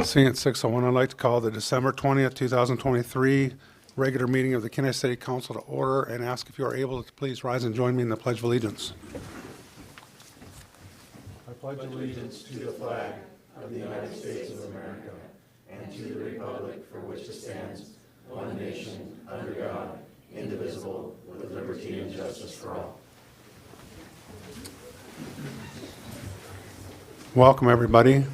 Seeing at 6:01, I'd like to call the December 20th, 2023 regular meeting of the Kenai City Council to order and ask if you are able to please rise and join me in the Pledge of Allegiance. I pledge allegiance to the flag of the United States of America and to the republic for which it stands, one nation, under God, indivisible, with liberty and justice for all. Welcome, everybody.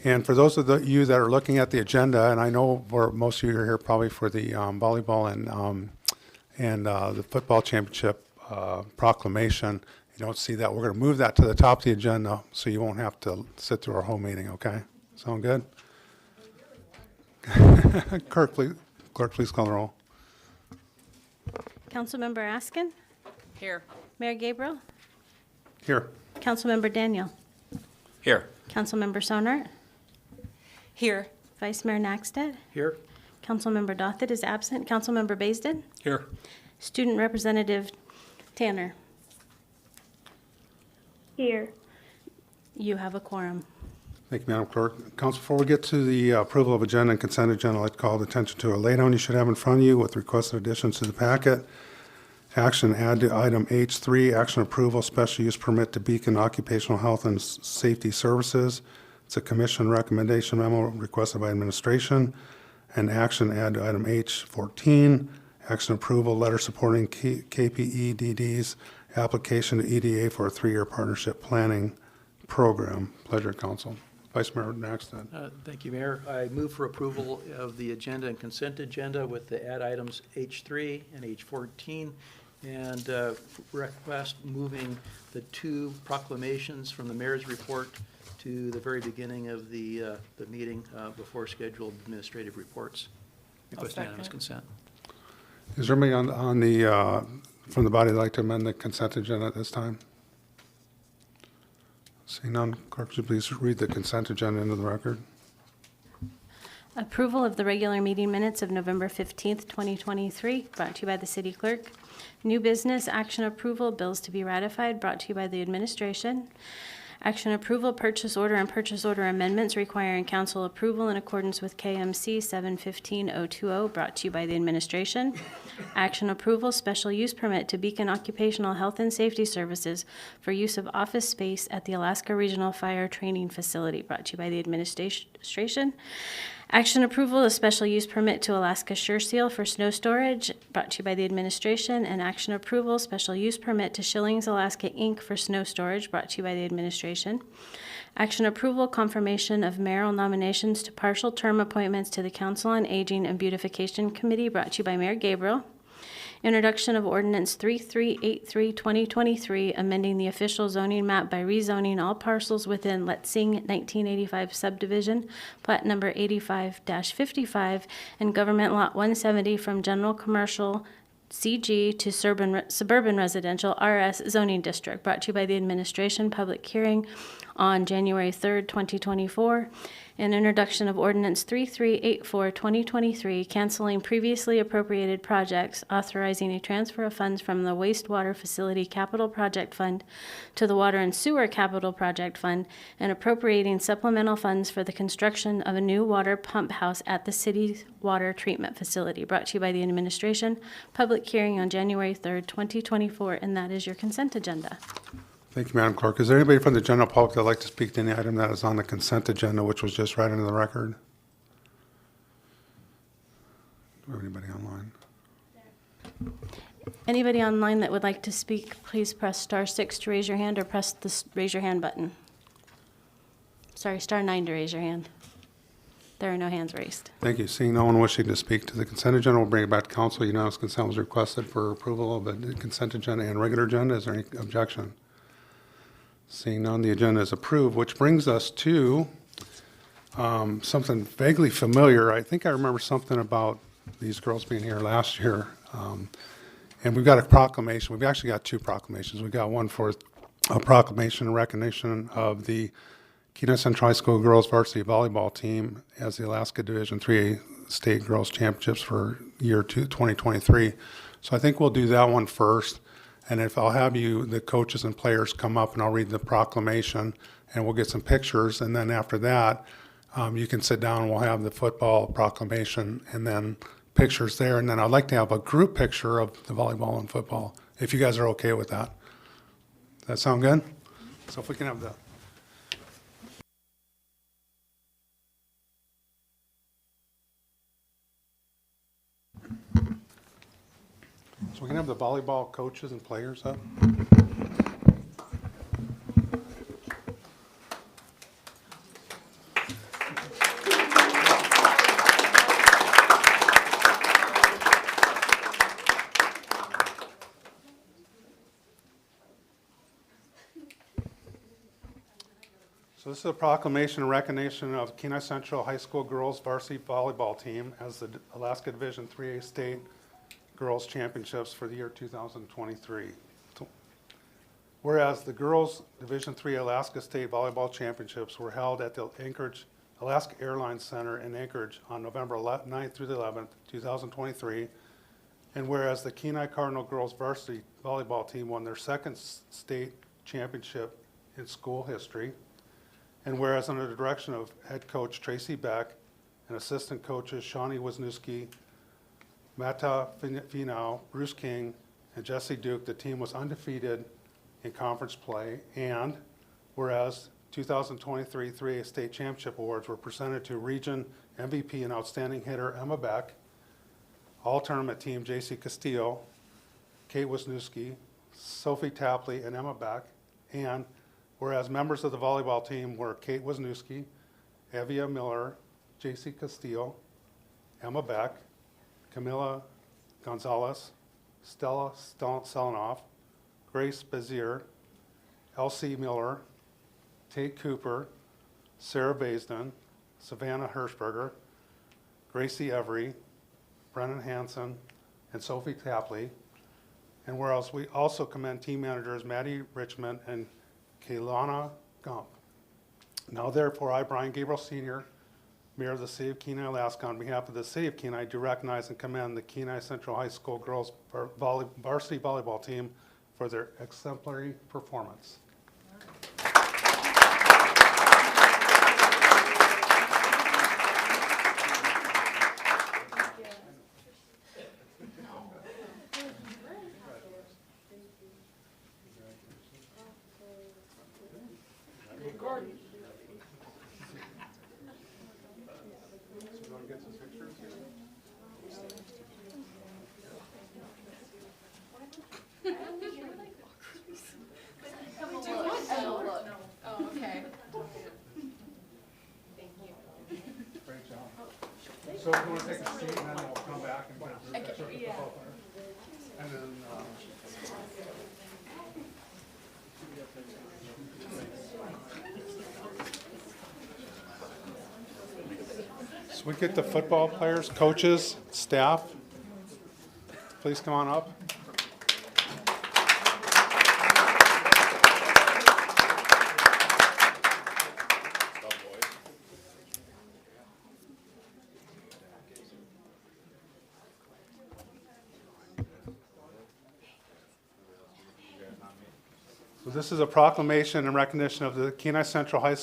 And for those of you that are looking at the agenda, and I know most of you are here probably for the volleyball and the football championship proclamation, you don't see that. We're going to move that to the top of the agenda so you won't have to sit through our whole meeting, okay? Sound good? Clerk, please call the roll. Councilmember Askin? Here. Mayor Gabriel? Here. Councilmember Daniel? Here. Councilmember Sonart? Here. Vice Mayor Naxted? Here. Councilmember Dothett is absent. Councilmember Baisden? Here. Student Representative Tanner? Here. You have a quorum. Thank you, Madam Clerk. Council, before we get to the approval of agenda and consent agenda, I'd like to call attention to a laydown you should have in front of you with requested additions to the packet. Action, add to item H3, action approval, special use permit to Beacon Occupational Health and Safety Services. It's a commission recommendation memo requested by administration. And action, add to item H14, action approval, letter supporting KPEDD's application to EDA for a 3-year partnership planning program. Pleasure, Council. Vice Mayor Naxted. Thank you, Mayor. I move for approval of the agenda and consent agenda with the add items H3 and H14, and request moving the 2 proclamations from the mayor's report to the very beginning of the meeting before scheduled administrative reports. Request unanimous consent. Is there anybody on the from the body that'd like to amend the consent agenda at this time? Seeing none, clerk, would you please read the consent agenda into the record? Approval of the regular meeting minutes of November 15th, 2023, brought to you by the city clerk. New business, action approval, bills to be ratified, brought to you by the administration. Action approval, purchase order and purchase order amendments requiring council approval in accordance with KMC 715-020, brought to you by the administration. Action approval, special use permit to Beacon Occupational Health and Safety Services for use of office space at the Alaska Regional Fire Training Facility, brought to you by the administration. Action approval, a special use permit to Alaska Sure Seal for snow storage, brought to you by the administration. And action approval, special use permit to Schillings Alaska Inc. for snow storage, brought to you by the administration. Action approval, confirmation of mayoral nominations to partial term appointments to the Council on Aging and Beautification Committee, brought to you by Mayor Gabriel. Introduction of Ordinance 3383-2023, amending the official zoning map by rezoning all parcels within Let's Sing 1985 subdivision, plat number 85-55, and Government Lot 170 from General Commercial CG to Suburban Residential RS zoning district, brought to you by the administration. Public hearing on January 3rd, 2024. An introduction of Ordinance 3384-2023, canceling previously appropriated projects, authorizing a transfer of funds from the Wastewater Facility Capital Project Fund to the Water and Sewer Capital Project Fund, and appropriating supplemental funds for the construction of a new water pump house at the city's water treatment facility, brought to you by the administration. Public hearing on January 3rd, 2024, and that is your consent agenda. Thank you, Madam Clerk. Is there anybody from the general public that would like to speak to any item that is on the consent agenda, which was just read into the record? Do we have anybody online? Anybody online that would like to speak, please press *6 to raise your hand, or press the raise your hand button. Sorry, *9 to raise your hand. There are no hands raised. Thank you. Seeing no one wishing to speak to the consent agenda, we'll bring it back to council. Unanimous consent was requested for approval of the consent agenda and regular agenda. Is there any objection? Seeing none, the agenda is approved, which brings us to something vaguely familiar. I think I remember something about these girls being here last year. And we've got a proclamation. We've actually got 2 proclamations. We've got one for a proclamation in recognition of the Kenai Central High School girls varsity volleyball team as the Alaska Division III State Girls Championships for year 2023. So I think we'll do that one first. And if I'll have you, the coaches and players come up and I'll read the proclamation and we'll get some pictures. And then after that, You can sit down, we'll have the football proclamation and then pictures there. And then I'd like to have a group picture of the volleyball and football, if you guys are okay with that. Does that sound good? So if we can have the So we can have the volleyball coaches and players up. So this is a proclamation and recognition of Kenai Central High School girls varsity volleyball team as the Alaska Division 3A State Girls Championships for the year 2023. Whereas the Girls Division III Alaska State Volleyball Championships were held at the Anchorage Alaska Airlines Center in Anchorage on November 9th through the 11th, 2023. And whereas the Kenai Cardinal Girls Varsity Volleyball Team won their second state championship in school history. And whereas under the direction of head coach Tracy Beck and assistant coaches Shawnee Wisniewski, Mata Finau, Bruce King, and Jesse Duke, the team was undefeated in conference play. And whereas 2023 3A State Championship Awards were presented to Region MVP and Outstanding Hitter Emma Beck, All-Tournament Team JC Castillo, Kate Wisniewski, Sophie Tapley, and Emma Beck. And whereas members of the volleyball team were Kate Wisniewski, Evia Miller, JC Castillo, Emma Beck, Camila Gonzalez, Stella Selenoff, Grace Bezier, Elsie Miller, Tate Cooper, Sarah Baisden, Savannah Hirschberger, Gracie Every, Brennan Hansen, and Sophie Tapley. And whereas we also commend team managers Maddie Richmond and Kaylana Gump. Now therefore, I, Brian Gabriel Sr., Mayor of the City of Kenai, Alaska, on behalf of the City of Kenai, do recognize and commend the Kenai Central High School girls varsity volleyball team for their exemplary performance. So if you want to take a seat, and then we'll come back and get a picture with the football players. And then, so we get the football players, coaches, staff. Please come on up. So this is a proclamation in recognition of the Kenai Central High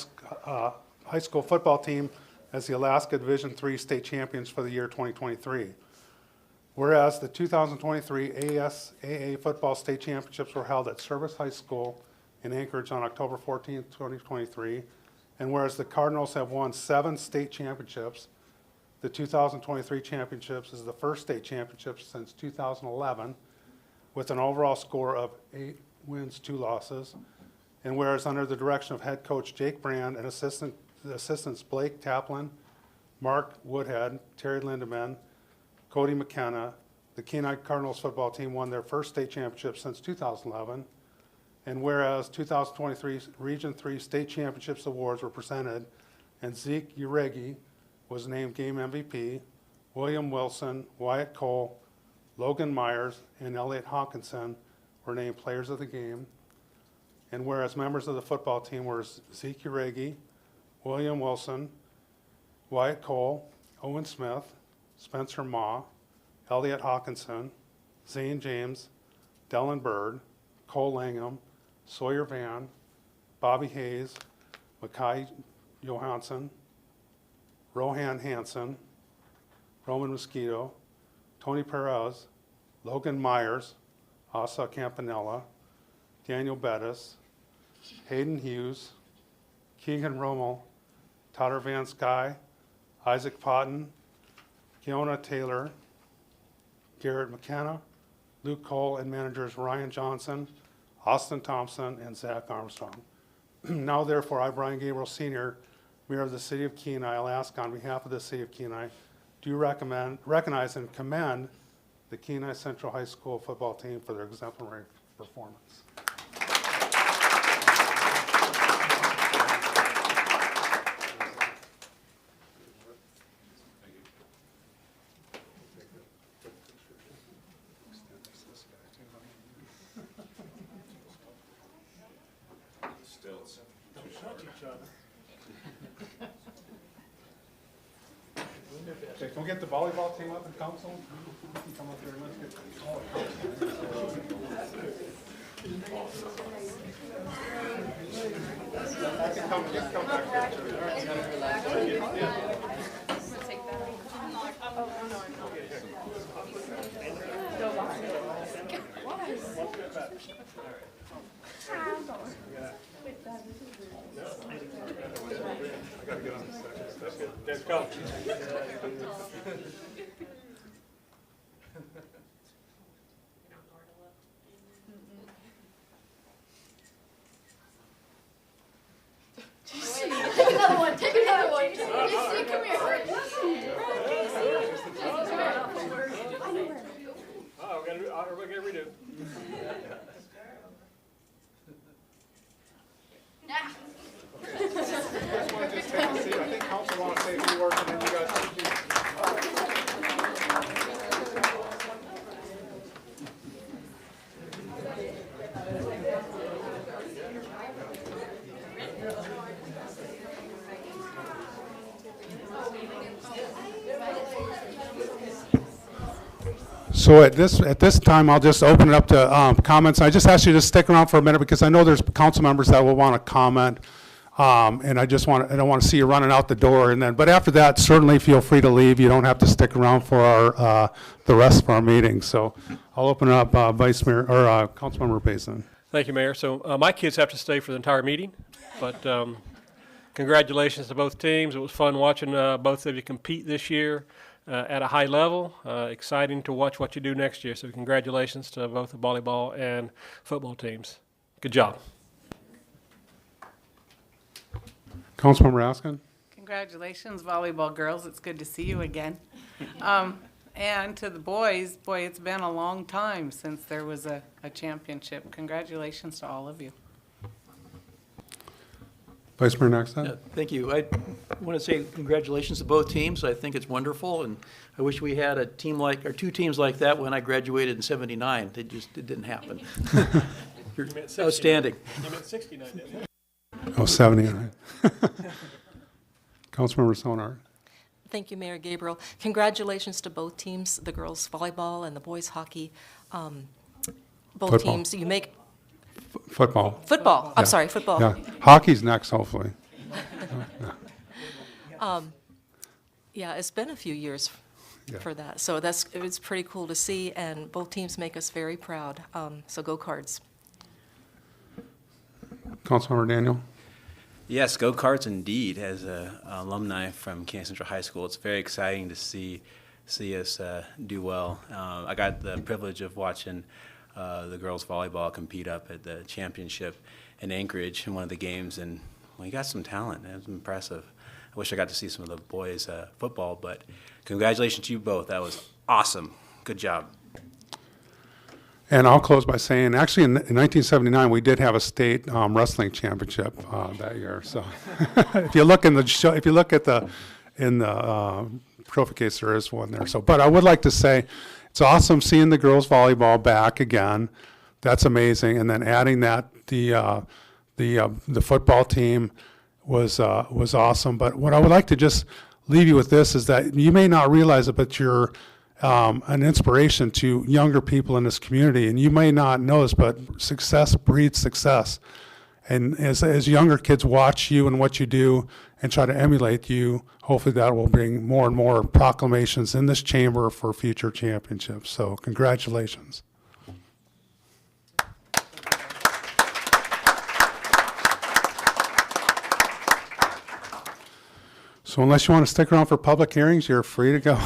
School football team as the Alaska Division III State Champions for the year 2023. Whereas the 2023 ASAA Football State Championships were held at Service High School in Anchorage on October 14th, 2023. And whereas the Cardinals have won 7 state championships, the 2023 championships is the first state championship since 2011 with an overall score of 8 wins, 2 losses. And whereas under the direction of head coach Jake Brand and assistants Blake Taplin, Mark Woodhead, Terry Lindeman, Cody McKenna, the Kenai Cardinals football team won their first state championship since 2011. And whereas 2023 Region 3 State Championships awards were presented and Zeke Uregi was named game MVP, William Wilson, Wyatt Cole, Logan Myers, and Elliot Hawkinson were named players of the game. And whereas members of the football team were Zeke Uregi, William Wilson, Wyatt Cole, Owen Smith, Spencer Ma, Elliot Hawkinson, Zane James, Dylan Bird, Cole Langham, Sawyer Van, Bobby Hayes, Makai Johansson, Rohan Hansen, Roman Mosquito, Tony Perez, Logan Myers, Asa Campanella, Daniel Bettis, Hayden Hughes, Keegan Rommel, Tyler Van Sky, Isaac Potton, Keona Taylor, Garrett McKenna, Luke Cole, and managers Ryan Johnson, Austin Thompson, and Zach Armstrong. Now therefore, I, Brian Gabriel Sr., Mayor of the City of Kenai, I'll ask on behalf of the City of Kenai, do you recognize and commend the Kenai Central High School football team for their exemplary performance? Okay, can we get the volleyball team up and council? You can come up here and let's get. I can come, just come back here. Let's go. Take another one. Take another one. Casey, come here. Oh, we're gonna redo. You guys want to just take a seat? I think council wants to say a few words and then you guys. So at this time, I'll just open it up to comments. I just ask you to stick around for a minute because I know there's council members that will want to comment. And I don't want to see you running out the door. But after that, certainly feel free to leave. You don't have to stick around for the rest of our meeting. So I'll open it up, Vice Mayor or Councilmember Payson. Thank you, Mayor. So my kids have to stay for the entire meeting, but congratulations to both teams. It was fun watching both of you compete this year at a high level. Exciting to watch what you do next year. So congratulations to both the volleyball and football teams. Good job. Councilmember Askin? Congratulations, volleyball girls. It's good to see you again. And to the boys, boy, it's been a long time since there was a championship. Congratulations to all of you. Vice Mayor Nexon? Thank you. I want to say congratulations to both teams. I think it's wonderful, and I wish we had a team like, or two teams like that when I graduated in '79. It didn't happen. You're You meant 69. outstanding. You meant 69, didn't you? Oh, 79. Councilmember Sonar? Thank you, Mayor Gabriel. Congratulations to both teams, the girls volleyball and the boys hockey. Both Football. teams, you make, Football. football, I'm Yeah. sorry, football. Yeah, hockey's next, hopefully. Yeah, it's been a few years Yeah. for that. So it's pretty cool to see, and both teams make us very proud. So go Cards. Councilmember Daniel? Yes, go Cards indeed. As an alumni from Kansas Central High School, it's very exciting to see us do well. I got the privilege of watching the girls volleyball compete up at the championship in Anchorage in one of the games, and well, you got some talent. It was impressive. I wish I got to see some of the boys football, but congratulations to you both. That was awesome. Good job. And I'll close by saying, actually, in 1979, we did have a state wrestling championship that year. So, if you look in the show, if you look at in the trophy case, there is one there. So, but I would like to say, it's awesome seeing the girls volleyball back again. That's amazing. And then adding that the football team was awesome. But what I would like to just leave you with this is that you may not realize it, but you're an inspiration to younger people in this community. And you may not know this, but success breeds success. And as younger kids watch you and what you do and try to emulate you, hopefully that will bring more and more proclamations in this chamber for future championships. So congratulations. So unless you want to stick around for public hearings, you're free to go.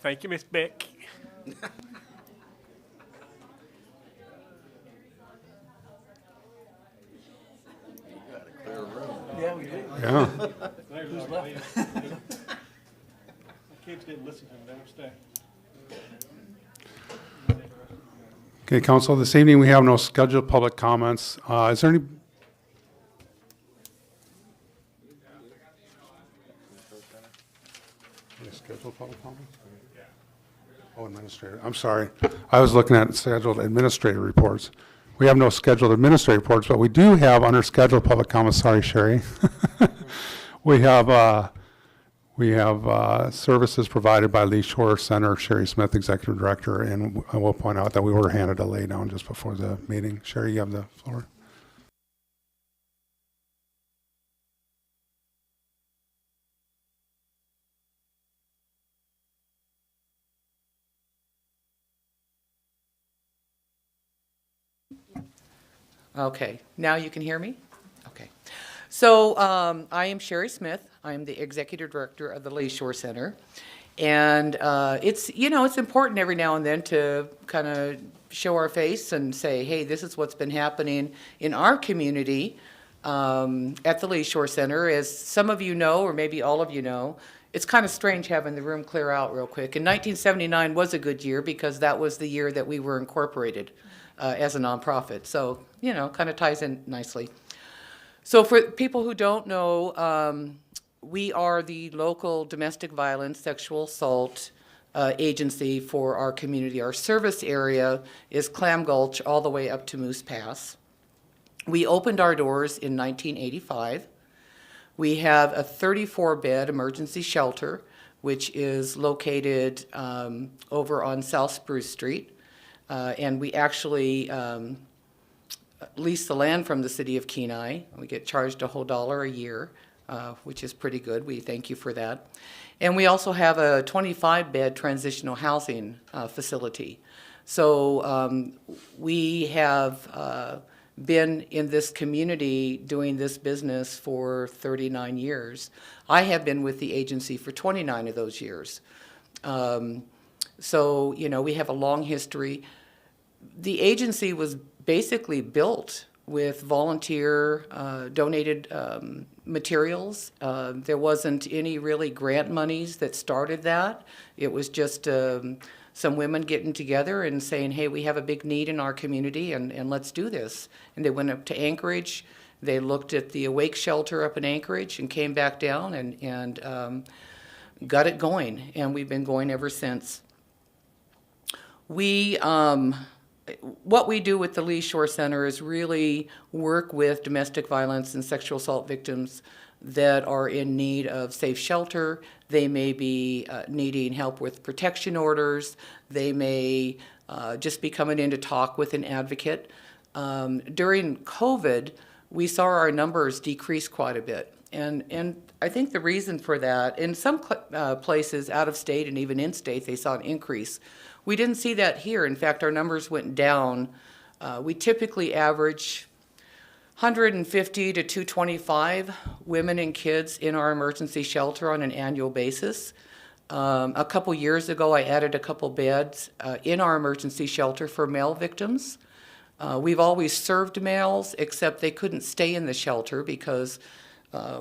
Thank you, Miss Beck. Yeah. Kids didn't listen to me, they don't stay. Okay, council, this evening we have no scheduled public comments. Is there any? Any scheduled public comments? Oh, administrator, I'm sorry. I was looking at scheduled administrative reports. We have no scheduled administrative reports, but we do have under scheduled public comments. Sorry, Sherry. We have services provided by Lee Shore Center, Sherry Smith, Executive Director, and I will point out that we were handed a lay down just before the meeting. Sherry, you have the floor. Okay, now you can hear me? Okay. So I am Sherry Smith. I'm the Executive Director of the Lee Shore Center. And it's important every now and then to kind of show our face and say, hey, this is what's been happening in our community at the Lee Shore Center. As some of you know, or maybe all of you know, it's kind of strange having the room clear out real quick. And 1979 was a good year because that was the year that we were incorporated as a nonprofit. So, kind of ties in nicely. So for people who don't know, we are the local domestic violence, sexual assault agency for our community. Our service area is Clam Gulch all the way up to Moose Pass. We opened our doors in 1985. We have a 34-bed emergency shelter, which is located over on South Spruce Street. And we actually lease the land from the city of Kenai. We get charged a whole $1 a year, which is pretty good. We thank you for that. And we also have a 25-bed transitional housing facility. So we have been in this community doing this business for 39 years. I have been with the agency for 29 of those years. So, we have a long history. The agency was basically built with volunteer donated materials. There wasn't any really grant monies that started that. It was just some women getting together and saying, hey, we have a big need in our community and let's do this. And they went up to Anchorage. They looked at the Awake shelter up in Anchorage and came back down and got it going. And we've been going ever since. What we do with the Lee Shore Center is really work with domestic violence and sexual assault victims that are in need of safe shelter. They may be needing help with protection orders. They may just be coming in to talk with an advocate. During COVID, we saw our numbers decrease quite a bit. And I think the reason for that, in some places out of state and even in state, they saw an increase. We didn't see that here. In fact, our numbers went down. We typically average 150 to 225 women and kids in our emergency shelter on an annual basis. A couple years ago, I added a couple beds in our emergency shelter for male victims. We've always served males, except they couldn't stay in the shelter because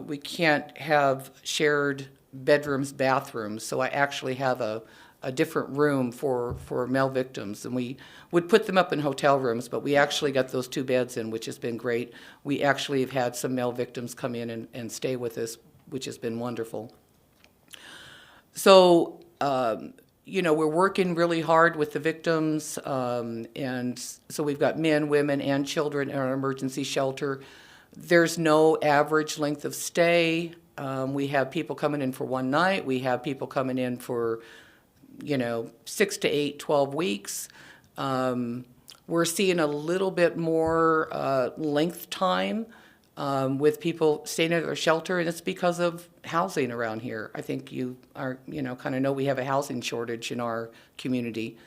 we can't have shared bedrooms, bathrooms. So I actually have a different room for male victims, and we would put them up in hotel rooms, but we actually got those 2 beds in, which has been great. We actually have had some male victims come in and stay with us, which has been wonderful. So, we're working really hard with the victims, and so we've got men, women, and children in our emergency shelter. There's no average length of stay. We have people coming in for one night. We have people coming in for, 6 to 8, 12 weeks. We're seeing a little bit more length time with people staying at their shelter, and it's because of housing around here. I think you are, kind of know we have a housing shortage in our community.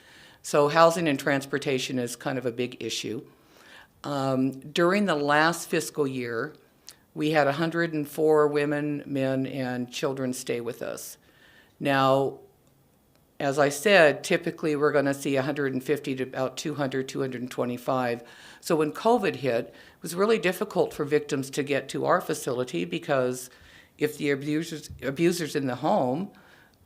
So housing and transportation is kind of a big issue. During the last fiscal year, we had 104 women, men, and children stay with us. Now, as I said, typically we're going to see 150 to about 200, 225. So when COVID hit, it was really difficult for victims to get to our facility because if the abusers in the home,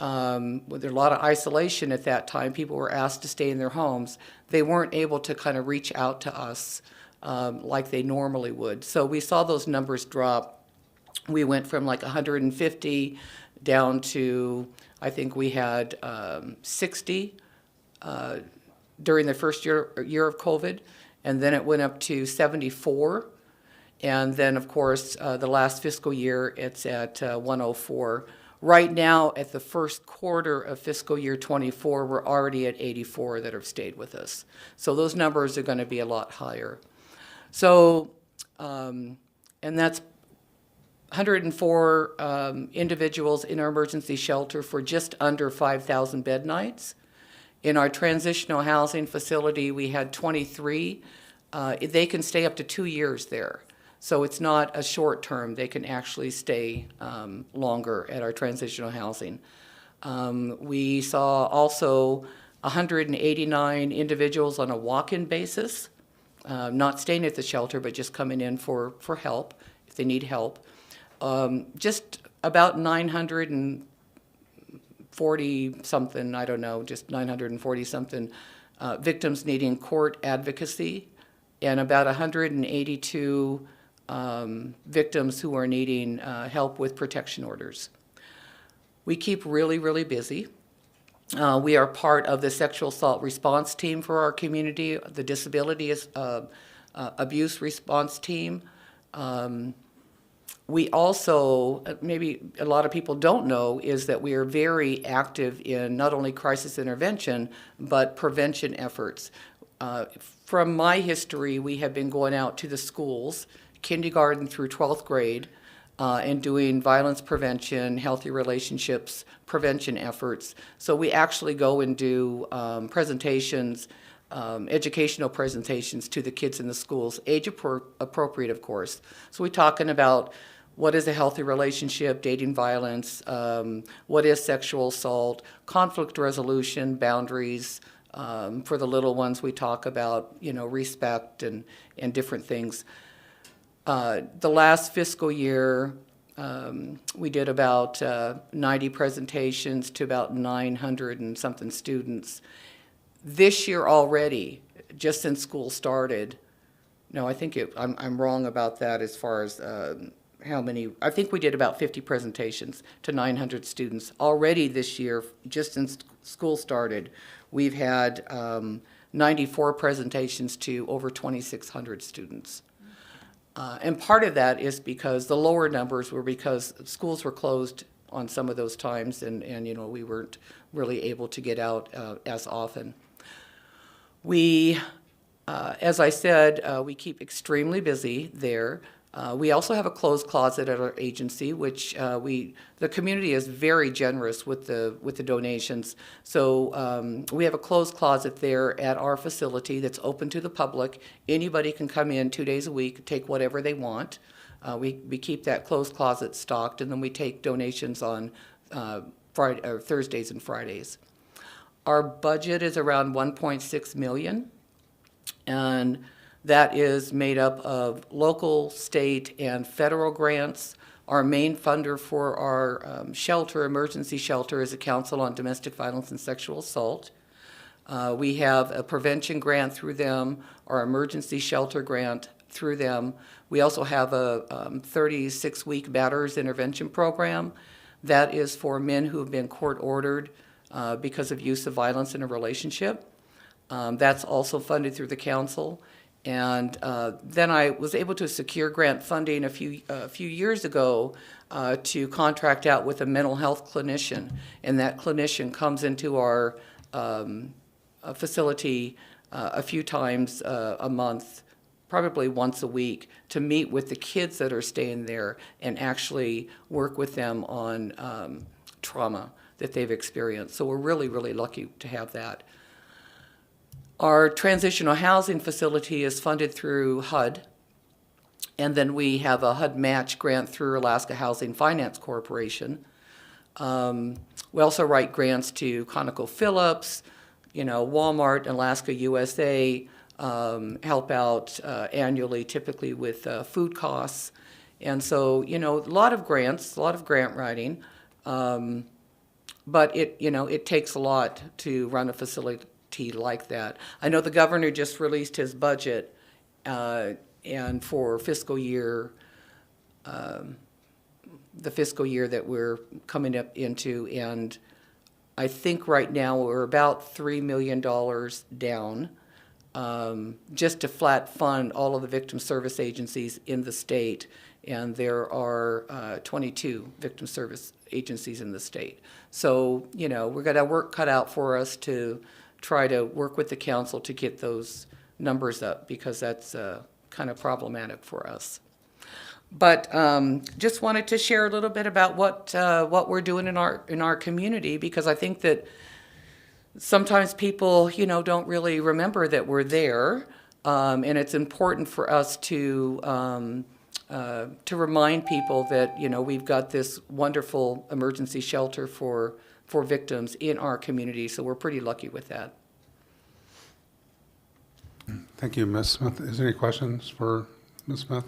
well, there's a lot of isolation at that time, people were asked to stay in their homes, they weren't able to kind of reach out to us like they normally would. So we saw those numbers drop. We went from like 150 down to, I think we had 60 during the first year of COVID, and then it went up to 74. And then, of course, the last fiscal year, it's at 104. Right now, at the first quarter of fiscal year 24, we're already at 84 that have stayed with us. So those numbers are going to be a lot higher. So, and that's 104 individuals in our emergency shelter for just under 5,000 bed nights. In our transitional housing facility, we had 23. They can stay up to 2 years there. So it's not a short term. They can actually stay longer at our transitional housing. We saw also 189 individuals on a walk-in basis, not staying at the shelter, but just coming in for help if they need help. Just about 940 something, I don't know, just 940 something victims needing court advocacy, and about 182 victims who are needing help with protection orders. We keep really, really busy. We are part of the sexual assault response team for our community, the disability abuse response team. We also, maybe a lot of people don't know, is that we are very active in not only crisis intervention, but prevention efforts. From my history, we have been going out to the schools, kindergarten through 12th grade, and doing violence prevention, healthy relationships, prevention efforts. So we actually go and do presentations, educational presentations to the kids in the schools, age appropriate, of course. So we're talking about what is a healthy relationship, dating violence, what is sexual assault, conflict resolution, boundaries. For the little ones, we talk about, respect and different things. The last fiscal year, we did about 90 presentations to about 900 and something students. This year already, just since school started, no, I think I'm wrong about that as far as how many. I think we did about 50 presentations to 900 students. Already this year, just since school started, we've had 94 presentations to over 2,600 students. And part of that is because the lower numbers were because schools were closed on some of those times, and we weren't really able to get out as often. We, as I said, we keep extremely busy there. We also have a clothes closet at our agency, which the community is very generous with the donations. So we have a clothes closet there at our facility that's open to the public. Anybody can come in 2 days a week, take whatever they want. We keep that clothes closet stocked, and then we take donations on Thursdays and Fridays. Our budget is around $1.6 million, and that is made up of local, state, and federal grants. Our main funder for our emergency shelter, is the Council on Domestic Violence and Sexual Assault. We have a prevention grant through them, our emergency shelter grant through them. We also have a 36-week batterers intervention program. That is for men who have been court-ordered because of use of violence in a relationship. That's also funded through the council. And then I was able to secure grant funding a few years ago to contract out with a mental health clinician, and that clinician comes into our facility a few times a month, probably once a week, to meet with the kids that are staying there and actually work with them on trauma that they've experienced. So we're really, really lucky to have that. Our transitional housing facility is funded through HUD, and then we have a HUD match grant through Alaska Housing Finance Corporation. We also write grants to ConocoPhillips, Walmart, Alaska USA, help out annually, typically with food costs. And so, a lot of grants, a lot of grant writing. But it takes a lot to run a facility like that. I know the governor just released his budget, and for fiscal year, the fiscal year that we're coming up into, and I think right now we're about $3 million down, just to flat fund all of the victim service agencies in the state, and there are 22 victim service agencies in the state. So, we're got our work cut out for us to try to work with the council to get those numbers up, because that's kind of problematic for us. But just wanted to share a little bit about what we're doing in our community, because I think that sometimes people, don't really remember that we're there, and it's important for us to remind people that we've got this wonderful emergency shelter for victims in our community. So we're pretty lucky with that. Thank you, Ms. Smith. Is there any questions for Ms. Smith?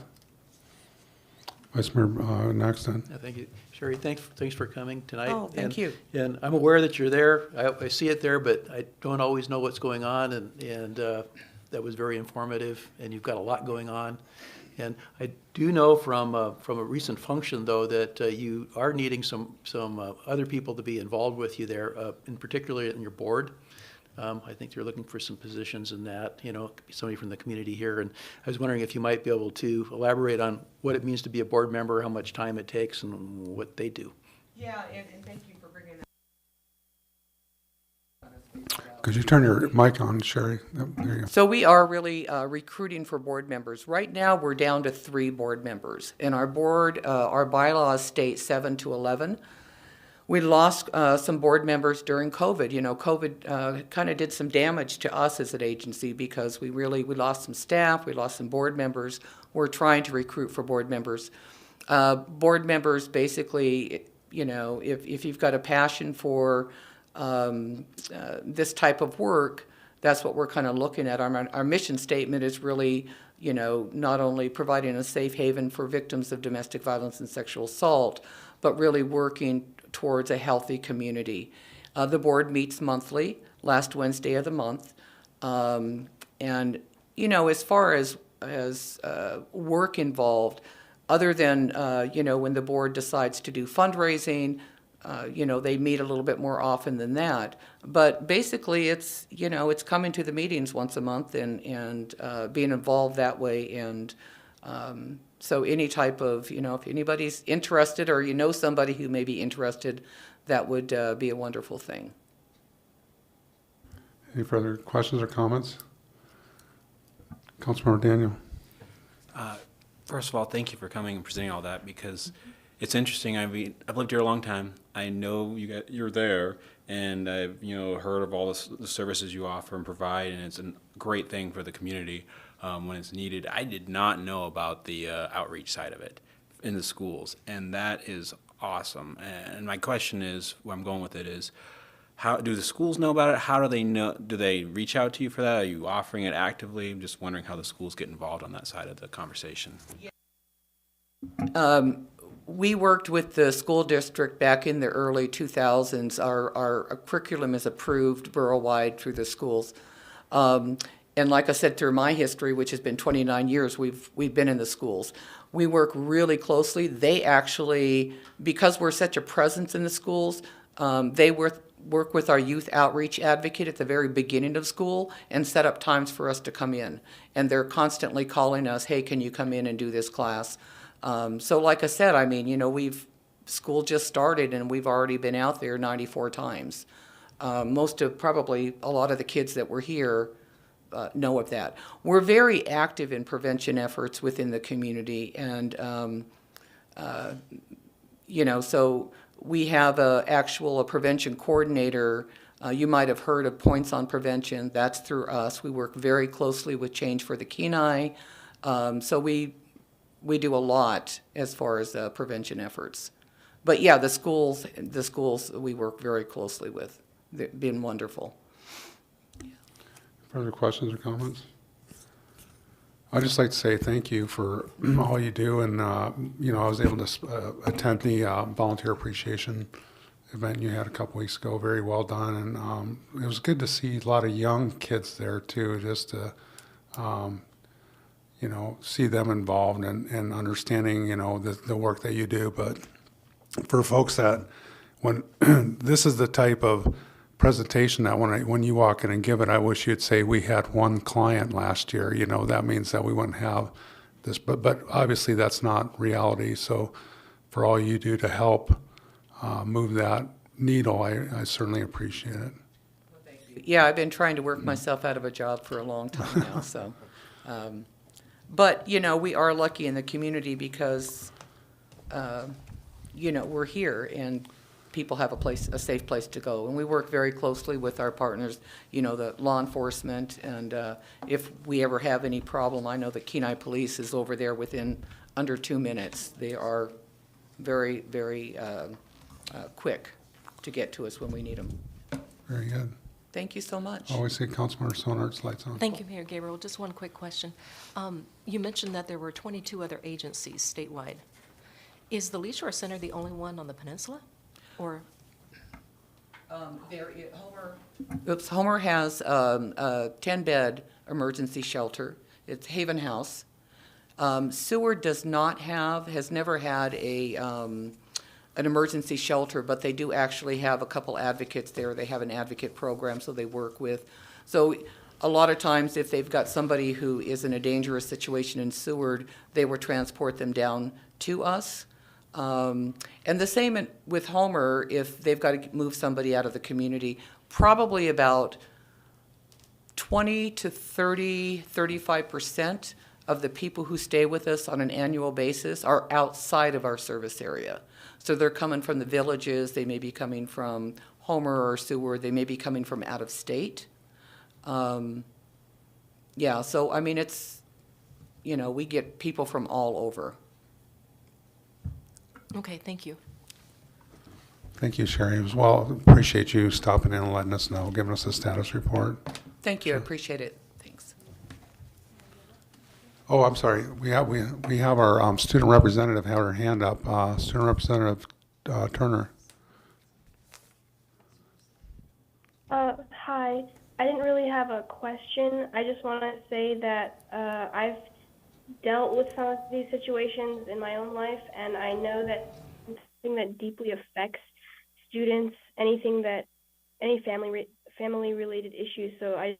Vice Mayor Noxton. Yeah, thank you. Sherry, thanks for coming tonight. Oh, thank you. And I'm aware that you're there. I see it there, but I don't always know what's going on, and that was very informative, and you've got a lot going on. And I do know from a recent function, though, that you are needing some other people to be involved with you there, in particular in your board. I think you're looking for some positions in that, somebody from the community here. And I was wondering if you might be able to elaborate on what it means to be a board member, how much time it takes, and what they do. Yeah, and thank you for bringing that. Could you turn your mic on, Sherry? There you go. So we are really recruiting for board members. Right now, we're down to 3 board members. And our board, our bylaws state 7 to 11. We lost some board members during COVID. COVID kind of did some damage to us as an agency, because we lost some staff, we lost some board members. We're trying to recruit for board members. Board members, basically, if you've got a passion for this type of work, that's what we're kind of looking at. Our mission statement is really, not only providing a safe haven for victims of domestic violence and sexual assault, but really working towards a healthy community. The board meets monthly, last Wednesday of the month. And, as far as work involved, other than, when the board decides to do fundraising, they meet a little bit more often than that. But basically, it's coming to the meetings once a month and being involved that way. And so any type of, if anybody's interested, or somebody who may be interested, that would be a wonderful thing. Any further questions or comments? Councilmember Daniel. First of all, thank you for coming and presenting all that, because it's interesting. I've lived here a long time. I know you're there, and I've heard of all the services you offer and provide, and it's a great thing for the community when it's needed. I did not know about the outreach side of it in the schools, and that is awesome. And my question is, where I'm going with it is, how do the schools know about it? How do they know? Do they reach out to you for that? Are you offering it actively? I'm just wondering how the schools get involved on that side of the conversation. We worked with the school district back in the early 2000s. Our curriculum is approved borough-wide through the schools. And like I said, through my history, which has been 29 years, we've been in the schools. We work really closely. They actually, because we're such a presence in the schools, they work with our youth outreach advocate at the very beginning of school and set up times for us to come in. And they're constantly calling us, hey, can you come in and do this class? So like I said, school just started and we've already been out there 94 times. Probably a lot of the kids that were here know of that. We're very active in prevention efforts within the community, and so we have a prevention coordinator. You might have heard of Points on Prevention. That's through us. We work very closely with Change for the Kenai. So we do a lot as far as prevention efforts. But yeah, the schools we work very closely with. They've been wonderful. Further questions or comments? I'd just like to say thank you for all you do, and I was able to attend the volunteer appreciation event you had a couple weeks ago. Very well done, and it was good to see a lot of young kids there too, just to see them involved and understanding the work that you do. But for folks that when this is the type of presentation that when you walk in and give it, I wish you'd say we had one client last year. That means that we wouldn't have this, but obviously that's not reality. So for all you do to help move that needle, I certainly appreciate it. Yeah, I've been trying to work myself out of a job for a long time now. So, but we are lucky in the community because we're here and people have a safe place to go. And we work very closely with our partners, the law enforcement. And if we ever have any problem, I know that Kenai Police is over there within under 2 minutes. They are very, very quick to get to us when we need them. Very good. Thank you so much. Always see Councilmember Sonart's lights on. Thank you, Mayor Gabriel. Just one quick question. You mentioned that there were 22 other agencies statewide. Is the Lee Shore Center the only one on the peninsula? Or Homer has a 10-bed emergency shelter. It's Haven House. Seward has never had an emergency shelter, but they do actually have a couple advocates there. They have an advocate program, so they work with. So a lot of times, if they've got somebody who is in a dangerous situation in Seward, they will transport them down to us. And the same with Homer, if they've got to move somebody out of the community, probably about 20 to 30, 35% of the people who stay with us on an annual basis are outside of our service area. So they're coming from the villages, they may be coming from Homer or Seward, they may be coming from out of state. So I mean, it's, we get people from all over. okay, thank you. Thank you, Sherry. As well, appreciate you stopping in and letting us know, giving us a status report. Thank you, I appreciate it. Thanks. Oh, I'm sorry. We have our student representative have her hand up. Student Representative Turner. Hi. I didn't really have a question. I just want to say that I've dealt with some of these situations in my own life, and I know that something that deeply affects students, any family-related issues. So I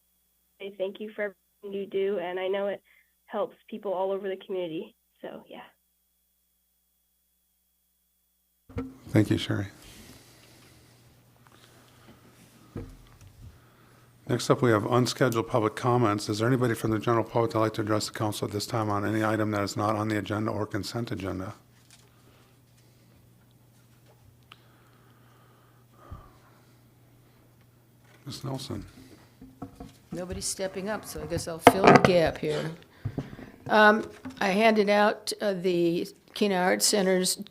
say thank you for everything you do, and I know it helps people all over the community. So, yeah. Thank you, Sherry. Next up, we have unscheduled public comments. Is there anybody from the general public that would like to address the council at this time on any item that is not on the agenda or consent agenda? Ms. Nelson. Nobody's stepping up, so I guess I'll fill the gap here. I handed out the Kenai Arts Center's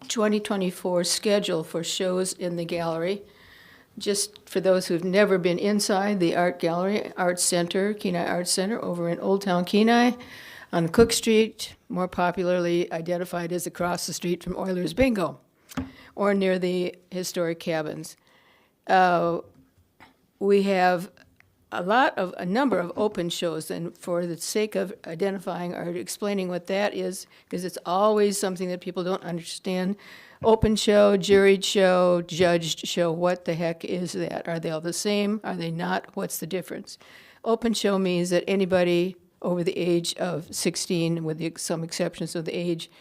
2024 schedule for shows in the gallery. Just for those who've never been inside the art gallery, Arts Center, Kenai Arts Center over in Old Town Kenai on Cook Street, more popularly identified as across the street from Oilers Bingo, or near the historic cabins. We have a number of open shows, and for the sake of identifying or explaining what that is, because it's always something that people don't understand. Open show, juried show, judged show, what the heck is that? Are they all the same? Are they not? What's the difference? Open show means that anybody over the age of 16, with some exceptions of the age,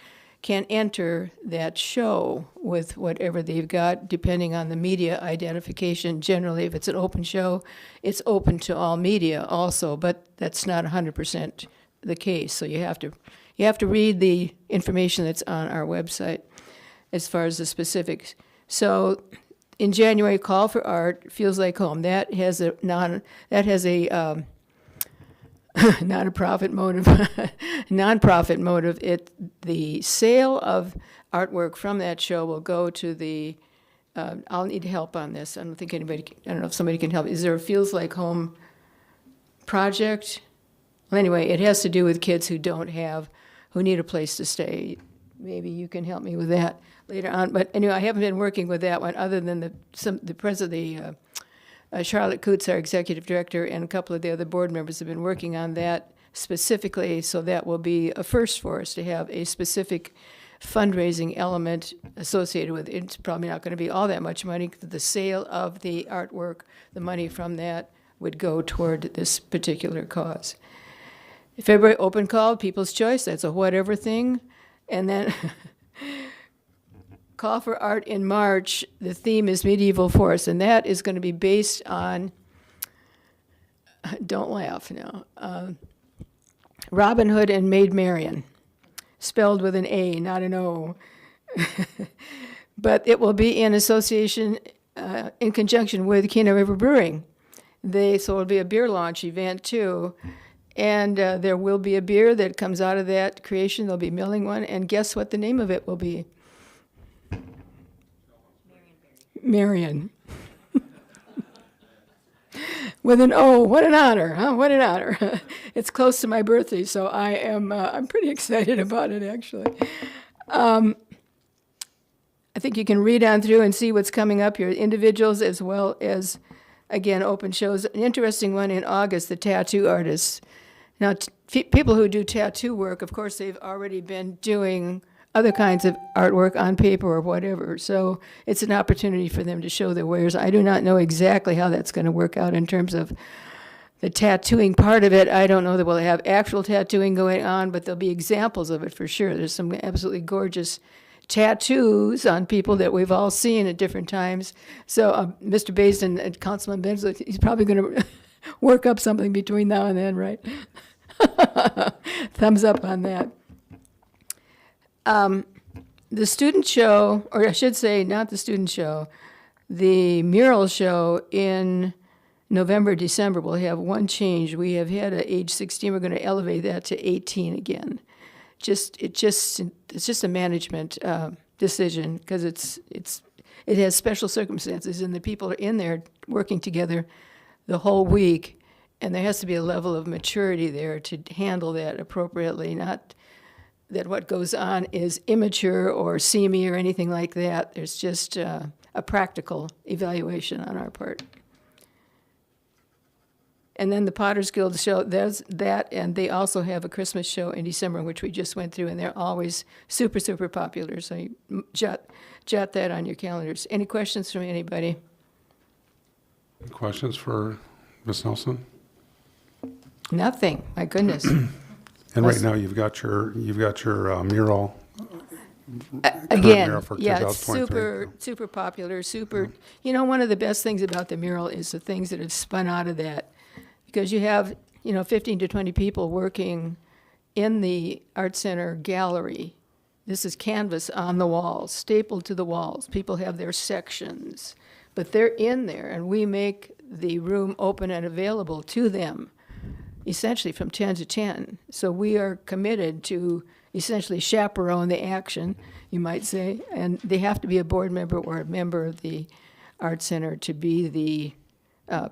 can enter that show with whatever they've got, depending on the media identification. Generally, if it's an open show, it's open to all media also, but that's not 100% the case. So you have to read the information that's on our website as far as the specifics. So in January, Call for Art, Feels Like Home. That has a not a profit motive, nonprofit motive. The sale of artwork from that show will go to the. I'll need help on this. I don't know if somebody can help. Is there a Feels Like Home project? Well, anyway, it has to do with kids who need a place to stay. Maybe you can help me with that later on. But anyway, I haven't been working with that one other than the president, Charlotte Coots, our executive director, and a couple of the other board members have been working on that specifically. So that will be a first for us to have a specific fundraising element associated with it. It's probably not going to be all that much money. The sale of the artwork, the money from that would go toward this particular cause. February open call, People's Choice, that's a whatever thing. And then Call for Art in March, the theme is medieval forests, and that is going to be based on, don't laugh now, Robin Hood and Maid Marian, spelled with an A, not an O. But it will be in association, in conjunction with Kenai River Brewing. So it'll be a beer launch event too. And there will be a beer that comes out of that creation. They'll be milling one. And guess what the name of it will be? Marion. With an O. What an honor, huh? What an honor. It's close to my birthday, so I'm pretty excited about it, actually. I think you can read on through and see what's coming up here, individuals as well as, again, open shows. An interesting one in August, the tattoo artists. Now, people who do tattoo work, of course, they've already been doing other kinds of artwork on paper or whatever. So it's an opportunity for them to show their wares. I do not know exactly how that's going to work out in terms of the tattooing part of it. I don't know that we'll have actual tattooing going on, but there'll be examples of it for sure. There's some absolutely gorgeous tattoos on people that we've all seen at different times. So Mr. Basin and Councilman Bensley, he's probably going to work up something between now and then, right? Thumbs up on that. The student show, or I should say not the student show, the mural show in November, December will have one change. We have had a age 16. We're going to elevate that to 18 again. It's just a management decision because it has special circumstances and the people are in there working together the whole week, and there has to be a level of maturity there to handle that appropriately. Not that what goes on is immature or seamy or anything like that. There's just a practical evaluation on our part. And then the Potter's Guild show, there's that, and they also have a Christmas show in December, which we just went through, and they're always super, super popular. So you jot that on your calendars. Any questions from anybody? Any questions for Ms. Nelson? Nothing. My goodness. And right now you've got your mural. Again, mural for yeah, it's 2023. super popular. One of the best things about the mural is the things that have spun out of that. Because you have, 15 to 20 people working in the Art Center gallery. This is canvas on the walls, stapled to the walls. People have their sections, but they're in there, and we make the room open and available to them, essentially from 10 to 10. So we are committed to essentially chaperone the action, you might say, and they have to be a board member or a member of the Art Center to be the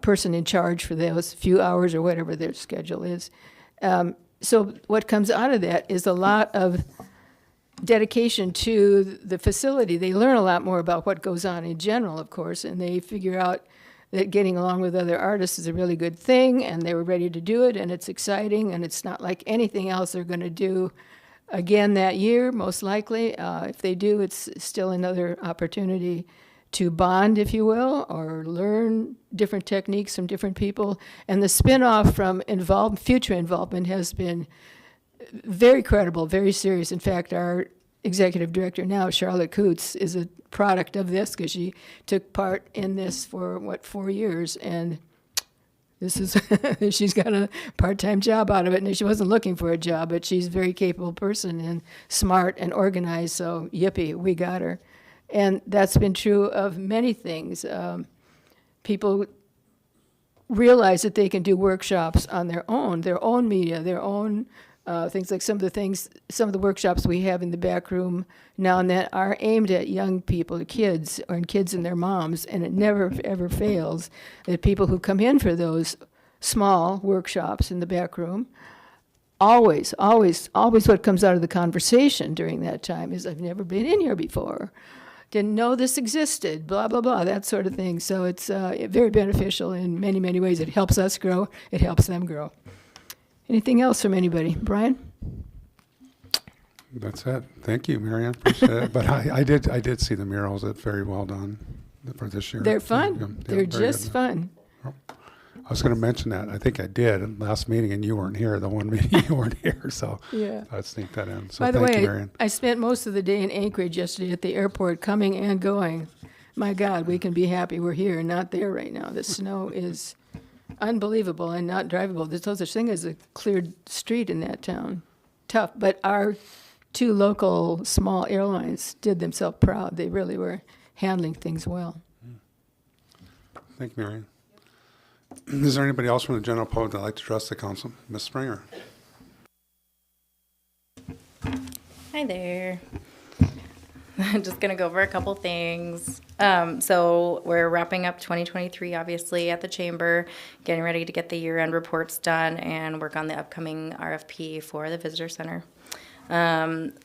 person in charge for those few hours or whatever their schedule is. So what comes out of that is a lot of dedication to the facility. They learn a lot more about what goes on in general, of course, and they figure out that getting along with other artists is a really good thing, and they were ready to do it, and it's exciting, and it's not like anything else they're going to do again that year, most likely. If they do, it's still another opportunity to bond, if you will, or learn different techniques from different people. And the spin-off from future involvement has been very credible, very serious. In fact, our executive director now, Charlotte Coots, is a product of this because she took part in this for, 4 years. And this is, she's got a part-time job out of it. And she wasn't looking for a job, but she's a very capable person and smart and organized. So yippee, we got her. And that's been true of many things. People realize that they can do workshops on their own media, their own things like some of the workshops we have in the back room now and then are aimed at young people, kids, or kids and their moms, and it never, ever fails that people who come in for those small workshops in the back room, always what comes out of the conversation during that time is, I've never been in here before. Didn't know this existed, blah, blah, blah, that sort of thing. So it's very beneficial in many, many ways. It helps us grow. It helps them grow. Anything else from anybody? Brian? That's it. Thank you, Marianne. Appreciate it. But I did see the murals. It's very well done for this year. They're fun. Yeah, They're very just good. fun. I was going to mention that. I think I did at last meeting, and you weren't here. The one meeting you weren't here, so Yeah. I'd sneak that in. So By the thank you, way, Marianne. I spent most of the day in Anchorage yesterday at the airport, coming and going. My God, we can be happy we're here and not there right now. The snow is unbelievable and not drivable. There's no such thing as a cleared street in that town. Tough, but our 2 local small airlines did themselves proud. They really were handling things well. Thank you, Marianne. Is there anybody else from the general public that'd like to address the council? Ms. Springer? Hi there. I'm just going to go over a couple things. So we're wrapping up 2023, obviously, at the chamber, getting ready to get the year-end reports done and work on the upcoming RFP for the visitor center.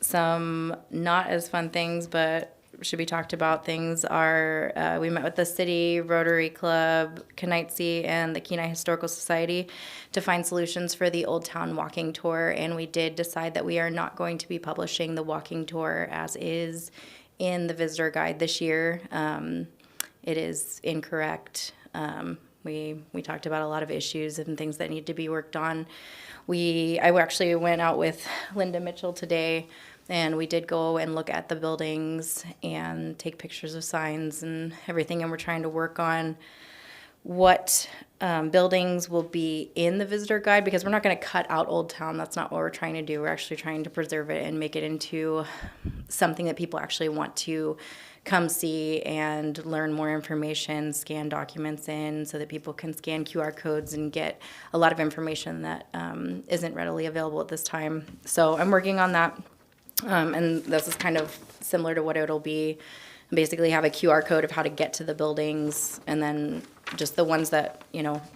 Some not as fun things, but should be talked about things are we met with the city, Rotary Club, Kenaitze, and the Kenai Historical Society to find solutions for the Old Town walking tour, and we did decide that we are not going to be publishing the walking tour as is in the visitor guide this year. It is incorrect. We talked about a lot of issues and things that need to be worked on. I actually went out with Linda Mitchell today, and we did go and look at the buildings and take pictures of signs and everything, and we're trying to work on what buildings will be in the visitor guide, because we're not going to cut out Old Town. That's not what we're trying to do. We're actually trying to preserve it and make it into something that people actually want to come see and learn more information, scan documents in so that people can scan QR codes and get a lot of information that isn't readily available at this time. So I'm working on that. And this is kind of similar to what it'll be. Basically have a QR code of how to get to the buildings, and then just the ones that,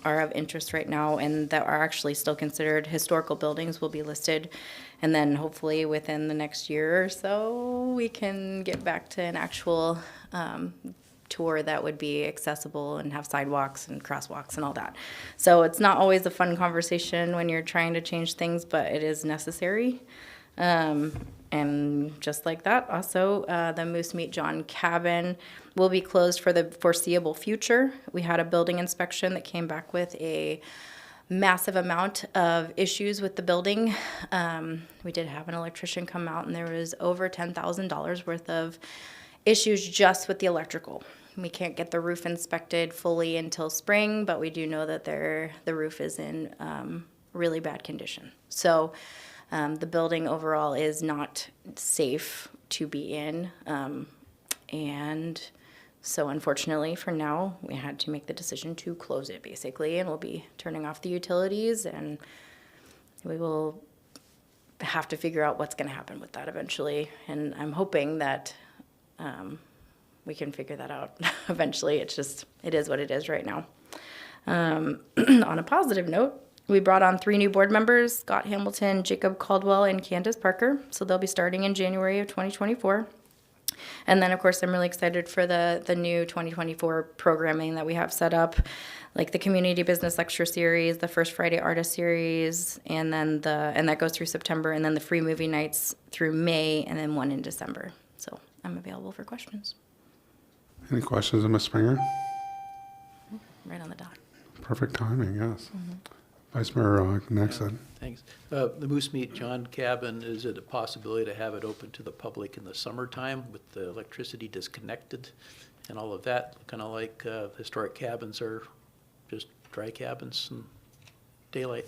are of interest right now and that are actually still considered historical buildings will be listed. And then hopefully within the next year or so, we can get back to an actual tour that would be accessible and have sidewalks and crosswalks and all that. So it's not always a fun conversation when you're trying to change things, but it is necessary. And just like that, also, the Moose Meat John Cabin will be closed for the foreseeable future. We had a building inspection that came back with a massive amount of issues with the building. We did have an electrician come out, and there was over $10,000 worth of issues just with the electrical. We can't get the roof inspected fully until spring, but we do know that the roof is in really bad condition. So the building overall is not safe to be in. And so unfortunately for now, we had to make the decision to close it basically, and we'll be turning off the utilities, and we will have to figure out what's going to happen with that eventually. And I'm hoping that we can figure that out eventually. It is what it is right now. On a positive note, we brought on 3 new board members, Scott Hamilton, Jacob Caldwell, and Candace Parker. So they'll be starting in January of 2024. And then, of course, I'm really excited for the new 2024 programming that we have set up, like the Community Business Lecture Series, the First Friday Artist Series, and then and that goes through September, and then the free movie nights through May, and then one in December. So I'm available for questions. Any questions of Ms. Springer? Right on the dot. Perfect timing, yes. Vice Mayor Nexon. Thanks. The Moose Meat John Cabin, is it a possibility to have it open to the public in the summertime with the electricity disconnected and all of that? Kind of like historic cabins are just dry cabins and daylight.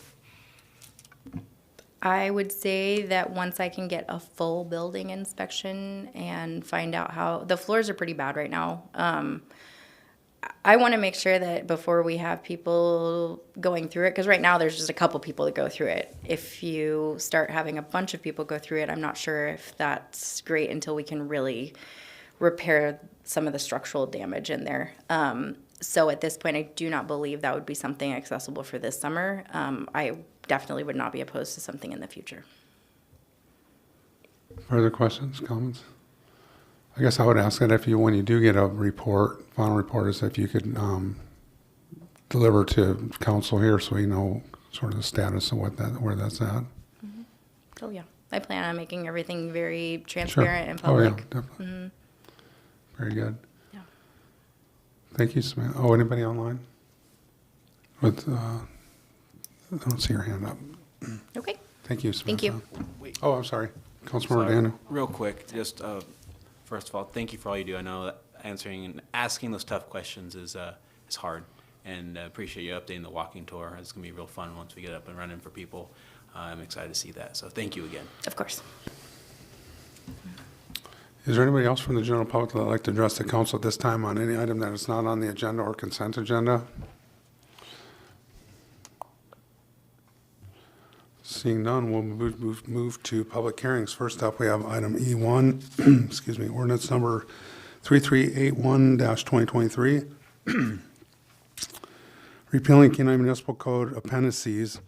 I would say that once I can get a full building inspection and find out how, the floors are pretty bad right now. I want to make sure that before we have people going through it, because right now there's just a couple people that go through it. If you start having a bunch of people go through it, I'm not sure if that's great until we can really repair some of the structural damage in there. So at this point, I do not believe that would be something accessible for this summer. I definitely would not be opposed to something in the future. Further questions, comments? I guess I would ask that if you, when you do get a report, final report, is if you could deliver to council here so we know sort of the status of where that's at. Mm-hmm. Oh yeah, I plan on making everything very transparent and Oh yeah, public. definitely. Mm-hmm. Very good. Yeah. Thank you, Samantha. Oh, anybody online? With, I don't see your hand up. Okay. Thank you, Samantha. Thank you. Oh, I'm sorry. Councilmember Sorry. Daniel. Real quick, just first of all, thank you for all you do. I know that answering and asking those tough questions is hard, and appreciate you updating the walking tour. It's gonna be real fun once we get up and running for people. I'm excited to see that. So thank you again. Of course. Is there anybody else from the general public that would like to address the council at this time on any item that is not on the agenda or consent agenda? Seeing none, we'll move to public hearings. First up, we have item E1, excuse me, ordinance number 3381-2023. Repealing Kenai Municipal Code appendices,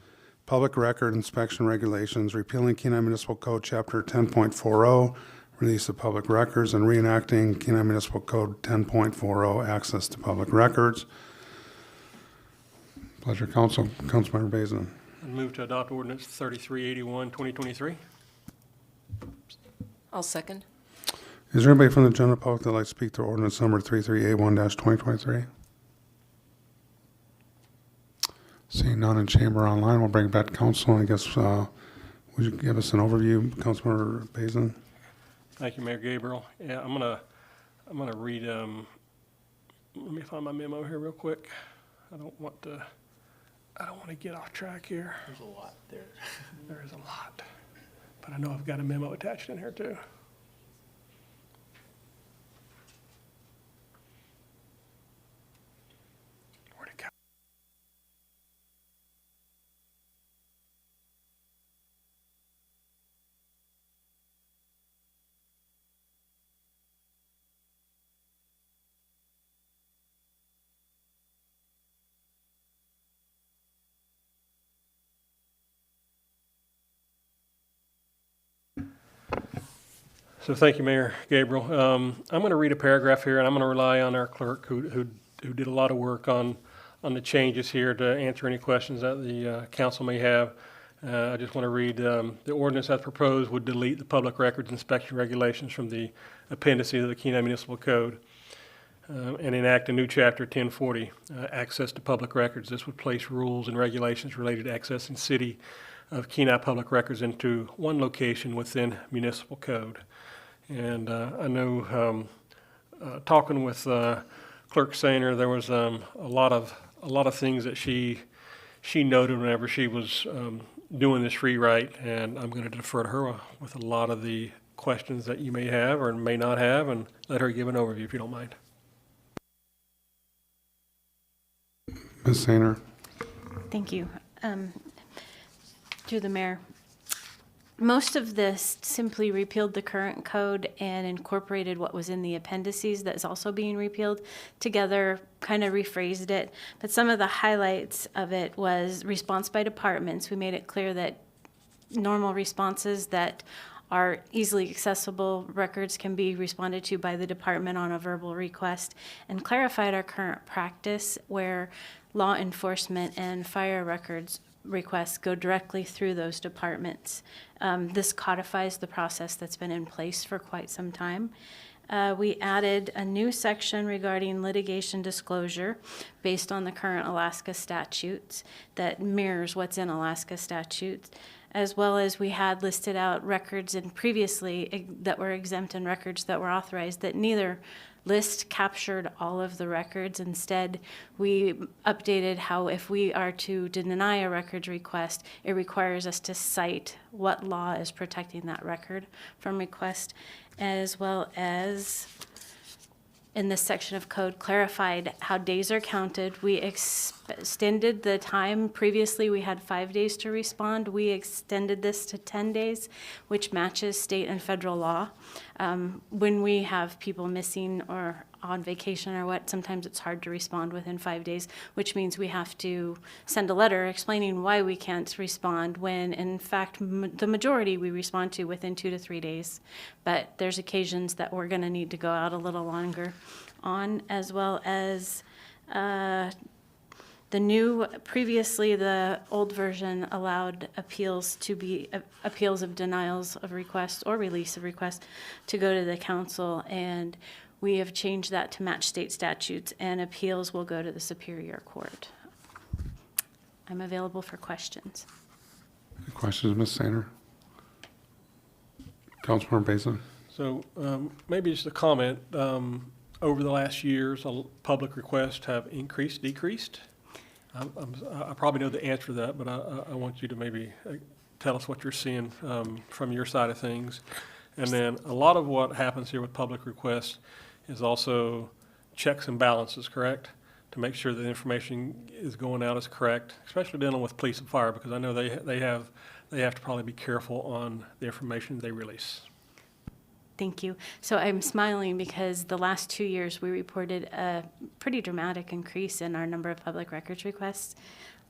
public record inspection regulations, repealing Kenai Municipal Code Chapter 10.40, release of public records, and reenacting Kenai Municipal Code 10.40, access to public records. Pleasure, Council. Councilmember Basin. And move to adopt ordinance 3381, 2023. I'll second. Is there anybody from the general public that would like to speak to ordinance number 3381-2023? Seeing none in chamber online, we'll bring it back to council. And I guess, would you give us an overview, Councilmember Basin? Thank you, Mayor Gabriel. Yeah, I'm gonna read, let me find my memo here real quick. I don't want to get off track here. There's a lot there. There is a lot, but I know I've got a memo attached in here too. Where'd it go? So thank you, Mayor Gabriel. I'm going to read a paragraph here, and I'm going to rely on our clerk who did a lot of work on the changes here to answer any questions that the council may have. I just want to read, the ordinance as proposed would delete the public records inspection regulations from the appendices of the Kenai Municipal Code and enact a new chapter 1040, access to public records. This would place rules and regulations related to accessing city of Kenai public records into one location within municipal code. And I know, talking with Clerk Sainer, there was a lot of things that she noted whenever she was doing this rewrite, and I'm going to defer to her with a lot of the questions that you may have or may not have, and let her give an overview if you don't mind. Ms. Sainer. Thank you. To the mayor. Most of this simply repealed the current code and incorporated what was in the appendices that's also being repealed together, kind of rephrased it. But some of the highlights of it was response by departments. We made it clear that normal responses that are easily accessible records can be responded to by the department on a verbal request, and clarified our current practice where law enforcement and fire records requests go directly through those departments. This codifies the process that's been in place for quite some time. We added a new section regarding litigation disclosure based on the current Alaska statutes that mirrors what's in Alaska statutes, as well as we had listed out records and previously that were exempt and records that were authorized that neither list captured all of the records. Instead, we updated how if we are to deny a records request, it requires us to cite what law is protecting that record from request, as well as in this section of code clarified how days are counted. We extended the time. Previously, we had 5 days to respond. We extended this to 10 days, which matches state and federal law. When we have people missing or on vacation or what, sometimes it's hard to respond within 5 days, which means we have to send a letter explaining why we can't respond when, in fact, the majority we respond to within 2 to 3 days. But there's occasions that we're going to need to go out a little longer on, as well as previously the old version allowed appeals of denials of requests or release of requests to go to the council, and we have changed that to match state statutes, and appeals will go to the Superior Court. I'm available for questions. Any questions, Ms. Sainer? Councilmember Basin? So maybe just a comment. Over the last years, public requests have increased, decreased? I probably know the answer to that, but I want you to maybe tell us what you're seeing from your side of things. And then a lot of what happens here with public requests is also checks and balances, correct? To make sure that the information is going out as correct, especially dealing with police and fire, because I know they have to probably be careful on the information they release. Thank you. So I'm smiling because the last 2 years we reported a pretty dramatic increase in our number of public records requests.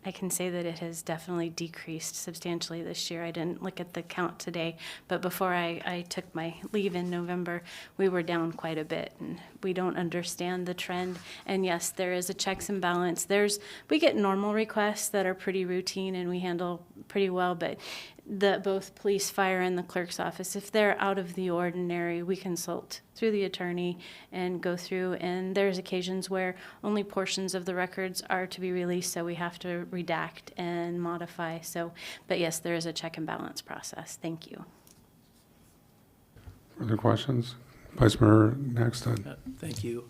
I can say that it has definitely decreased substantially this year. I didn't look at the count today, but before I took my leave in November, we were down quite a bit, and we don't understand the trend. And yes, there is a checks and balance. We get normal requests that are pretty routine and we handle pretty well, but both police, fire, and the clerk's office, if they're out of the ordinary, we consult through the attorney and go through, and there's occasions where only portions of the records are to be released, so we have to redact and modify. But yes, there is a check and balance process. Thank you. Further questions? Vice Mayor Nackstead. Thank you.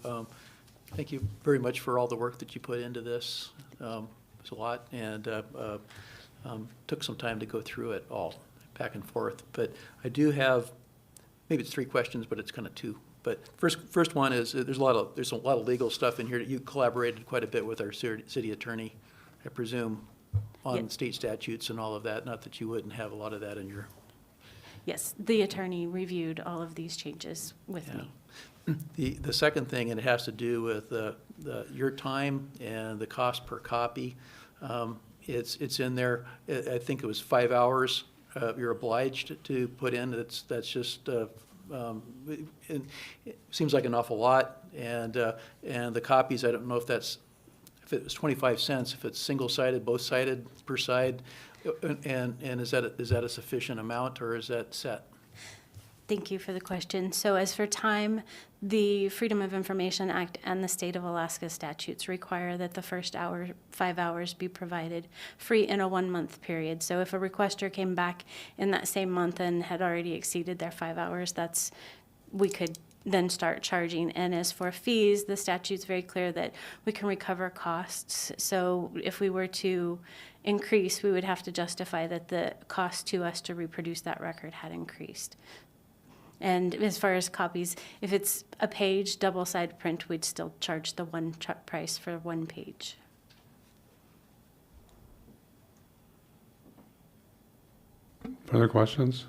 Thank you very much for all the work that you put into this. It's a lot, and took some time to go through it all, back and forth. But I do have, maybe it's 3 questions, but it's kind of 2. But first one is there's a lot of legal stuff in here. You collaborated quite a bit with our city attorney, I presume, on state statutes and all of that. Not that you wouldn't have a lot of that in your. Yes, the attorney reviewed all of these changes with me. The second thing, and it has to do with your time and the cost per copy. It's in there. I think it was 5 hours. You're obliged to put in. That's just. It seems like an awful lot. And the copies, I don't know if it was 25 cents. If it's single-sided, both-sided per side, and is that a sufficient amount, or is that set? Thank you for the question. So as for time, the Freedom of Information Act and the State of Alaska statutes require that the first 5 hours be provided free in a 1-month period. So if a requester came back in that same month and had already exceeded their 5 hours, we could then start charging. And as for fees, the statute's very clear that we can recover costs. So if we were to increase, we would have to justify that the cost to us to reproduce that record had increased. And as far as copies, if it's a page, double-sided print, we'd still charge the one price for 1 page. Further questions?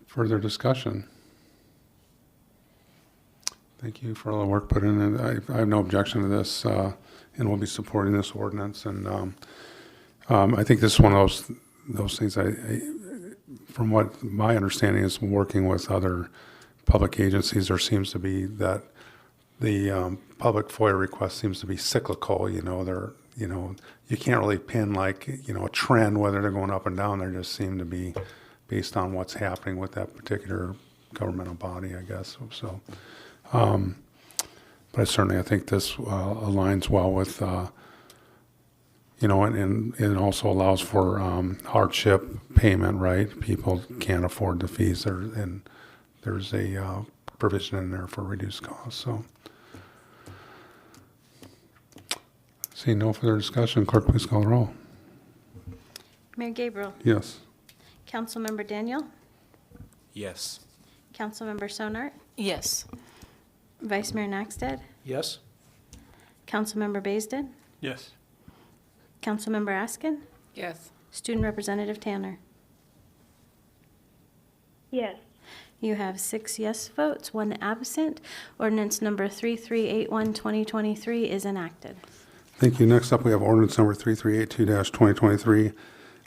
Further discussion? Thank you for all the work put in, and I have no objection to this, and we'll be supporting this ordinance. And I think this is one of those things, from what my understanding is, working with other public agencies, there seems to be that the public FOIA request seems to be cyclical. You can't really pin a trend whether they're going up and down. There just seem to be based on what's happening with that particular governmental body, I guess. So, but certainly I think this aligns well with, and it also allows for hardship payment, right? People can't afford the fees there, and there's a provision in there for reduced costs. So, seeing no further discussion, clerk, please call the roll. Mayor Gabriel. Yes. Councilmember Daniel. Yes. Councilmember Sonart. Yes. Vice Mayor Naxted. Yes? Councilmember Baisden. Yes. Councilmember Askin. Yes. Student Representative Tanner. Yes. You have 6 yes votes, 1 absent. Ordinance number 3381, 2023 is enacted. Thank you. Next up, we have ordinance number 3382-2023,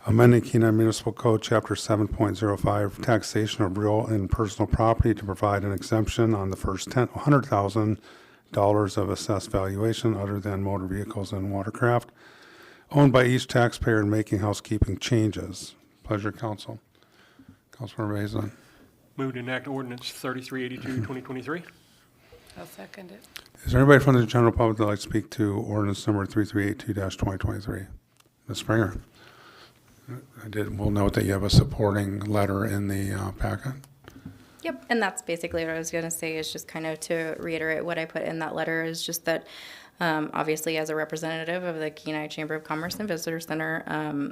amending Kenai Municipal Code, Chapter 7.05, taxation of real and personal property to provide an exemption on the first $100,000 of assessed valuation other than motor vehicles and watercraft owned by each taxpayer and making housekeeping changes. Pleasure, council. Councilmember Baisden. Move to enact ordinance 3382, 2023. I'll second it. Is there anybody from the general public that would like to speak to ordinance number 3382-2023? Ms. Springer. We'll note that you have a supporting letter in the packet. Yep, and that's basically what I was going to say, is just kind of to reiterate what I put in that letter, is just that obviously as a representative of the Kenai Chamber of Commerce and Visitor Center,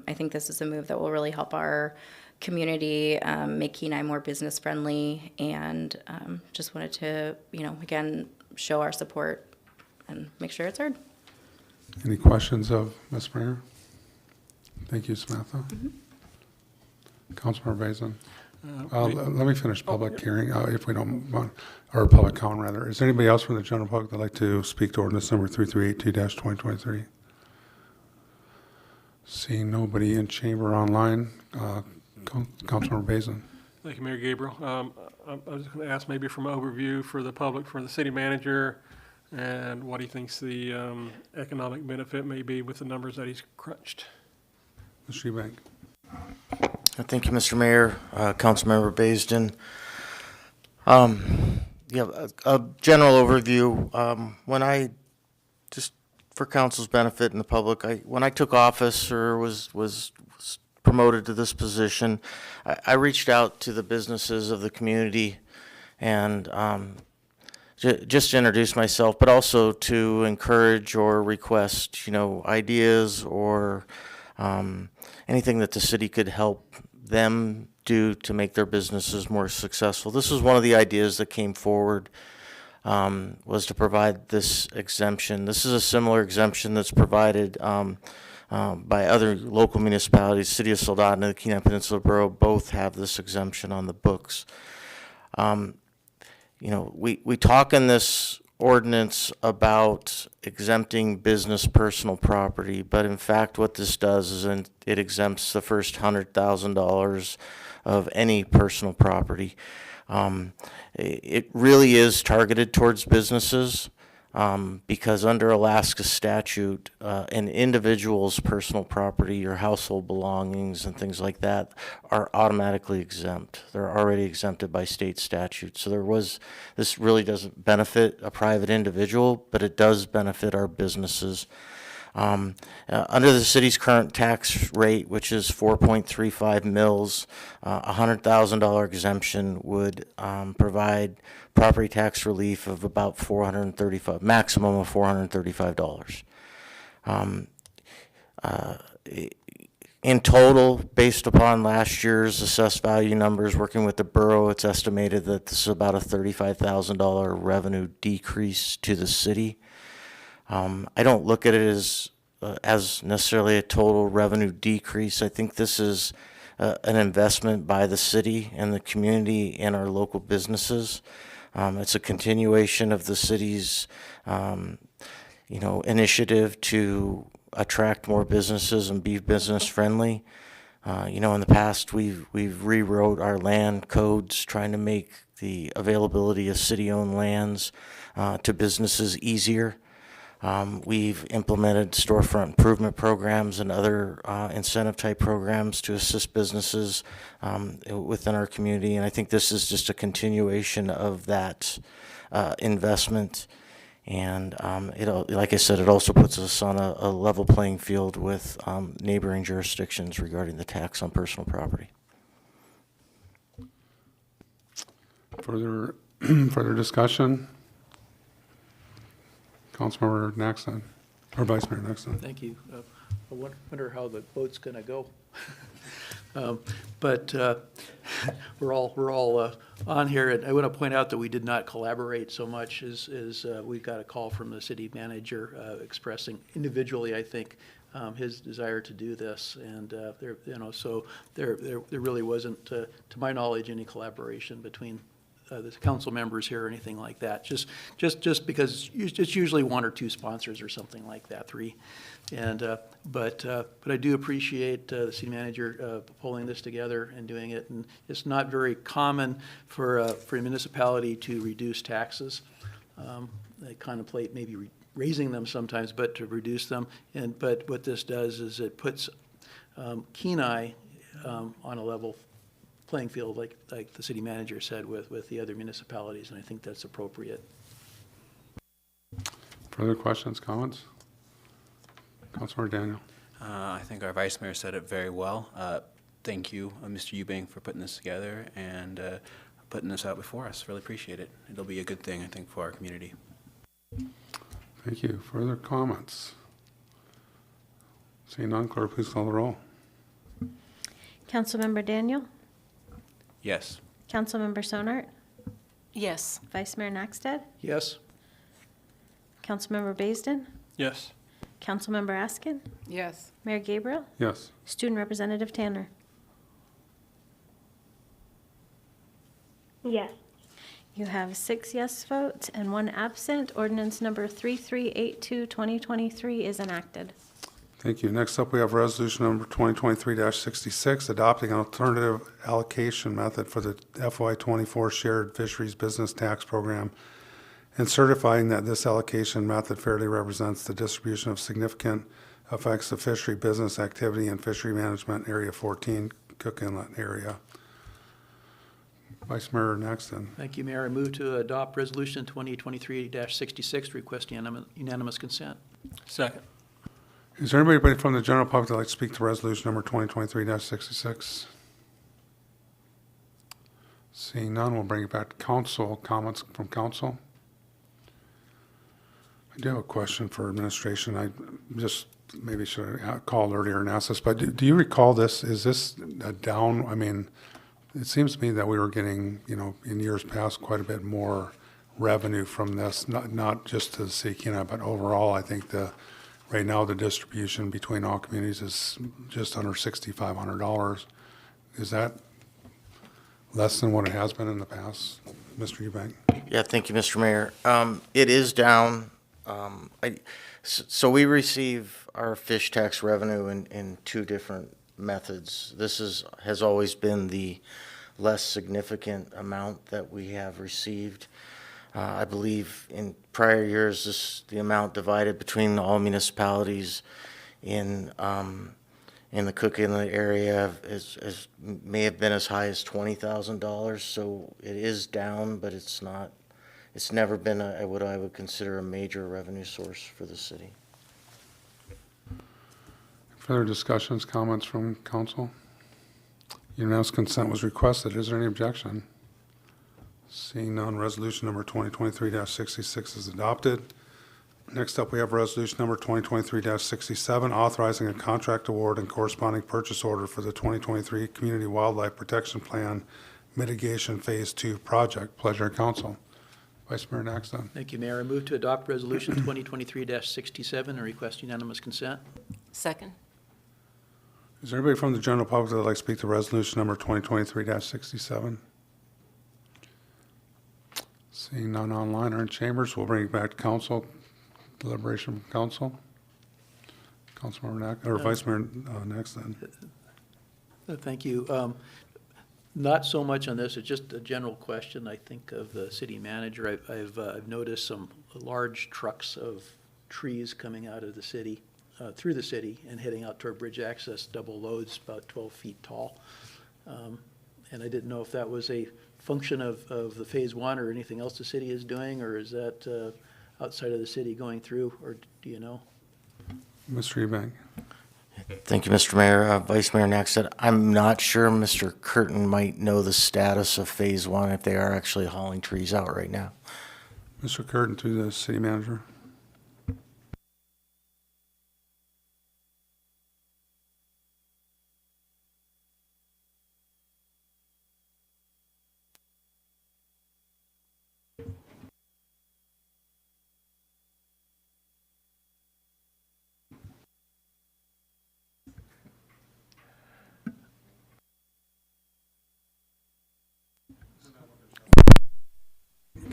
I think this is a move that will really help our community, make Kenai more business friendly, and just wanted to, again, show our support and make sure it's heard. Any questions of Ms. Springer? Thank you, Samantha. Councilmember Baisden. Let me finish public hearing, if we don't want, or public comment rather. Is there anybody else from the general public that'd like to speak to ordinance number 3382-2023? Seeing nobody in chamber online, Councilmember Baisden. Thank you, Mayor Gabriel. I was going to ask maybe from overview for the public, for the city manager, and what he thinks the economic benefit may be with the numbers that he's crunched. Ms. Shebank. Thank you, Mr. Mayor, Councilmember Baisden. A general overview. When I, just for council's benefit and the public, when I took office or was promoted to this position, I reached out to the businesses of the community and just to introduce myself, but also to encourage or request, ideas or anything that the city could help them do to make their businesses more successful. This was one of the ideas that came forward, was to provide this exemption. This is a similar exemption that's provided by other local municipalities. City of Soldotna and the Kenai Peninsula Borough both have this exemption on the books. We talk in this ordinance about exempting business personal property, but in fact what this does is it exempts the first $100,000 of any personal property. It really is targeted towards businesses. Because under Alaska statute, an individual's personal property or household belongings and things like that are automatically exempt. They're already exempted by state statute. So this really doesn't benefit a private individual, but it does benefit our businesses. Under the city's current tax rate, which is 4.35 mils, a $100,000 exemption would provide property tax relief of about maximum of $435. In total, based upon last year's assessed value numbers, working with the borough, it's estimated that this is about a $35,000 revenue decrease to the city. I don't look at it as necessarily a total revenue decrease. I think this is an investment by the city and the community and our local businesses. It's a continuation of the city's, initiative to attract more businesses and be business friendly. In the past, we've rewrote our land codes trying to make the availability of city-owned lands to businesses easier. We've implemented storefront improvement programs and other incentive-type programs to assist businesses within our community, and I think this is just a continuation of that investment. And like I said, it also puts us on a level playing field with neighboring jurisdictions regarding the tax on personal property. Further discussion? Councilmember Naxton, or Vice Mayor Naxton. Thank you. I wonder how the vote's going to go. But we're all on here, and I want to point out that we did not collaborate so much as we got a call from the city manager expressing individually, I think, his desire to do this, and there really wasn't, to my knowledge, any collaboration between the council members here or anything like that. Just because it's usually one or two sponsors or something like that, 3. And but I do appreciate the city manager pulling this together and doing it. And it's not very common for a municipality to reduce taxes. They contemplate maybe raising them sometimes, but to reduce them. But what this does is it puts Kenai on a level playing field, like the city manager said, with the other municipalities, and I think that's appropriate. Further questions, comments? Councilmember Daniel. I think our Vice Mayor said it very well. Thank you, Mr. Eubank, for putting this together and putting this out before us. Really appreciate it. It'll be a good thing, I think, for our community. Thank you. Further comments? Seeing none, clerk, please call the roll. Councilmember Daniel? Yes. Councilmember Sonart? Yes. Vice Mayor Naxted? Yes? Councilmember Baisden? Yes. Councilmember Askin? Yes. Mayor Gabriel? Yes. Student Representative Tanner? Yes. You have 6 yes votes and 1 absent. Ordinance number 3382, 2023 is enacted. Thank you. Next up, we have resolution number 2023-66, adopting an alternative allocation method for the FY24 Shared Fisheries Business Tax Program, and certifying that this allocation method fairly represents the distribution of significant effects of fishery business activity in Fishery Management Area 14, Cook Inlet area. Vice Mayor Naxton. Thank you, Mayor. I move to adopt resolution 2023-66, request unanimous consent. Second. Is there anybody from the general public that would like to speak to resolution number 2023-66? Seeing none, we'll bring it back to council. Comments from council? I do have a question for administration. I just maybe should have called earlier and asked this, but do you recall this? Is this a down? I mean, it seems to me that we were getting, in years past, quite a bit more revenue from this, not just to the city of Kenai, but overall, I think right now the distribution between all communities is just under $6,500. Is that less than what it has been in the past, Mr. Eubank? Yeah, thank you, Mr. Mayor. It is down. So we receive our fish tax revenue in 2 different methods. This has always been the less significant amount that we have received. I believe in prior years, the amount divided between all municipalities in the Cook Inlet area may have been as high as $20,000. So it is down, but it's not. It's never been what I would consider a major revenue source for the city. Further discussions, comments from council? Unanimous consent was requested. Is there any objection? Seeing none, resolution number 2023-66 is adopted. Next up, we have resolution number 2023-67, authorizing a contract award and corresponding purchase order for the 2023 Community Wildlife Protection Plan Mitigation Phase 2 project. Pleasure of council. Vice Mayor Naxton. Thank you, Mayor. I move to adopt resolution 2023-67 and request unanimous consent. Second. Is there anybody from the general public that would like to speak to resolution number 2023-67? Seeing none online or in chambers, we'll bring it back to council. Deliberation from council. Councilmember Vice Mayor Naxton. Thank you. Not so much on this. It's just a general question, I think, of the city manager. I've noticed some large trucks of trees coming out of the city, through the city and heading out toward bridge access, double loads, about 12 feet tall. And I didn't know if that was a function of the Phase 1 or anything else the city is doing, or is that outside of the city going through, or do you know? Mr. Ebank. Thank you, Mr. Mayor. Vice Mayor Naxted, I'm not sure Mr. Curtin might know the status of Phase 1, if they are actually hauling trees out right now. Mr. Curtin to the city manager.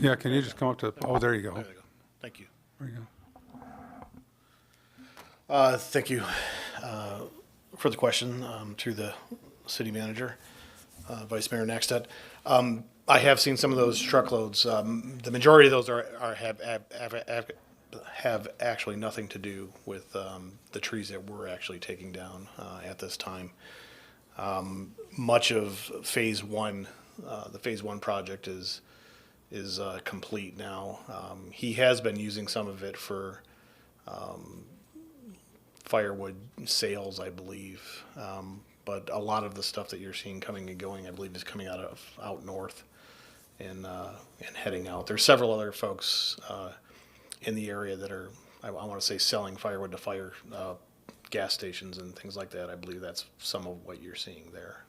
Yeah, can you just come up to, oh, there you go. There you go. Thank you. There you go. Thank you for the question to the city manager, Vice Mayor Naxted. I have seen some of those truckloads. The majority of those have actually nothing to do with the trees that we're actually taking down at this time. Much of Phase 1, the Phase 1 project is complete now. He has been using some of it for firewood sales, I believe. But a lot of the stuff that you're seeing coming and going, I believe, is coming out north and heading out. There's several other folks in the area that are, I want to say, selling firewood to fire gas stations and things like that. I believe that's some of what you're seeing there.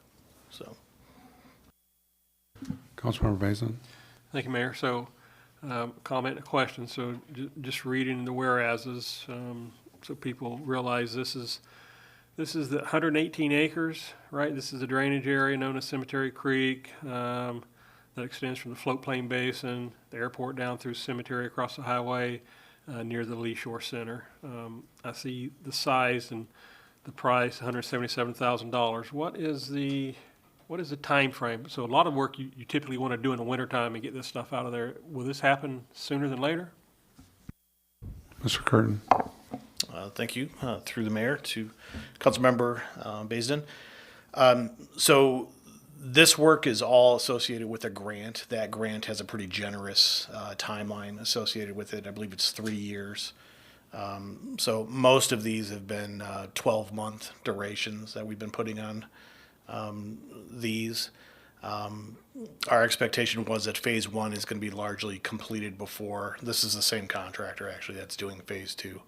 So, Councilmember Basin. Thank you, Mayor. So, comment and a question. So, just reading the whereases, so people realize this is the 118 acres, right? This is the drainage area known as Cemetery Creek that extends from the floatplain basin, the airport down through Cemetery across the highway near the Lee Shore Center. I see the size and the price, $177,000. What is the time frame? So a lot of work you typically want to do in the wintertime and get this stuff out of there. Will this happen sooner than later? Mr. Curtin. Thank you. Through the mayor to Councilmember Baisden. So this work is all associated with a grant. That grant has a pretty generous timeline associated with it. I believe it's 3 years. So most of these have been 12-month durations that we've been putting on these. Our expectation was that Phase 1 is going to be largely completed before. This is the same contractor actually that's doing Phase 2.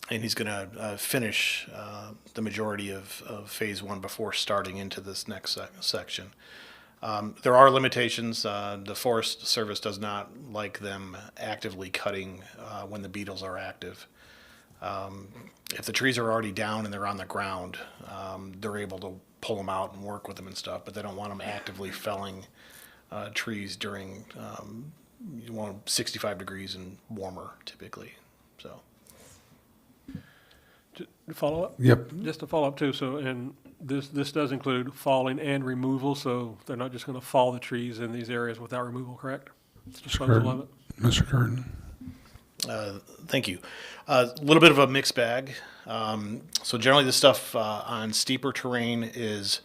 And he's going to finish the majority of Phase 1 before starting into this next section. There are limitations. The Forest Service does not like them actively cutting when the beetles are active. If the trees are already down and they're on the ground, they're able to pull them out and work with them and stuff, but they don't want them actively felling trees during 65 degrees and warmer typically. So. To follow up? Yep. Just to follow up too, so, and this does include falling and removal, so they're not just going to fall the trees in these areas without removal, correct? Disposal of it? Mr. Curtin. Thank you. A little bit of a mixed bag. So generally the stuff on steeper terrain is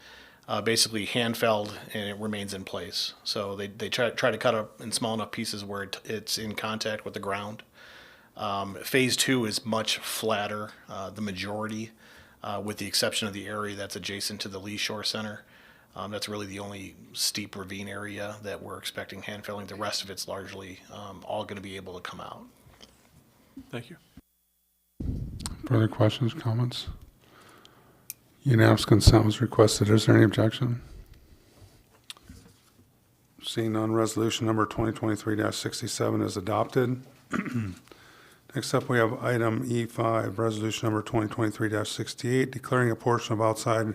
basically hand-felled and it remains in place. So they try to cut up in small enough pieces where it's in contact with the ground. Phase 2 is much flatter, the majority, with the exception of the area that's adjacent to the Lee Shore Center. That's really the only steep ravine area that we're expecting hand felling. The rest of it's largely all going to be able to come out. Thank you. Further questions, comments? Unanimous consent was requested. Is there any objection? Seeing none, resolution number 2023-67 is adopted. Next up, we have item E5, resolution number 2023-68, declaring a portion of outside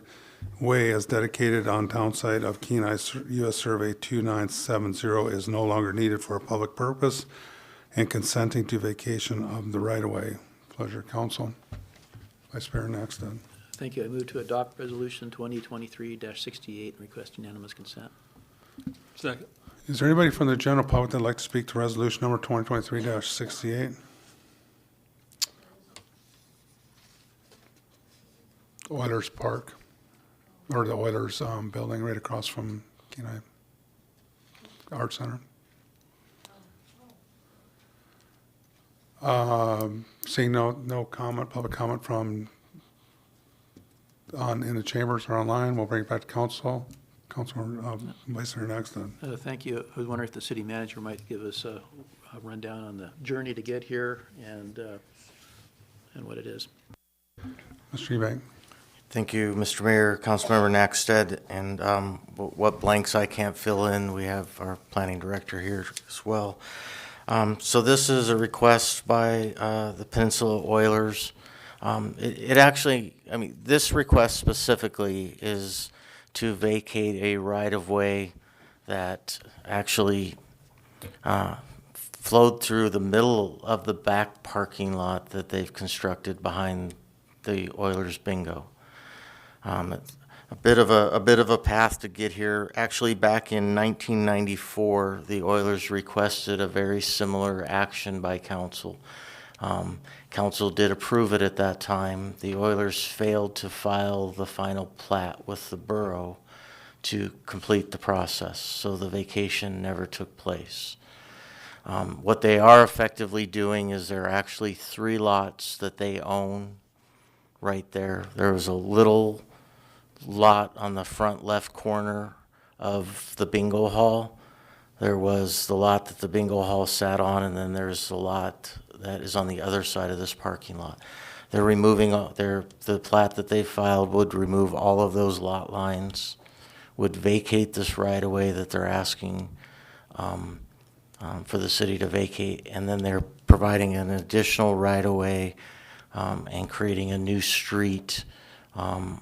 way as dedicated on town site of Kenai U.S. Survey 2970 is no longer needed for a public purpose and consenting to vacation of the right-of-way. Pleasure, council. Vice Mayor Naxted. Thank you. I move to adopt resolution 2023-68 and request unanimous consent. Second. Is there anybody from the general public that'd like to speak to resolution number 2023-68? Oilers Park, or the Oilers building right across from Kenai Art Center. Seeing no comment, public comment from in the chambers or online, we'll bring it back to council. Councilor Meissner next then. Thank you. I was wondering if the city manager might give us a rundown on the journey to get here and what it is. Mr. Eubank. Thank you, Mr. Mayor, Councilmember Nackstead, and what blanks I can't fill in, we have our planning director here as well. So this is a request by the Peninsula Oilers. It actually, I mean, this request specifically is to vacate a right-of-way that actually flowed through the middle of the back parking lot that they've constructed behind the Oilers bingo. A bit of a path to get here. Actually, back in 1994, the Oilers requested a very similar action by council. Council did approve it at that time. The Oilers failed to file the final plat with the borough to complete the process, so the vacation never took place. What they are effectively doing is there are actually 3 lots that they own right there. There was a little lot on the front left corner of the bingo hall. There was the lot that the bingo hall sat on, and then there's the lot that is on the other side of this parking lot. They're removing the plat that they filed would remove all of those lot lines, would vacate this right of way that they're asking for the city to vacate, and then they're providing an additional right of way and creating a new street on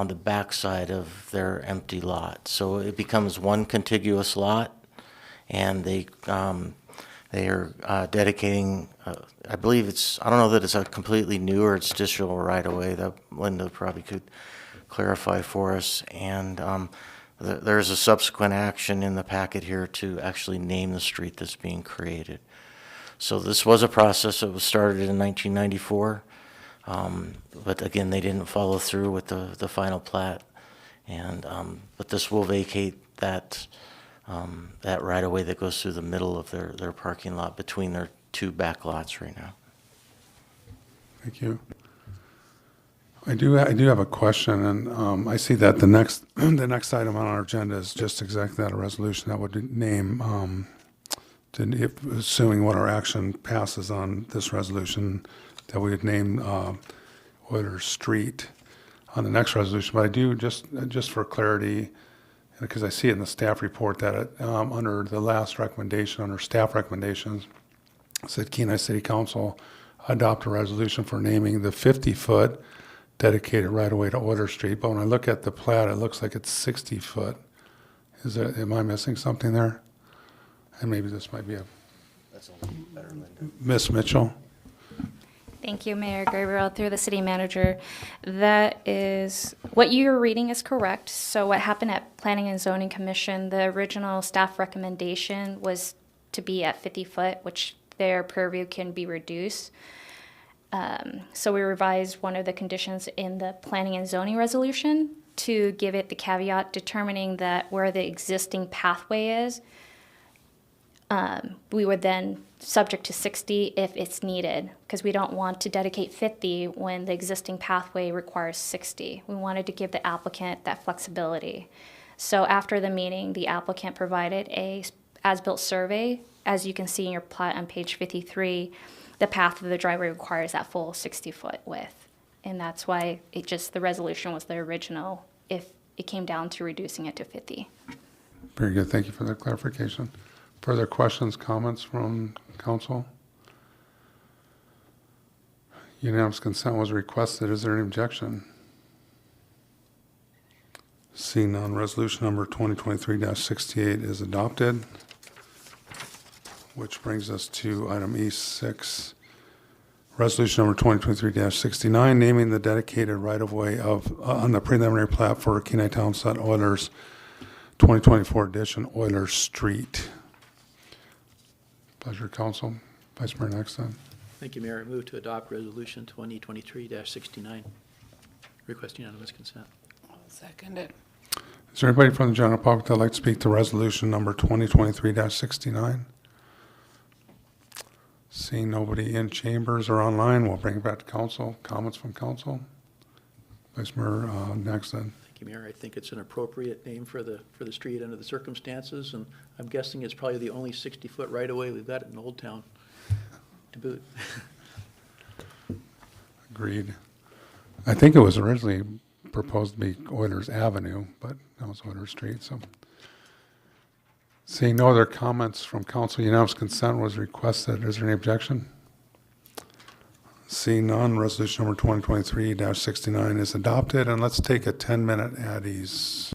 the backside of their empty lot. So it becomes one contiguous lot, and they are dedicating, I believe I don't know that it's a completely new or it's additional right of way, that Linda probably could clarify for us. And there's a subsequent action in the packet here to actually name the street that's being created. So this was a process that was started in 1994. But again, they didn't follow through with the final plat, and but this will vacate that right of way that goes through the middle of their parking lot between their 2 back lots right now. Thank you. I do have a question, and I see that the next item on our agenda is just exactly that, a resolution that would name, assuming what our action passes on this resolution, that we would name Oilers Street on the next resolution. But I do, just for clarity, because I see it in the staff report that under the last recommendation, under staff recommendations, it said Kenai City Council adopt a resolution for naming the 50-foot dedicated right-of-way to Oilers Street. But when I look at the plat, it looks like it's 60-foot. Am I missing something there? And maybe this might be that's a little better, Linda. Ms. Mitchell. Thank you, Mayor Gabriel, through the city manager. That is, what you're reading is correct. So what happened at Planning and Zoning Commission, the original staff recommendation was to be at 50 foot, which their purview can be reduced. So we revised one of the conditions in the Planning and Zoning resolution to give it the caveat determining that where the existing pathway is, we would then subject to 60 if it's needed, because we don't want to dedicate 50 when the existing pathway requires 60. We wanted to give the applicant that flexibility. So after the meeting, the applicant provided a as-built survey. As you can see in your plat on page 53, the path of the driveway requires that full 60-foot width. And that's why the resolution was the original if it came down to reducing it to 50. Very good. Thank you for that clarification. Further questions, comments from council? Unanimous consent was requested. Is there any objection? Seeing none, resolution number 2023-68 is adopted, which brings us to item E6, resolution number 2023-69, naming the dedicated right-of-way on the preliminary plat for Kenai Townsend Oilers 2024 edition, Oilers Street. Pleasure, council. Vice Mayor Nackstead. Thank you, Mayor. I move to adopt resolution 2023-69. Request unanimous consent. I'll second it. Is there anybody from the general public that'd like to speak to resolution number 2023-69? Seeing nobody in chambers or online, we'll bring it back to council. Comments from council? Vice Mayor, next then. Thank you, Mayor. I think it's an appropriate name for the street under the circumstances, and I'm guessing it's probably the only 60-foot right-of-way we've got in Old Town to boot. Agreed. I think it was originally proposed to be Oilers Avenue, but now it's Oilers Street, so. Seeing no other comments from council, unanimous consent was requested. Is there any objection? Seeing none, resolution number 2023-69 is adopted, and let's take a 10-minute at ease.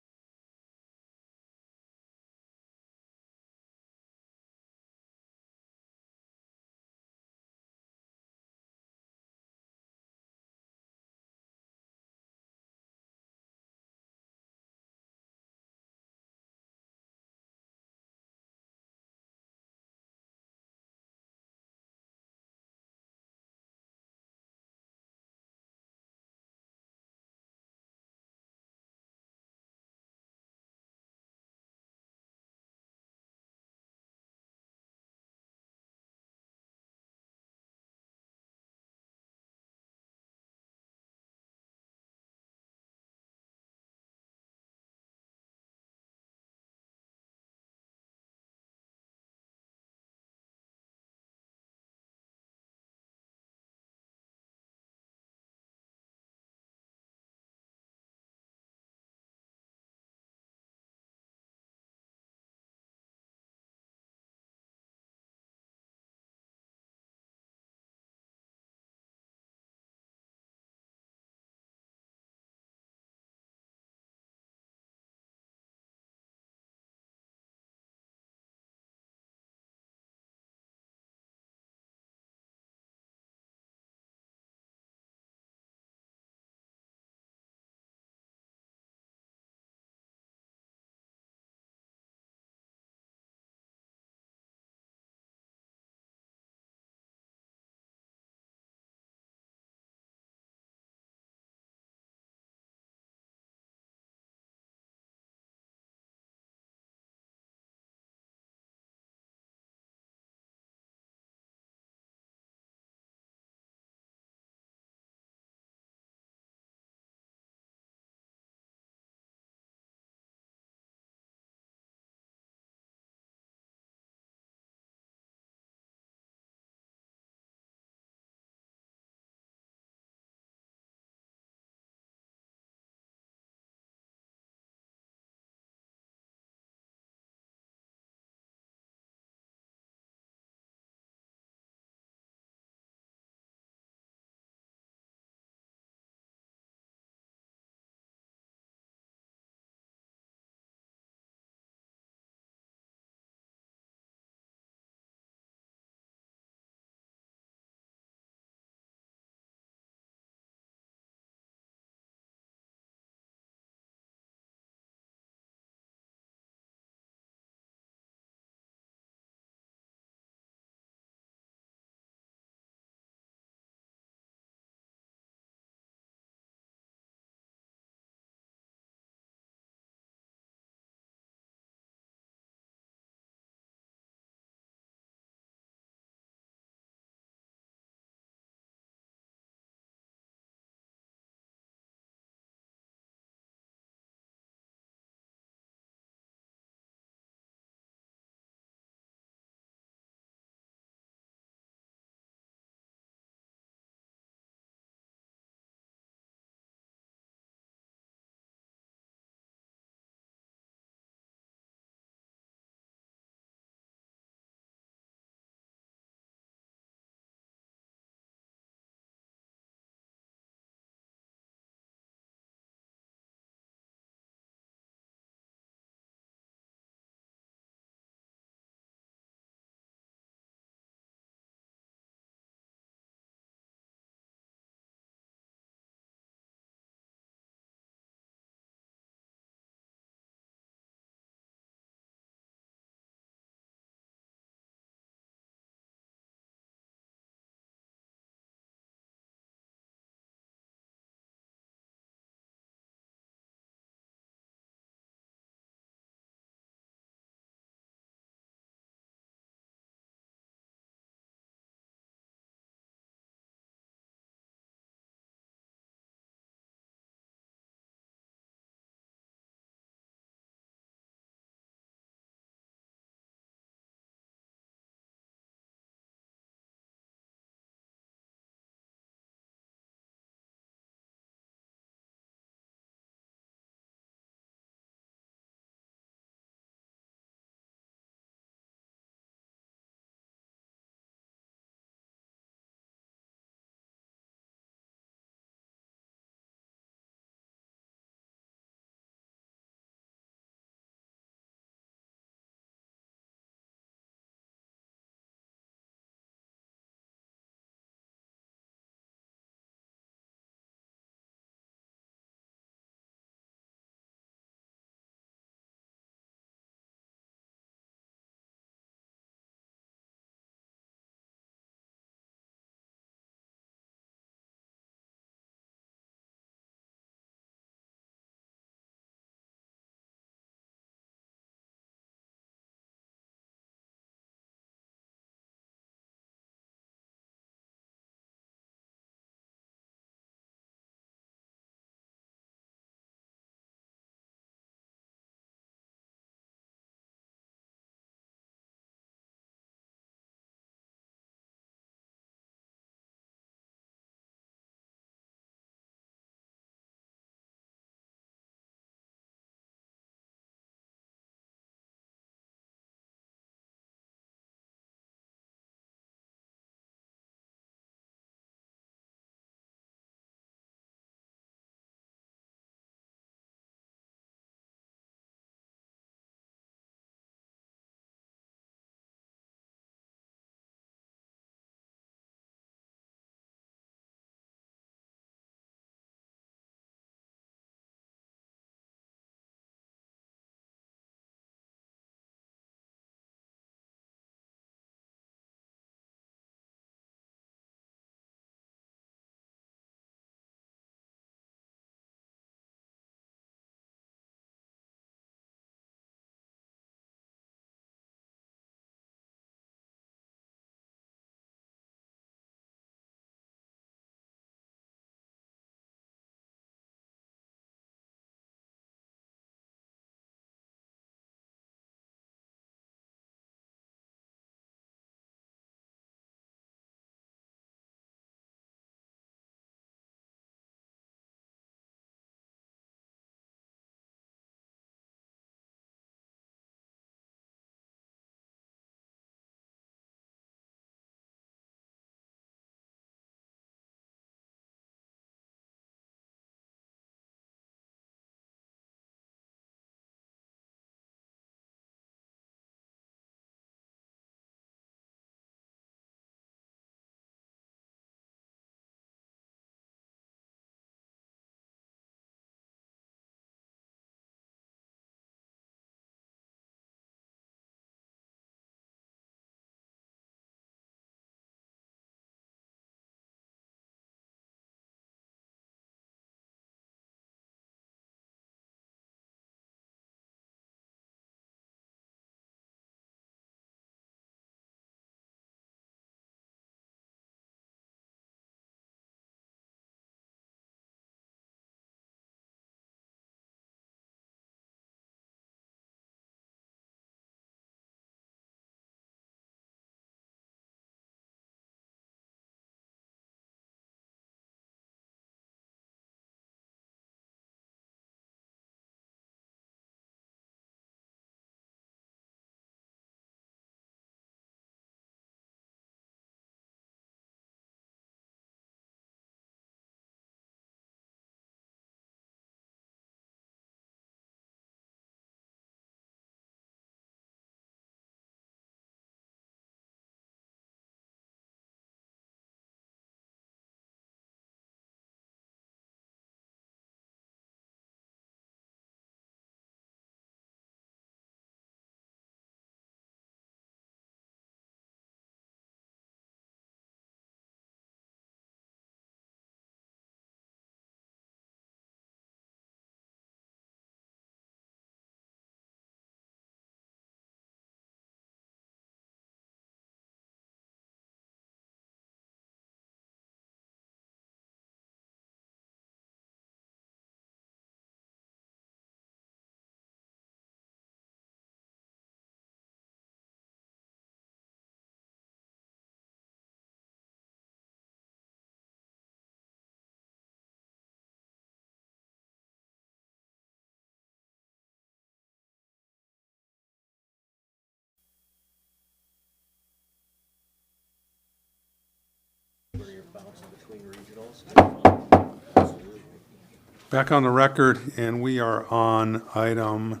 Back on the record, and we are on item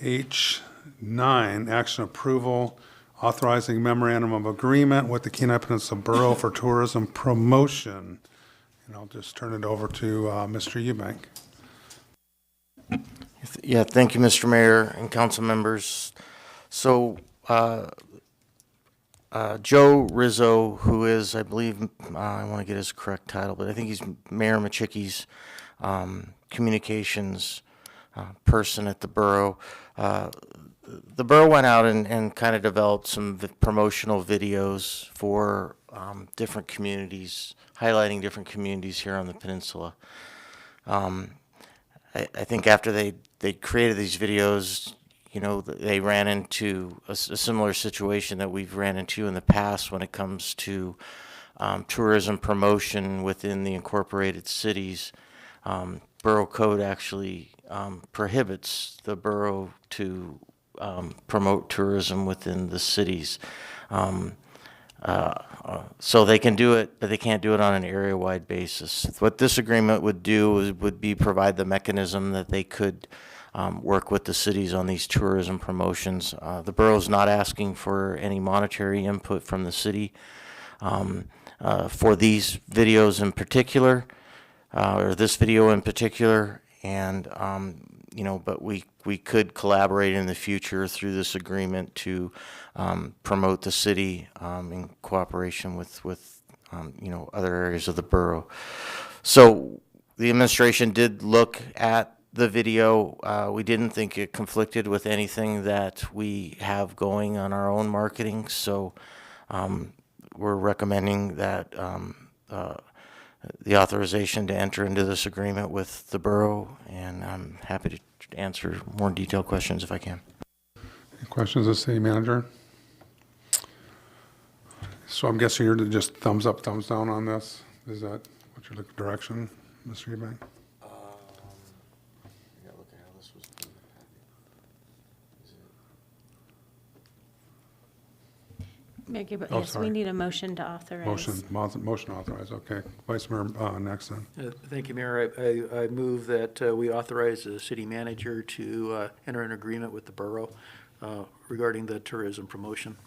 H9, action approval, authorizing memorandum of agreement with the Kenai Peninsula Borough for tourism promotion. And I'll just turn it over to Mr. Eubank. Yeah, thank you, Mr. Mayor and council members. So, Joe Rizzo, who is, I believe, I want to get his correct title, but I think he's Mayor Machicki's communications person at the borough. The borough went out and kind of developed some promotional videos for different communities, highlighting different communities here on the peninsula. I think after they created these videos, you know, they ran into a similar situation that we've ran into in the past when it comes to tourism promotion within the incorporated cities. Borough code actually prohibits the borough to promote tourism within the cities. So they can do it, but they can't do it on an area-wide basis. What this agreement would do would be provide the mechanism that they could work with the cities on these tourism promotions. The borough's not asking for any monetary input from the city for these videos in particular, or this video in particular, and you know, but we could collaborate in the future through this agreement to promote the city in cooperation with you know, other areas of the borough. So the administration did look at the video. We didn't think it conflicted with anything that we have going on our own marketing, so we're recommending that the authorization to enter into this agreement with the borough, and I'm happy to answer more detailed questions if I can. Any questions of the city manager? So I'm guessing you're just thumbs up, thumbs down on this? Is that what you're looking direction, Mr. Eubank? Oh, Yes, we sorry. need a motion to authorize. Motion authorized, okay. Vice Mayor, next then. Thank you, Mayor. I move that we authorize the city manager to enter an agreement with the borough regarding the tourism promotion.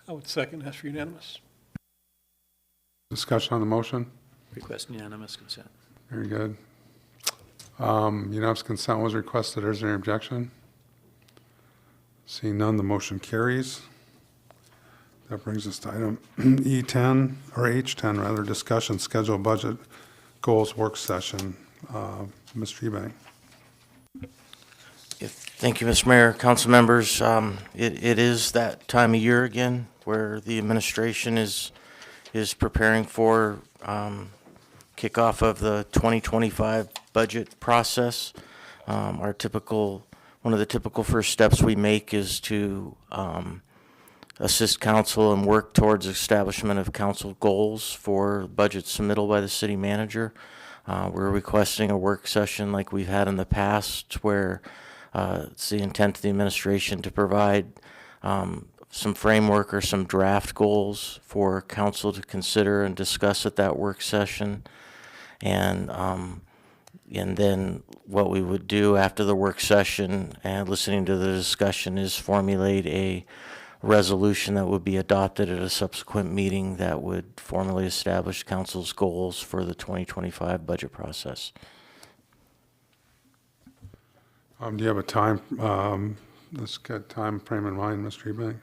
I would second. That's unanimous. Discussion on the motion? Request unanimous consent. Very good. Unanimous consent was requested. Is there any objection? Seeing none, the motion carries. That brings us to item E10, or H10 rather, discussion schedule budget goals work session. Mr. Eubank. Thank you, Mr. Mayor, council members. It is that time of year again where the administration is preparing for kickoff of the 2025 budget process. One of the typical first steps we make is to assist council and work towards establishment of council goals for budget submittal by the city manager. We're requesting a work session like we've had in the past where it's the intent of the administration to provide some framework or some draft goals for council to consider and discuss at that work session. And then what we would do after the work session and listening to the discussion is formulate a resolution that would be adopted at a subsequent meeting that would formally establish council's goals for the 2025 budget process. Do you have a time, let's get time frame in mind, Mr. Eubank?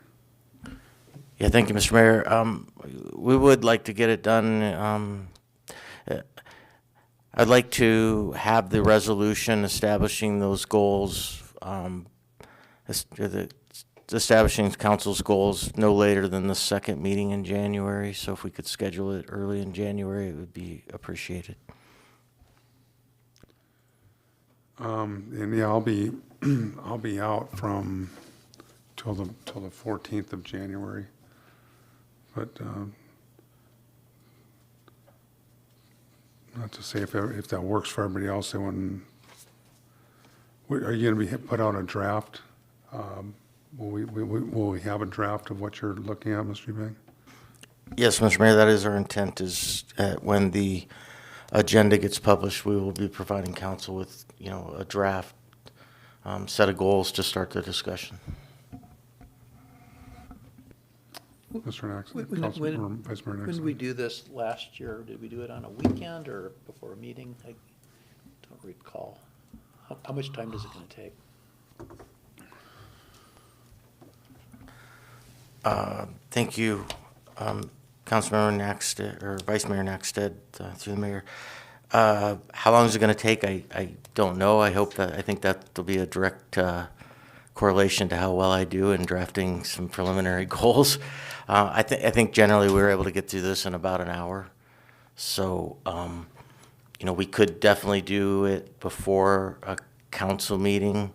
Yeah, thank you, Mr. Mayor. We would like to get it done. I'd like to have the resolution establishing those goals, establishing council's goals no later than the second meeting in January. So if we could schedule it early in January, it would be appreciated. And yeah, I'll be out from till the 14th of January. But not to say if that works for everybody else, they wouldn't. Are you going to put out a draft? Will we have a draft of what you're looking at, Mr. Eubank? Yes, Mr. Mayor, that is our intent, is when the agenda gets published, we will be providing council with, a draft set of goals to start the discussion. Mr. Naxton, When- Council, when- or Vice Mayor When did Naxton. we do this last year? Did we do it on a weekend or before a meeting? I don't recall. How much time is it going to take? Thank you, Councilmember Naxted, or Vice Mayor Naxted, through the mayor. How long is it going to take? I don't know. I think that there'll be a direct correlation to how well I do in drafting some preliminary goals. I think generally we were able to get through this in about an hour. So, we could definitely do it before a council meeting.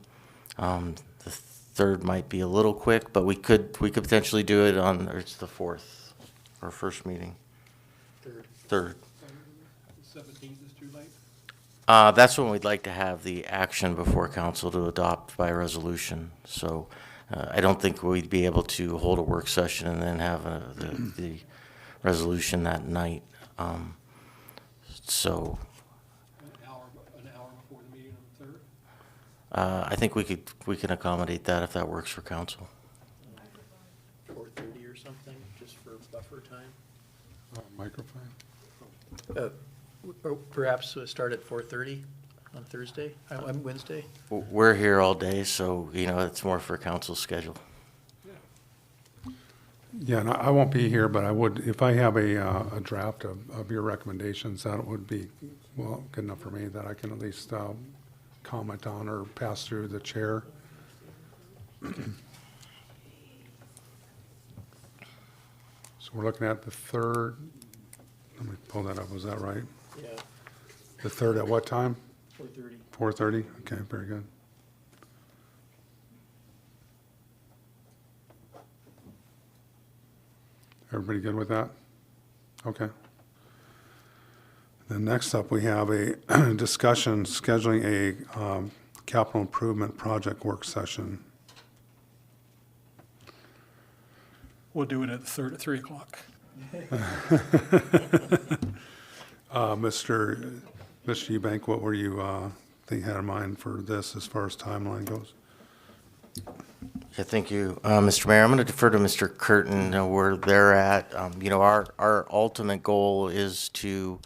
The third might be a little quick, but we could potentially do it on, or it's the fourth, our first meeting. Third. 17th is too late? That's when we'd like to have the action before council to adopt by resolution. So I don't think we'd be able to hold a work session and then have the resolution that night. So An hour before the meeting on the 3rd? I think we can accommodate that if that works for council. 4:30 or something, just for buffer time? Microphone? Or perhaps start at 4:30 on Thursday, on Wednesday? We're here all day, so, it's more for council's schedule. Yeah, and I won't be here, but I would, if I have a draft of your recommendations, that would be, well, good enough for me that I can at least comment on or pass through the chair. So we're looking at the 3rd. Let me pull that up. Was that right? Yeah, The 3rd at what time? 4:30. 4:30? Okay, very good. Everybody good with that? Okay. Then next up, we have a discussion scheduling a capital improvement project work session. We'll do it at the 3rd at 3 o'clock. Mr. Eubank, what were you had in mind for this as far as timeline goes? Yeah, thank you, Mr. Mayor. I'm going to defer to Mr. Curtin where they're at. Our ultimate goal is to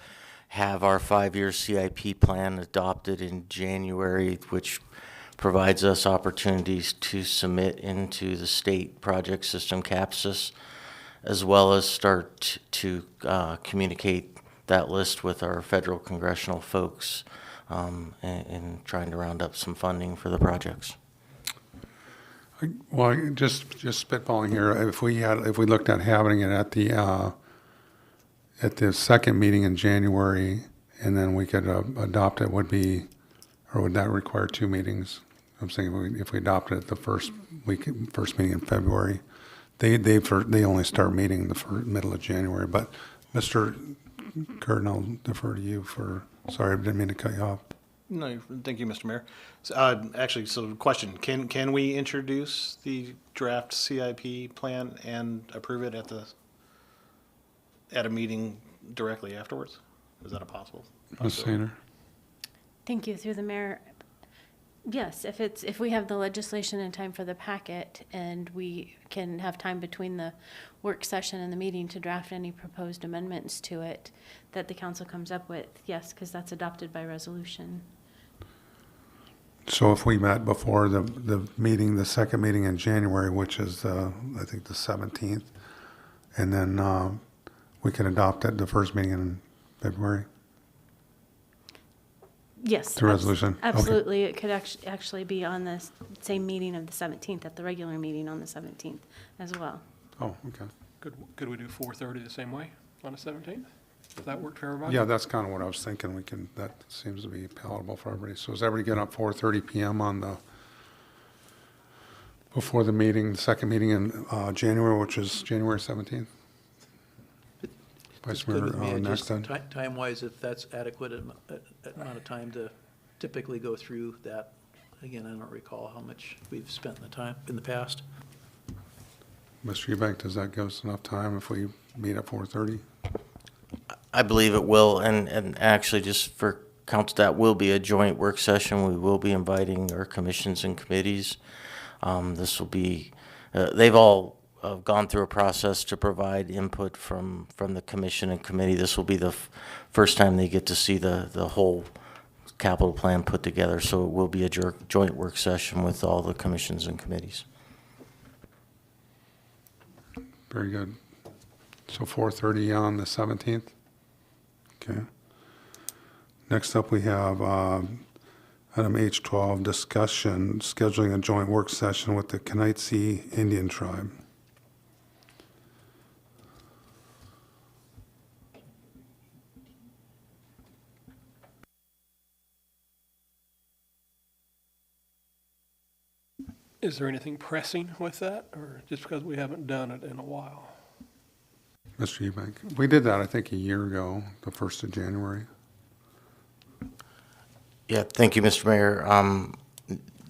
have our 5-year CIP plan adopted in January, which provides us opportunities to submit into the state project system CAPSIS, as well as start to communicate that list with our federal congressional folks in trying to round up some funding for the projects. Well, just spitballing here, if we looked at having it at the second meeting in January, and then we could adopt it, would that require 2 meetings? I'm saying if we adopted it the first meeting in February, they only start meeting the middle of January. But Mr. Curtin, I'll defer to you sorry, I didn't mean to cut you off. No, thank you, Mr. Mayor. Actually, question, can we introduce the draft CIP plan and approve it at a meeting directly afterwards? Is that a possible? Ms. Sainer? Thank you, through the mayor. Yes, if we have the legislation in time for the packet and we can have time between the work session and the meeting to draft any proposed amendments to it that the council comes up with, yes, because that's adopted by resolution. So if we met before the meeting, the second meeting in January, which is I think the 17th, and then we can adopt it the first meeting in February? Yes. The resolution? Okay. Absolutely. It could actually be on the same meeting of the 17th, at the regular meeting on the 17th as well. Oh, okay. Could we do 4:30 the same way on the 17th? Does that work for everybody? Yeah, that's kind of what I was thinking. That seems to be palatable for everybody. So is everybody getting up 4:30 PM before the meeting, the second meeting in January, which is January 17th? Vice It's good Mayor with me. Just Naxton? time-wise, if that's adequate amount of time to typically go through that. Again, I don't recall how much we've spent in the past. Mr. Eubank, does that give us enough time if we meet at 4:30? I believe it will, and actually, just for council, that will be a joint work session. We will be inviting our commissions and committees. This will be, they've all gone through a process to provide input from the commission and committee. This will be the first time they get to see the whole capital plan put together, so it will be a joint work session with all the commissions and committees. Very good. So 4:30 on the 17th? Okay. Next up, we have item H12, discussion, scheduling a joint work session with the Kenaitze Indian Tribe. Is there anything pressing with that, or just because we haven't done it in a while? Mr. Eubank, we did that, I think, a year ago, the 1st of January. Yeah, thank you, Mr. Mayor.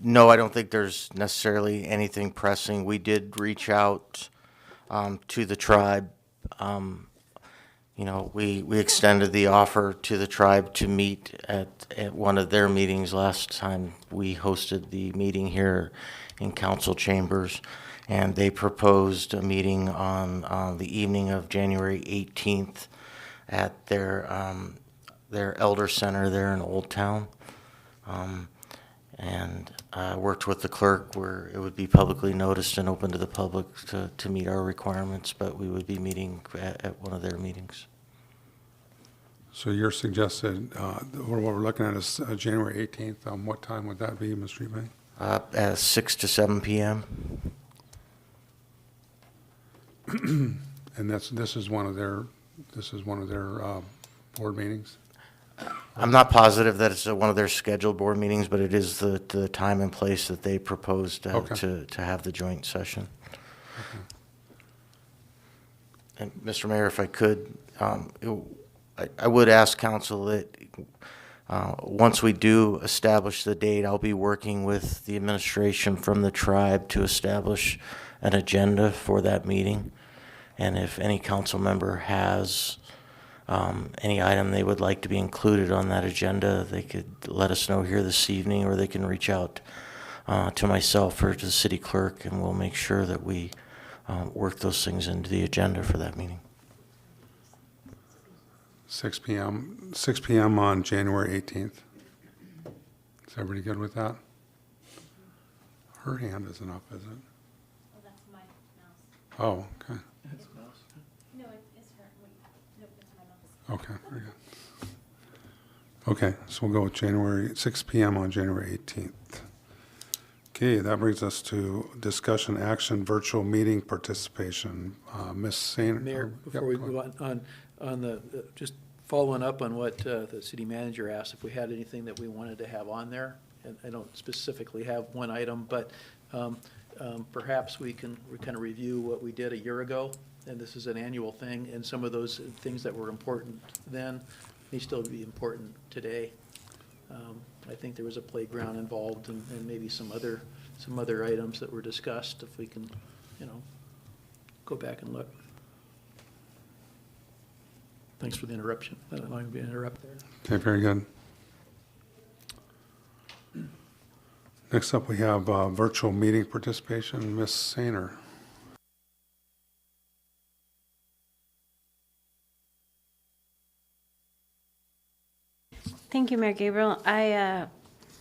No, I don't think there's necessarily anything pressing. We did reach out to the tribe. You know, we extended the offer to the tribe to meet at one of their meetings last time we hosted the meeting here in council chambers, and they proposed a meeting on the evening of January 18th at their elder center there in Old Town. And I worked with the clerk where it would be publicly noticed and open to the public to meet our requirements, but we would be meeting at one of their meetings. So your suggested, what we're looking at is January 18th. What time would that be, Mr. Eubank? At 6 to 7 p.m. And this is one of their board meetings? I'm not positive that it's one of their scheduled board meetings, but it is the time and place that they proposed to have the joint session. Okay. And Mr. Mayor, if I could, I would ask council that once we do establish the date, I'll be working with the administration from the tribe to establish an agenda for that meeting. And if any council member has any item they would like to be included on that agenda, they could let us know here this evening, or they can reach out to myself or to the city clerk, and we'll make sure that we work those things into the agenda for that meeting. 6 p.m. on January 18th. Is everybody good with that? Her hand isn't up, is it? Oh, that's my mouse. Oh, okay. No, it's her. Nope, that's my mouse. Okay, very good. Okay, so we'll go with 6 p.m. on January 18th. Okay, that brings us to discussion action, virtual meeting participation. Ms. Sainer. Mayor, before we move on the, just following up on what the city manager asked, if we had anything that we wanted to have on there, and I don't specifically have one item, but perhaps we kind of review what we did a year ago, and this is an annual thing, and some of those things that were important then may still be important today. I think there was a playground involved, and maybe some other items that were discussed. If we can, go back and look. Thanks for the interruption. I don't mind being interrupted there. Okay, very good. Next up, we have virtual meeting participation. Ms. Sainer. Thank you, Mayor Gabriel. I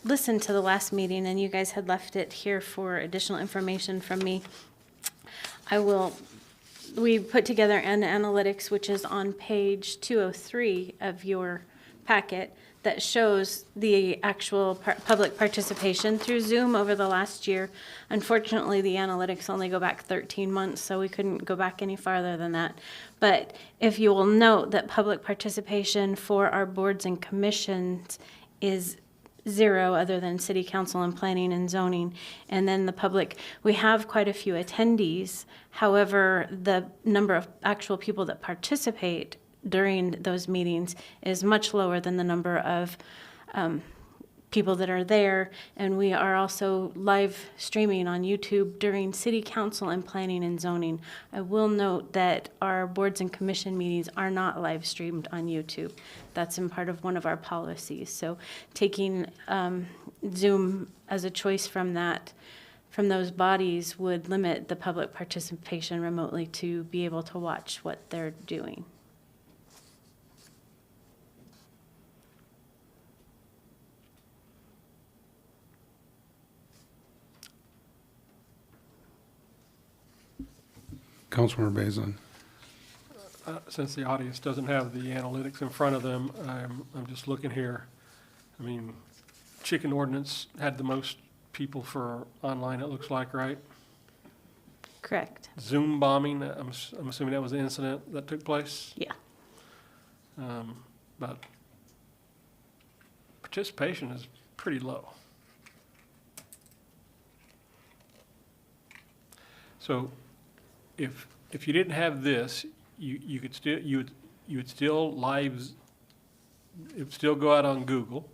listened to the last meeting, and you guys had left it here for additional information from me. We put together an analytics, which is on page 203 of your packet, that shows the actual public participation through Zoom over the last year. Unfortunately, the analytics only go back 13 months, so we couldn't go back any farther than that. But if you will note that public participation for our boards and commissions is 0, other than city council and planning and zoning. And then the public, we have quite a few attendees. However, the number of actual people that participate during those meetings is much lower than the number of people that are there, and we are also live streaming on YouTube during city council and planning and zoning. I will note that our boards and commission meetings are not live streamed on YouTube. That's in part of one of our policies. So taking Zoom as a choice from those bodies would limit the public participation remotely to be able to watch what they're doing. Councilmember Bazin. Since the audience doesn't have the analytics in front of them, I'm just looking here. I mean, chicken ordinance had the most people for online, it looks like, right? Correct. Zoom bombing, I'm assuming that was the incident that took place? Yeah. But participation is pretty low. So if you didn't have this, you could still, you would still live, it would still go out on Google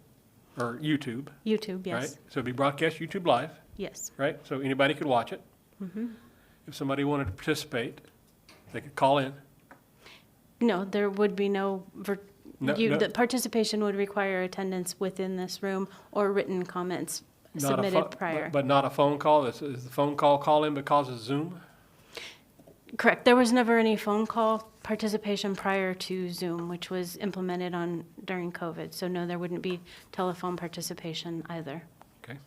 or YouTube. YouTube, yes. Right? So it'd be broadcast YouTube Live. Yes. Right? So anybody could watch it. Mm-hmm. If somebody wanted to participate, they could call in. No, there would be no, No. the participation would require attendance within this room or written comments submitted prior. But not a phone call? Is the phone call in because of Zoom? Correct. There was never any phone call participation prior to Zoom, which was implemented during COVID. So no, there wouldn't be telephone participation either. Okay.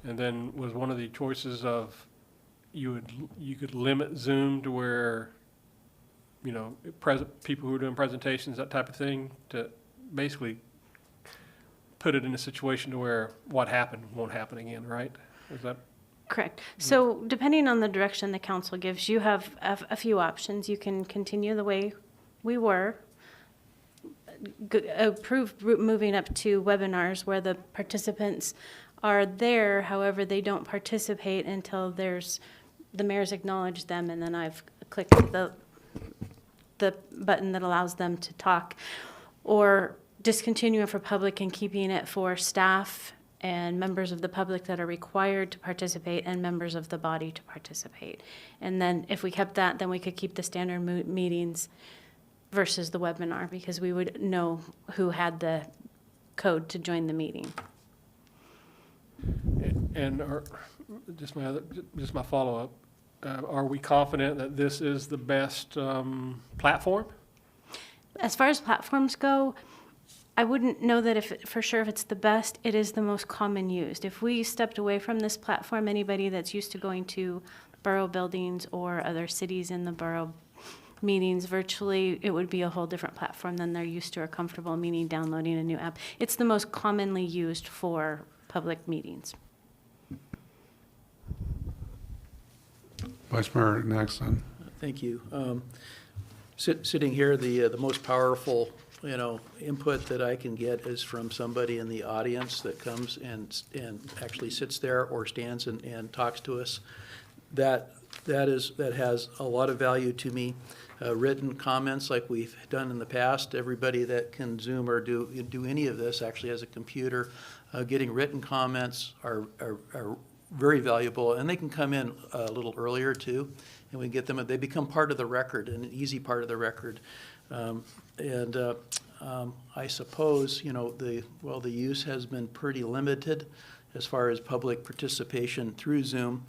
And then was one of the choices of you could limit Zoom to where, you know, people who are doing presentations, that type of thing, to basically put it in a situation to where what happened won't happen again, right? Is that? Correct. So depending on the direction the council gives, you have a few options. You can continue the way we were, approve moving up to webinars where the participants are there, however, they don't participate until the mayor's acknowledged them, and then I've clicked the button that allows them to talk, or discontinue it for public and keeping it for staff and members of the public that are required to participate and members of the body to participate. And then if we kept that, then we could keep the standard meetings versus the webinar, because we would know who had the code to join the meeting. And just my follow-up, are we confident that this is the best platform? As far as platforms go, I wouldn't know that for sure if it's the best. It is the most common used. If we stepped away from this platform, anybody that's used to going to borough buildings or other cities in the borough meetings virtually, it would be a whole different platform than they're used to or comfortable, meaning downloading a new app. It's the most commonly used for public meetings. Vice Mayor Nexon. Thank you. Sitting here, the most powerful, input that I can get is from somebody in the audience that comes and actually sits there or stands and talks to us. That has a lot of value to me. Written comments like we've done in the past. Everybody that can Zoom or do any of this actually has a computer. Getting written comments are very valuable, and they can come in a little earlier too, and we get them. They become part of the record, an easy part of the record. I suppose the use has been pretty limited as far as public participation through Zoom.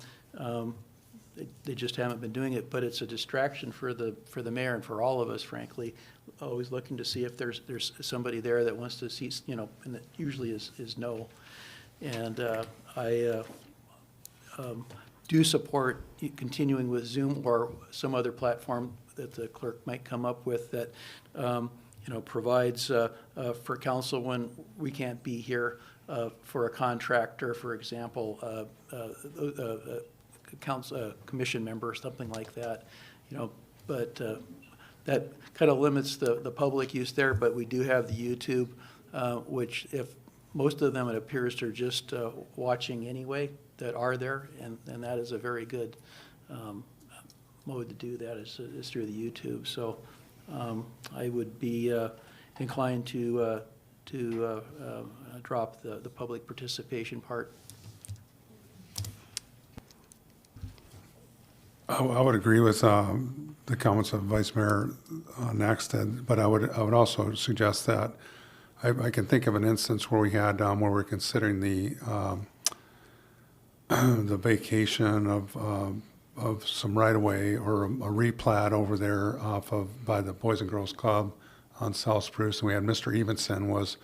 They just haven't been doing it, but it's a distraction for the mayor and for all of us, frankly. Always looking to see if there's somebody there that wants to see, and it usually is no. And I do support continuing with Zoom or some other platform that the clerk might come up with that provides for council when we can't be here, for a contractor, for example, commission member or something like that, but that kind of limits the public use there. But we do have the YouTube, which if most of them, it appears, are just watching anyway that are there, and that is a very good mode to do that is through the YouTube. So I would be inclined to drop the public participation part. I would agree with the comments of Vice Mayor Naxted, but I would also suggest that I can think of an instance where we had where we're considering the the vacation of some right of way or a replat over there off of by the Boys and Girls Club on South Spruce, and we had Mr. Evenson was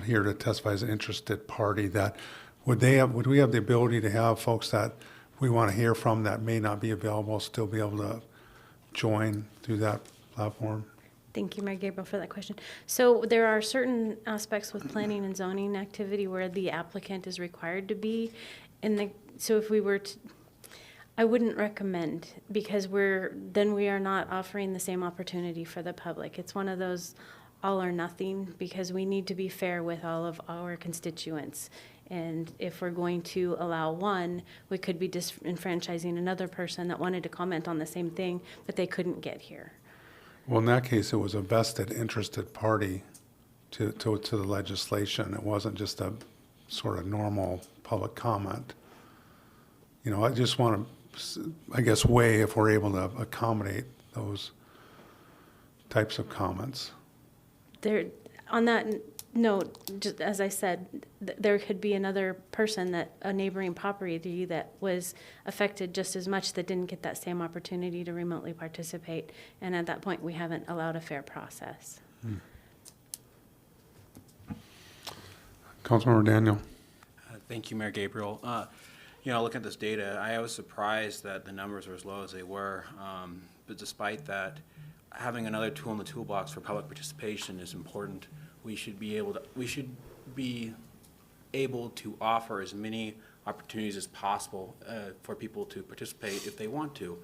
here to testify as an interested party. That would we have the ability to have folks that we want to hear from that may not be available still be able to join through that platform? Thank you, Mayor Gabriel, for that question. So there are certain aspects with planning and zoning activity where the applicant is required to be in the, so if we were to, I wouldn't recommend, because we are not offering the same opportunity for the public. It's one of those all or nothing, because we need to be fair with all of our constituents. And if we're going to allow one, we could be disenfranchising another person that wanted to comment on the same thing, but they couldn't get here. Well, in that case, it was a vested, interested party to the legislation. It wasn't just a sort of normal public comment. You know, I just want to, I guess, weigh if we're able to accommodate those types of comments. There, on that note, just as I said, there could be another person that, a neighboring property that was affected just as much that didn't get that same opportunity to remotely participate. And at that point, we haven't allowed a fair process. Councilmember Daniel. Thank you, Mayor Gabriel. You know, looking at this data, I was surprised that the numbers were as low as they were. But despite that, having another tool in the toolbox for public participation is important. We should be able to offer as many opportunities as possible for people to participate if they want to.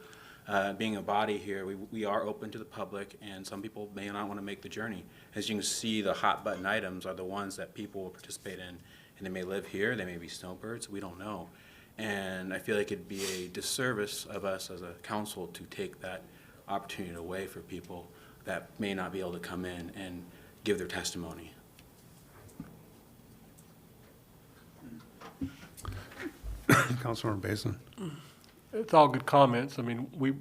Being a body here, we are open to the public, and some people may not want to make the journey. As you can see, the hot button items are the ones that people will participate in, and they may live here, they may be snowbirds, we don't know. And I feel like it'd be a disservice of us as a council to take that opportunity away for people that may not be able to come in and give their testimony. Councilmember Basin. It's all good comments. I mean, we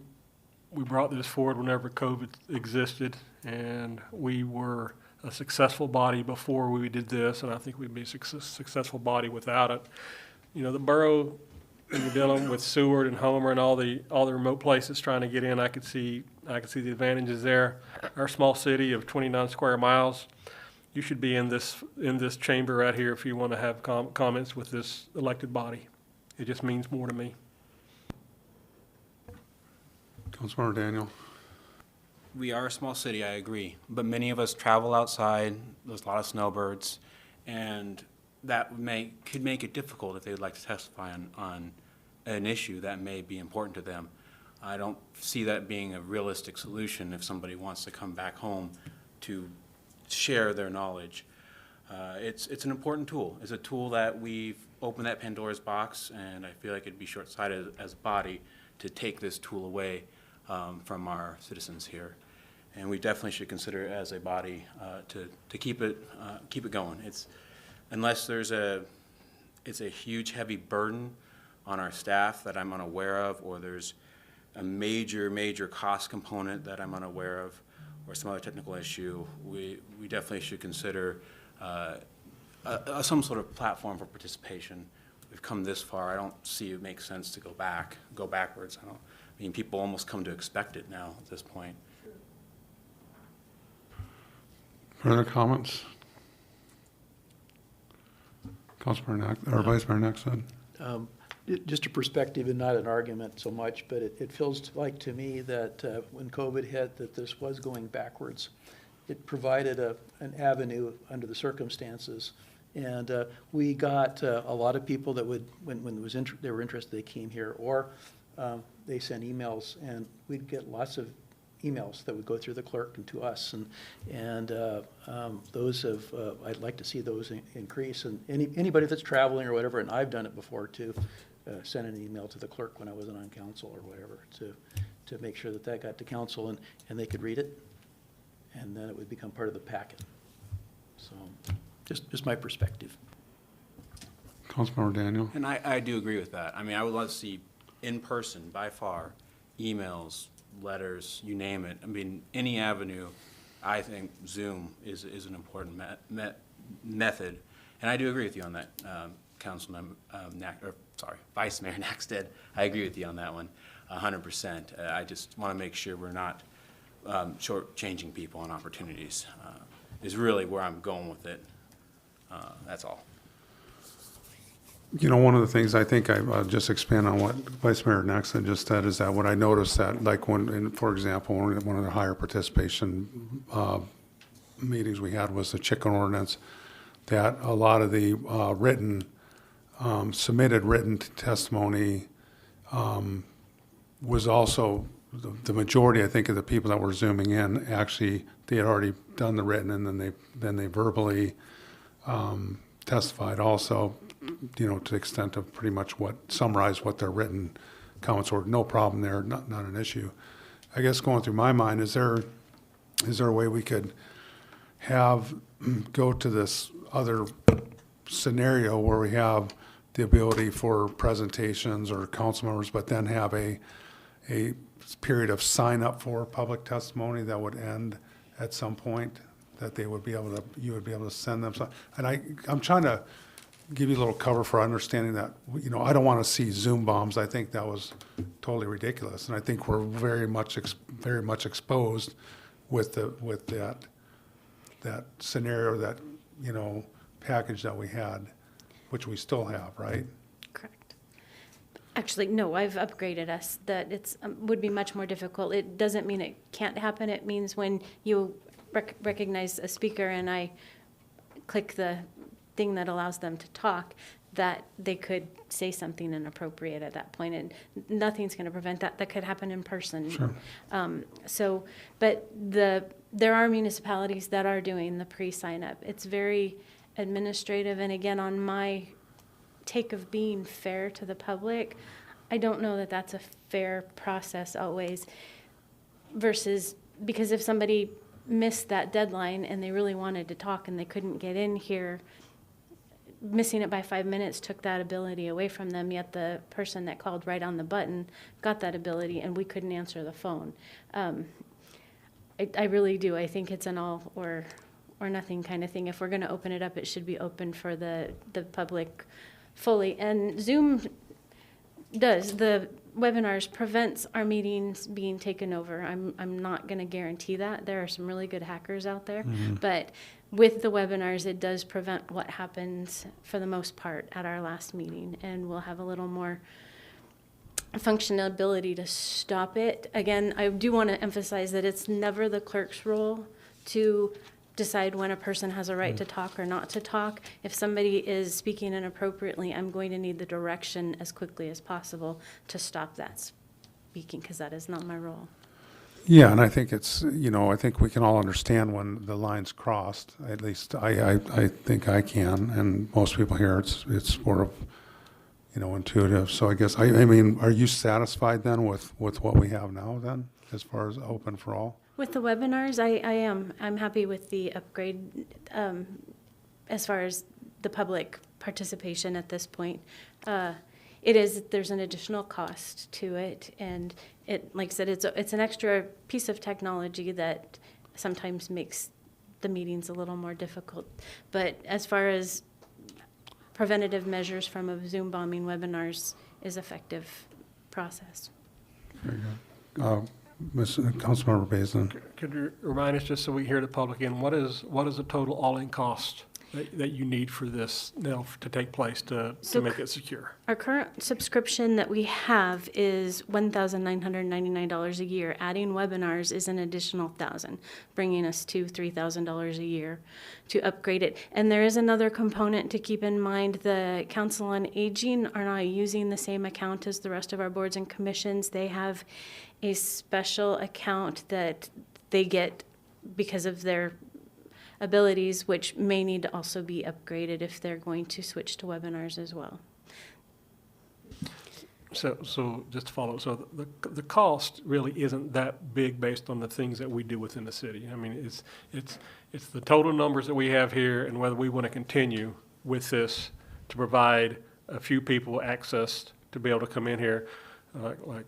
brought this forward whenever COVID existed, and we were a successful body before we did this, and I think we'd be a successful body without it. You know, the borough, when you're dealing with Seward and Homer and all the remote places trying to get in, I could see the advantages there. Our small city of 29 square miles, you should be in this chamber right here if you want to have comments with this elected body. It just means more to me. Councilmember Daniel. We are a small city, I agree, but many of us travel outside. There's a lot of snowbirds, and that could make it difficult if they would like to testify on an issue that may be important to them. I don't see that being a realistic solution if somebody wants to come back home to share their knowledge. It's an important tool. It's a tool that we've opened that Pandora's box, and I feel like it'd be short-sighted as a body to take this tool away from our citizens here. And we definitely should consider it as a body to keep it going. Unless it's a huge, heavy burden on our staff that I'm unaware of, or there's a major cost component that I'm unaware of, or some other technical issue, we definitely should consider some sort of platform for participation. We've come this far. I don't see it makes sense to go backwards. I mean, people almost come to expect it now at this point. Further comments? Councilmember or Vice Mayor Naxted. Just a perspective and not an argument so much, but it feels like to me that when COVID hit, that this was going backwards. It provided an avenue under the circumstances, and we got a lot of people that would, when they were interested, they came here, or they sent emails, and we'd get lots of emails that would go through the clerk and to us, and those have I'd like to see those increase. And anybody that's traveling or whatever, and I've done it before too, send an email to the clerk when I wasn't on council or whatever to make sure that got to council and they could read it, and then it would become part of the packet. So, just my perspective. Councilmember Daniel? And I do agree with that. I mean, I would love to see in person, by far, emails, letters, you name it. I mean, any avenue, I think Zoom is an important method. And I do agree with you on that, Councilman, Vice Mayor Naxted. I agree with you on that one, 100%. I just want to make sure we're not shortchanging people on opportunities, is really where I'm going with it. That's all. You know, one of the things I think I'll just expand on what Vice Mayor Naxted just said is that what I noticed that, like for example, one of the higher participation meetings we had was the chicken ordinance, that a lot of the submitted written testimony was also, the majority, I think, of the people that were Zooming in, actually, they had already done the written, and then they verbally testified also, you know, to the extent of pretty much summarized what their written comments were. No problem there, not an issue. I guess going through my mind, is there a way we could go to this other scenario where we have the ability for presentations or council members, but then have a period of sign up for public testimony that would end at some point, that you would be able to send them some, and I'm trying to give you a little cover for understanding that, you know, I don't want to see Zoom bombs. I think that was totally ridiculous, and I think we're very much exposed with that scenario, that, you know, package that we had, which we still have, right? Correct. Actually, no, I've upgraded us, that it's, would be much more difficult. It doesn't mean it can't happen. It means when you recognize a speaker and I click the thing that allows them to talk, that they could say something inappropriate at that point, and nothing's going to prevent that. That could happen in person. Sure. But there are municipalities that are doing the pre-sign up. It's very administrative, and again, on my take of being fair to the public, I don't know that that's a fair process always, versus, because if somebody missed that deadline and they really wanted to talk and they couldn't get in here, missing it by 5 minutes took that ability away from them, yet the person that called right on the button got that ability and we couldn't answer the phone. I really do. I think it's an all or nothing kind of thing. If we're going to open it up, it should be open for the public fully. And Zoom does, the webinars prevents our meetings being taken over. I'm not going to guarantee that. There are some really good hackers out there, but with the webinars, it does prevent what happens for the most part at our last meeting, and we'll have a little more functionality to stop it. Again, I do want to emphasize that it's never the clerk's role to decide when a person has a right to talk or not to talk. If somebody is speaking inappropriately, I'm going to need the direction as quickly as possible to stop that speaking, because that is not my role. Yeah, and I think it's, you know, I think we can all understand when the line's crossed. At least I think I can, and most people here, it's sort of, you know, intuitive. So I guess, I mean, are you satisfied then with what we have now then, as far as open for all? With the webinars, I am. I'm happy with the upgrade as far as the public participation at this point. There's an additional cost to it, and it, like I said, it's an extra piece of technology that sometimes makes the meetings a little more difficult. But as far as preventative measures from a Zoom bombing, webinars is effective process. Very good. Councilmember Basin. Could you remind us, just so we hear the public in, what is the total all-in cost that you need for this now to take place to make it secure? Our current subscription that we have is $1,999 a year. Adding webinars is an additional $1,000, bringing us to $3,000 a year to upgrade it. And there is another component to keep in mind. The Council on Aging are not using the same account as the rest of our boards and commissions. They have a special account that they get because of their abilities, which may need to also be upgraded if they're going to switch to webinars as well. So just to follow, so the cost really isn't that big based on the things that we do within the city. I mean, It's the total numbers that we have here and whether we want to continue with this to provide a few people access to be able to come in here. Like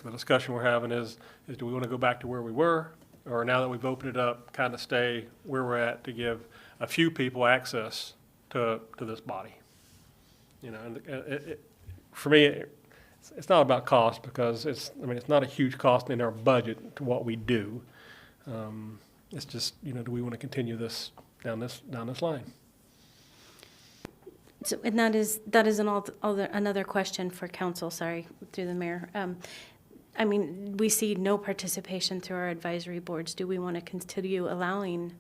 the discussion we're having is do we want to go back to where we were? Or now that we've opened it up, kind of stay where we're at to give a few people access to this body? You know, and for me, it's not about cost because it's not a huge cost in our budget to what we do. It's just, you know, do we want to continue this down this line? So, and that is another question for council, sorry, through the mayor. I mean, we see no participation through our advisory boards. Do we want to continue allowing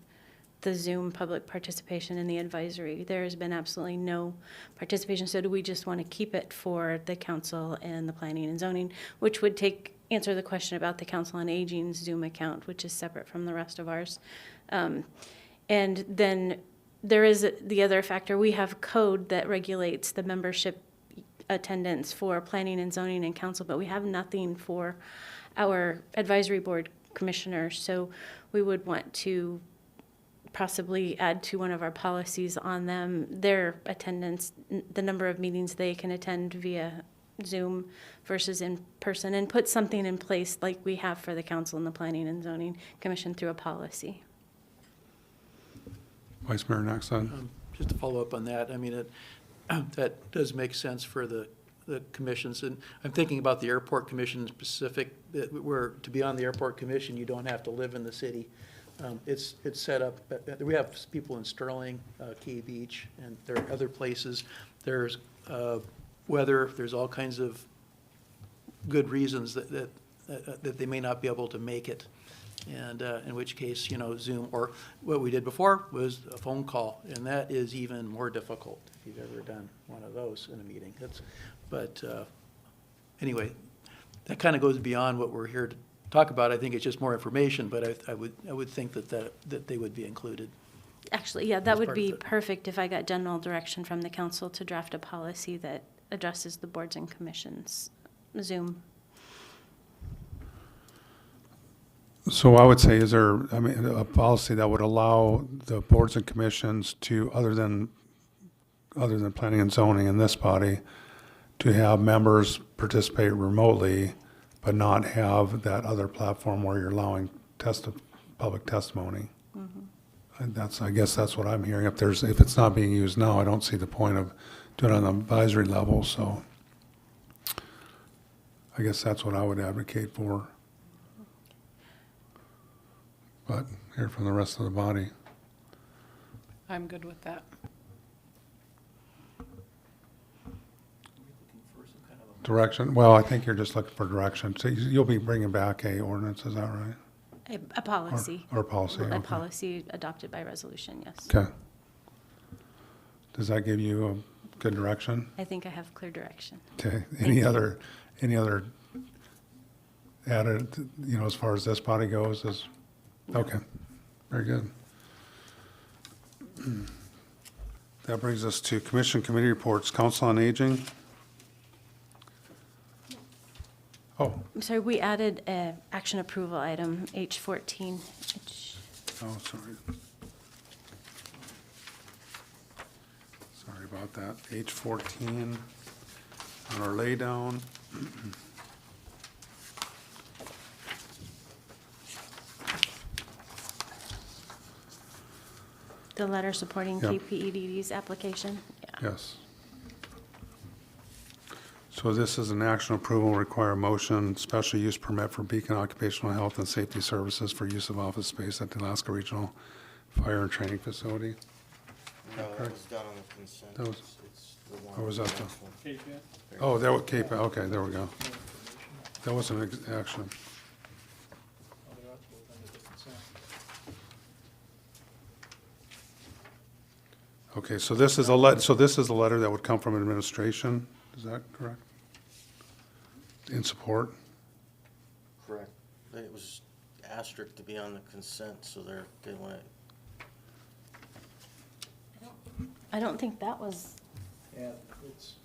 the Zoom public participation in the advisory? There has been absolutely no participation, so do we just want to keep it for the council and the planning and zoning, which would answer the question about the Council on Aging's Zoom account, which is separate from the rest of ours. And then there is the other factor. We have code that regulates the membership attendance for planning and zoning and council, but we have nothing for our advisory board commissioners. So we would want to possibly add to one of our policies on them, their attendance, the number of meetings they can attend via Zoom versus in person, and put something in place like we have for the council and the planning and zoning commission through a policy. Vice Mayor Nexon. Just to follow up on that, I mean, that does make sense for the commissions. And I'm thinking about the airport commission in specific, where to be on the airport commission, you don't have to live in the city. It's set up, we have people in Sterling, Key Beach, and there are other places. There's weather, there's all kinds of good reasons that they may not be able to make it. And in which case, you know, Zoom, or what we did before was a phone call, and that is even more difficult if you've ever done one of those in a meeting. But anyway, that kind of goes beyond what we're here to talk about. I think it's just more information, but I would think that they would be included. Actually, yeah, that would be perfect if I got general direction from the council to draft a policy that addresses the boards and commissions Zoom. So I would say, is there, a policy that would allow the boards and commissions to, other than planning and zoning in this body, to have members participate remotely, but not have that other platform where you're allowing public testimony? Mm-hmm. And I guess that's what I'm hearing. If it's not being used now, I don't see the point of doing it on the advisory level, so I guess that's what I would advocate for. But hear from the rest of the body. I'm good with that. Direction? Well, I think you're just looking for direction. So you'll be bringing back a ordinance, is that right? A policy. Or policy, A okay. policy adopted by resolution, yes. Okay. Does that give you a good direction? I think I have clear direction. Okay. Any other added, as far as this body goes? Okay. Very good. That brings us to commission committee reports. Council on Aging. Oh. I'm sorry, we added a action approval item, H14. Oh, sorry. Sorry about that. H14 on our laydown. The letter supporting Yep. KPEDD's application. Yeah. Yes. So this is an action approval, require a motion, special use permit for Beacon Occupational Health and Safety Services for use of office space at the Alaska Regional Fire and Training Facility. No, that was done on the consent. That was- It's the one. Or was that the? KPED? Oh, that was KPED, okay, there we go. That was an action. Okay, so this is a letter that would come from administration, is that correct? In support? Correct. It was asterisk to be on the consent, so they went. I don't think that was. Yeah, it's.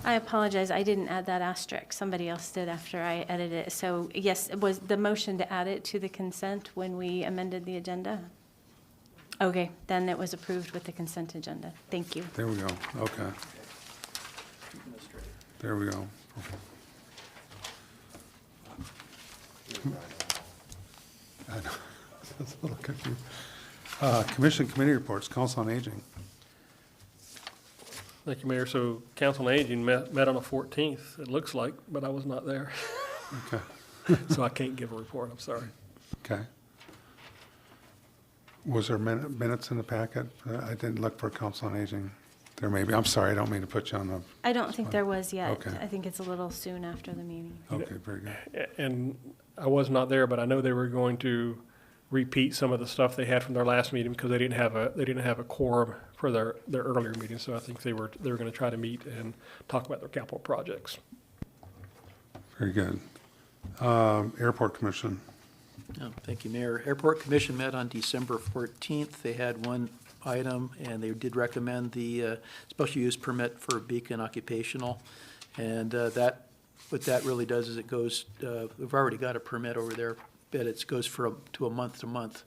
I apologize, I didn't add that asterisk. Somebody else did after I edited it. So yes, it was the motion to add it to the consent when we amended the agenda? Okay, then it was approved with the consent agenda. Thank you. There we go, okay. There we go. I know, that's a little confusing. Commission committee reports, Council on Aging. Thank you, Mayor. So Council on Aging met on the 14th, it looks like, but I was not there. Okay. So I can't give a report, I'm sorry. Okay. Was there minutes in the packet? I didn't look for Council on Aging. There may be, I'm sorry, I don't mean to put you on the. I don't think there was yet. Okay. I think it's a little soon after the meeting. Okay, very good. And I was not there, but I know they were going to repeat some of the stuff they had from their last meeting because they didn't have a quorum for their earlier meeting. So I think they were going to try to meet and talk about their capital projects. Very good. Airport Commission. Oh, thank you, Mayor. Airport Commission met on December 14th. They had one item, and they did recommend the special use permit for Beacon Occupational. And what that really does is it goes, we've already got a permit over there, but it goes to a month to month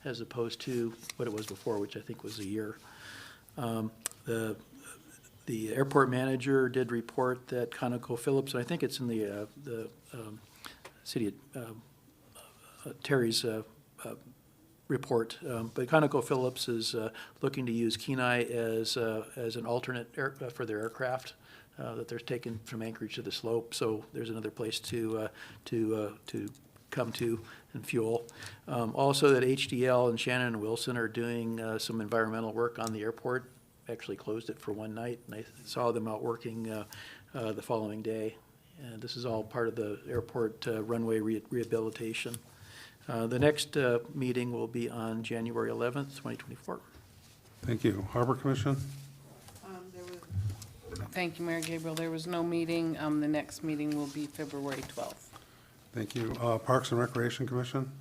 as opposed to what it was before, which I think was a year. The airport manager did report that ConocoPhillips, and I think it's in the city of Terry's report, but ConocoPhillips is looking to use Kenai as an alternate for their aircraft that they're taking from Anchorage to the slope. So there's another place to come to and fuel. Also, that HDL and Shannon and Wilson are doing some environmental work on the airport. Actually closed it for one night, and I saw them out working the following day. And this is all part of the airport runway rehabilitation. The next meeting will be on January 11th, 2024. Thank you. Harbor Commission? Thank you, Mayor Gabriel. There was no meeting. The next meeting will be February 12th. Thank you. Parks and Recreation Commission?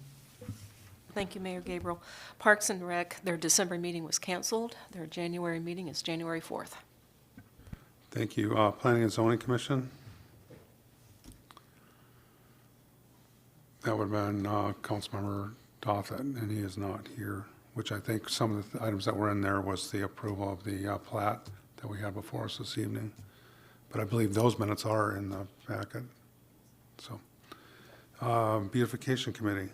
Thank you, Mayor Gabriel. Parks and Rec, their December meeting was canceled. Their January meeting is January 4th. Thank you. Planning and Zoning Commission? That would have been Councilmember Doffett, and he is not here, which I think some of the items that were in there was the approval of the plat that we had before us this evening. But I believe those minutes are in the packet. So, Beautification Committee.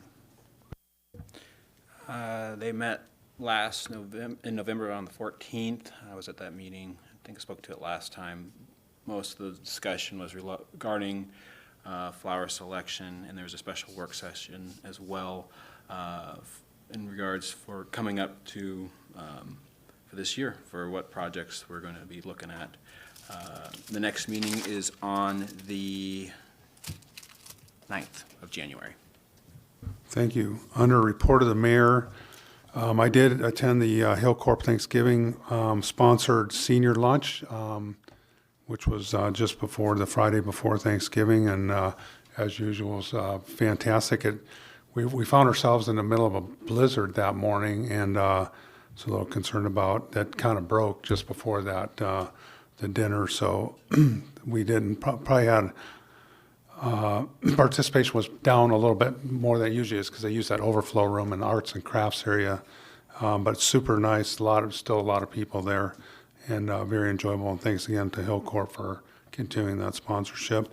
They met in November on the 14th. I was at that meeting. I think I spoke to it last time. Most of the discussion was regarding flower selection, and there was a special work session as well in regards for coming up to for this year for what projects we're going to be looking at. The next meeting is on the 9th of January. Thank you. Under report of the mayor, I did attend the Hillcorp Thanksgiving sponsored senior lunch, which was just before the Friday before Thanksgiving, and as usual, was fantastic. We found ourselves in the middle of a blizzard that morning, and so a little concerned about that. Kind of broke just before that the dinner, so we didn't probably had. Participation was down a little bit more than it usually is because they use that overflow room in the arts and crafts area. But it's super nice. Still a lot of people there, and very enjoyable. And thanks again to Hillcorp for continuing that sponsorship.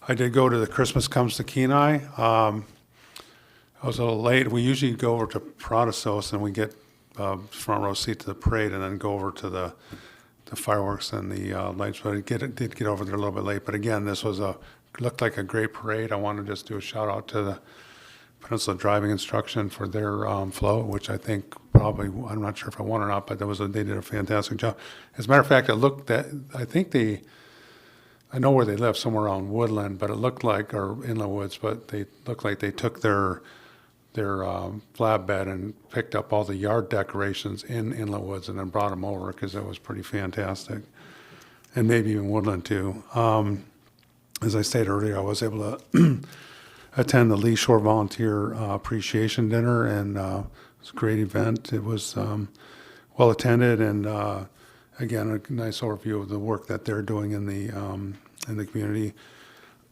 I did go to the Christmas Comes to Kenai. I was a little late. We usually go over to Paradosos and we get front row seat to the parade, and then go over to the fireworks and the lights. But I did get over there a little bit late. But again, this was looked like a great parade. I want to just do a shout out to the Peninsula Driving Instruction for their float, which I think probably, I'm not sure if I won or not, but they did a fantastic job. As a matter of fact, I know where they live, somewhere around Woodland, but it looked like, or Inland Woods, but they looked like they took their flatbed and picked up all the yard decorations in Inland Woods and then brought them over because it was pretty fantastic. And maybe even Woodland too. As I stated earlier, I was able to attend the Lee Shore Volunteer Appreciation Dinner, and it was a great event. It was well attended, and again, a nice overview of the work that they're doing in the community.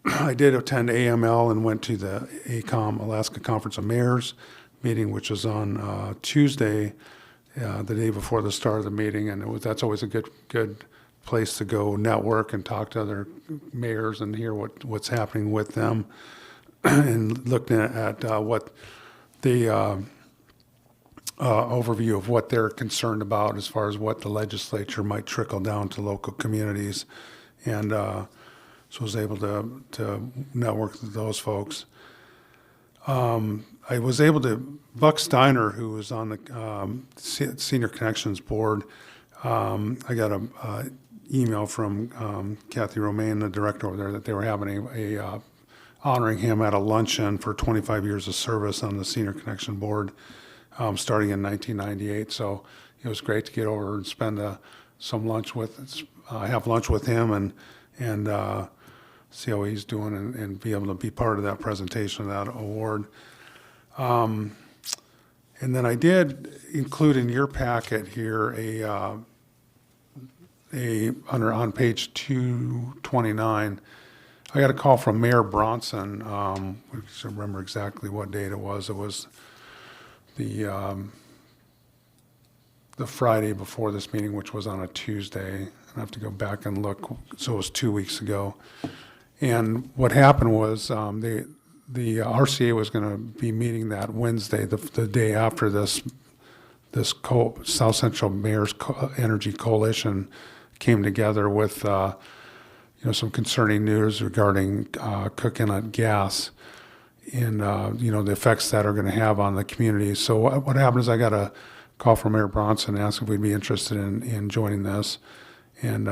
I did attend AML and went to the ACOM, Alaska Conference of Mayors meeting, which was on Tuesday, the day before the start of the meeting, and that's always a good place to go network and talk to other mayors and hear what's happening with them, and looking at what the overview of what they're concerned about as far as what the legislature might trickle down to local communities, and so I was able to network with those folks. I was able to, Buck Steiner, who was on the Senior Connections Board, I got a email from Kathy Romaine, the director over there, that they were having a honoring him at a luncheon for 25 years of service on the Senior Connection Board, starting in 1998. So it was great to get over and spend some lunch with, have lunch with him and see how he's doing and be able to be part of that presentation of that award. And then I did include in your packet here on page 229, I got a call from Mayor Bronson. I don't remember exactly what date it was. It was the Friday before this meeting, which was on a Tuesday. I have to go back and look. So it was 2 weeks ago. And what happened was the RCA was going to be meeting that Wednesday, the day after this South Central Mayors Energy Coalition came together with some concerning news regarding Cook Inlet gas and the effects that are going to have on the community. So what happened is I got a call from Mayor Bronson and asked if we'd be interested in joining this. And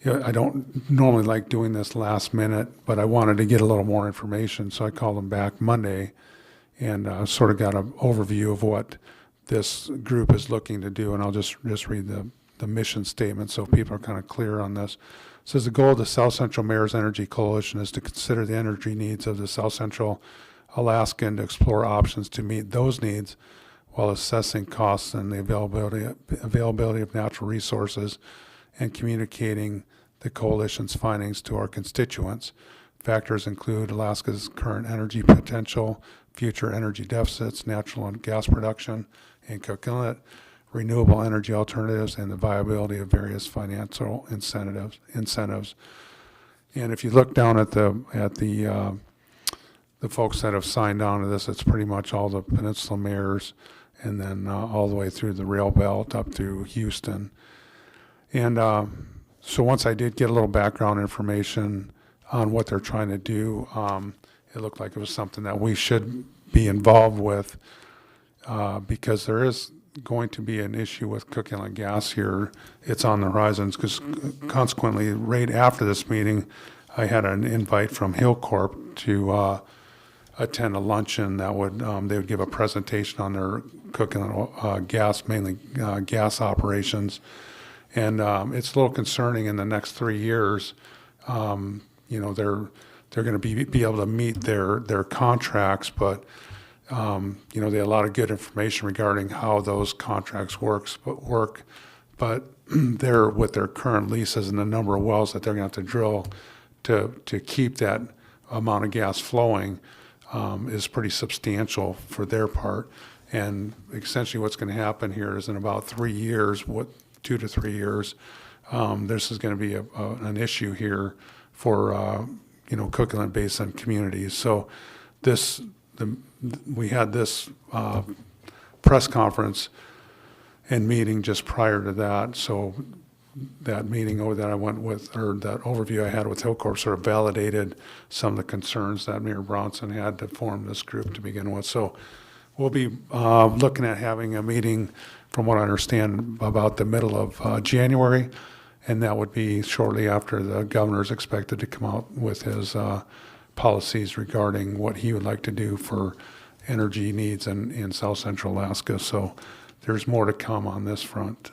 I don't normally like doing this last minute, but I wanted to get a little more information. So I called him back Monday and sort of got an overview of what this group is looking to do. And I'll just read the mission statement so people are kind of clear on this. It says the goal of the South Central Mayors Energy Coalition is to consider the energy needs of the South Central Alaska and to explore options to meet those needs while assessing costs and the availability of natural resources and communicating the coalition's findings to our constituents. Factors include Alaska's current energy potential, future energy deficits, natural and gas production in Cook Inlet, renewable energy alternatives, and the viability of various financial incentives. And if you look down at the folks that have signed on to this, it's pretty much all the peninsula mayors, and then all the way through the rail belt up through Houston. And so once I did get a little background information on what they're trying to do, it looked like it was something that we should be involved with because there is going to be an issue with Cook Inlet gas here. It's on the horizons because consequently, right after this meeting, I had an invite from Hillcorp to attend a luncheon that would they would give a presentation on their Cook Inlet gas, mainly gas operations. And it's a little concerning in the next 3 years. They're going to be able to meet their contracts, but they have a lot of good information regarding how those contracts work. But they're with their current leases and the number of wells that they're going to have to drill to keep that amount of gas flowing is pretty substantial for their part. And essentially, what's going to happen here is in about 3 years, 2 to 3 years, this is going to be an issue here for Cook Inlet Basin communities. So we had this press conference and meeting just prior to that. So that meeting that I went with, or that overview I had with Hillcorp, sort of validated some of the concerns that Mayor Bronson had to form this group to begin with. So we'll be looking at having a meeting, from what I understand, about the middle of January, and that would be shortly after the governor is expected to come out with his policies regarding what he would like to do for energy needs in South Central Alaska. So there's more to come on this front.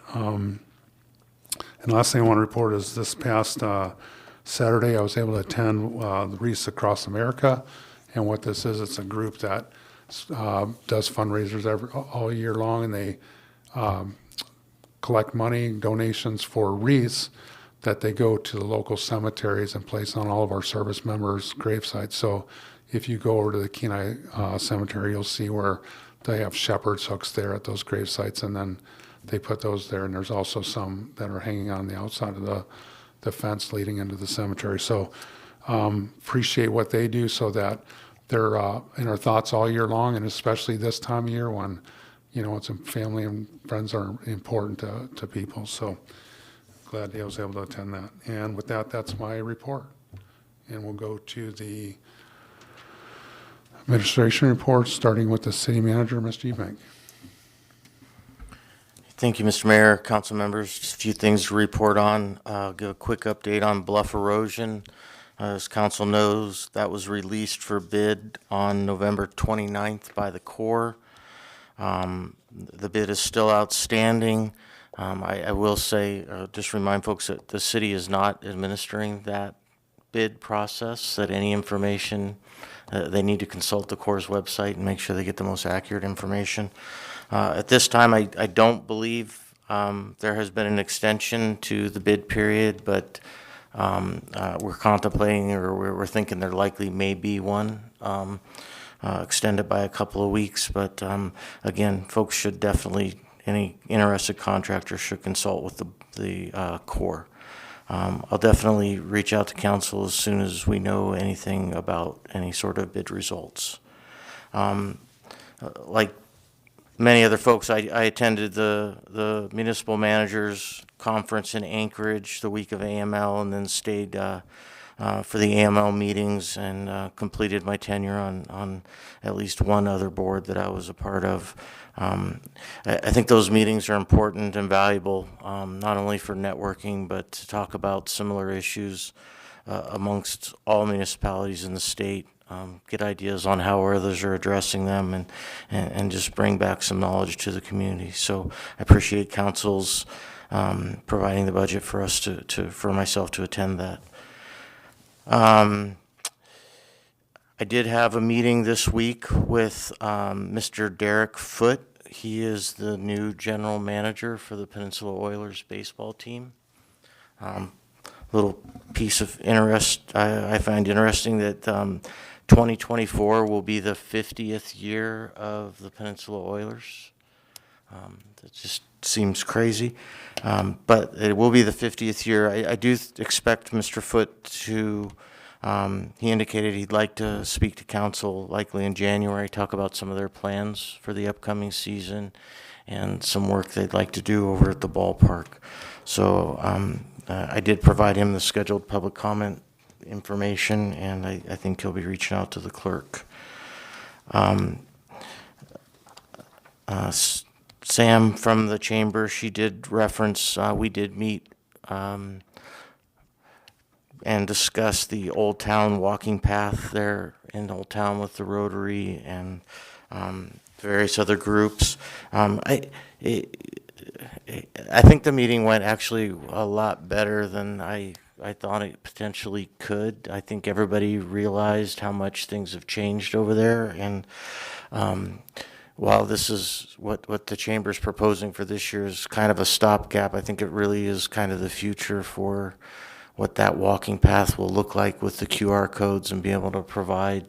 And last thing I want to report is this past Saturday, I was able to attend the Wreaths Across America. And what this is, it's a group that does fundraisers all year long, and they collect money, donations for wreaths that they go to the local cemeteries and place on all of our service members' gravesites. So if you go over to the Kenai Cemetery, you'll see where they have shepherd's hooks there at those gravesites, and then they put those there. And there's also some that are hanging on the outside of the fence leading into the cemetery. So appreciate what they do, so that they're in our thoughts all year long, and especially this time of year when, you know, it's family and friends are important to people. So glad I was able to attend that. And with that, that's my report. And we'll go to the administration report, starting with the city manager, Mr. Eubank. Thank you, Mr. Mayor, council members. Just a few things to report on. Give a quick update on bluff erosion. As council knows, that was released for bid on November 29th by the Corps. The bid is still outstanding. I will say, just remind folks that the city is not administering that bid process, that any information, they need to consult the Corps' website and make sure they get the most accurate information. At this time, I don't believe there has been an extension to the bid period, but we're contemplating, or we're thinking there likely may be one extended by a couple of weeks. But again, folks should definitely, any interested contractor should consult with the Corps. I'll definitely reach out to council as soon as we know anything about any sort of bid results. Like many other folks, I attended the municipal managers conference in Anchorage the week of AML, and then stayed for the AML meetings, and completed my tenure on at least one other board that I was a part of. I think those meetings are important and valuable, not only for networking, but to talk about similar issues amongst all municipalities in the state, get ideas on how others are addressing them, and just bring back some knowledge to the community. So I appreciate council's providing the budget for us for myself to attend that. I did have a meeting this week with Mr. Derek Foote. He is the new general manager for the Peninsula Oilers baseball team. Little piece of interest, I find interesting that 2024 will be the 50th year of the Peninsula Oilers. That just seems crazy, but it will be the 50th year. I do expect Mr. Foote to, he indicated he'd like to speak to council likely in January, talk about some of their plans for the upcoming season and some work they'd like to do over at the ballpark. So I did provide him the scheduled public comment information, and I think he'll be reaching out to the clerk. Sam from the chamber, she did reference, we did meet and discuss the Old Town walking path there in Old Town with the Rotary and various other groups. I think the meeting went actually a lot better than I thought it potentially could. I think everybody realized how much things have changed over there, and while this is what the chamber's proposing for this year is kind of a stopgap, I think it really is kind of the future for what that walking path will look like with the QR codes, and be able to provide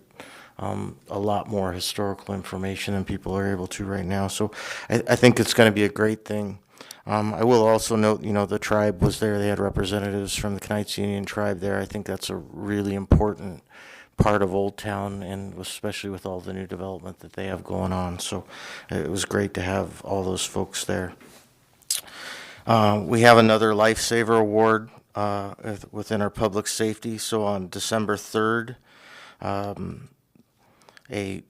a lot more historical information than people are able to right now. So I think it's going to be a great thing. I will also note, the tribe was there. They had representatives from the Knights Union tribe there. I think that's a really important part of Old Town, and especially with all the new development that they have going on. So it was great to have all those folks there. We have another Lifesaver Award within our public safety. So on December 3rd, a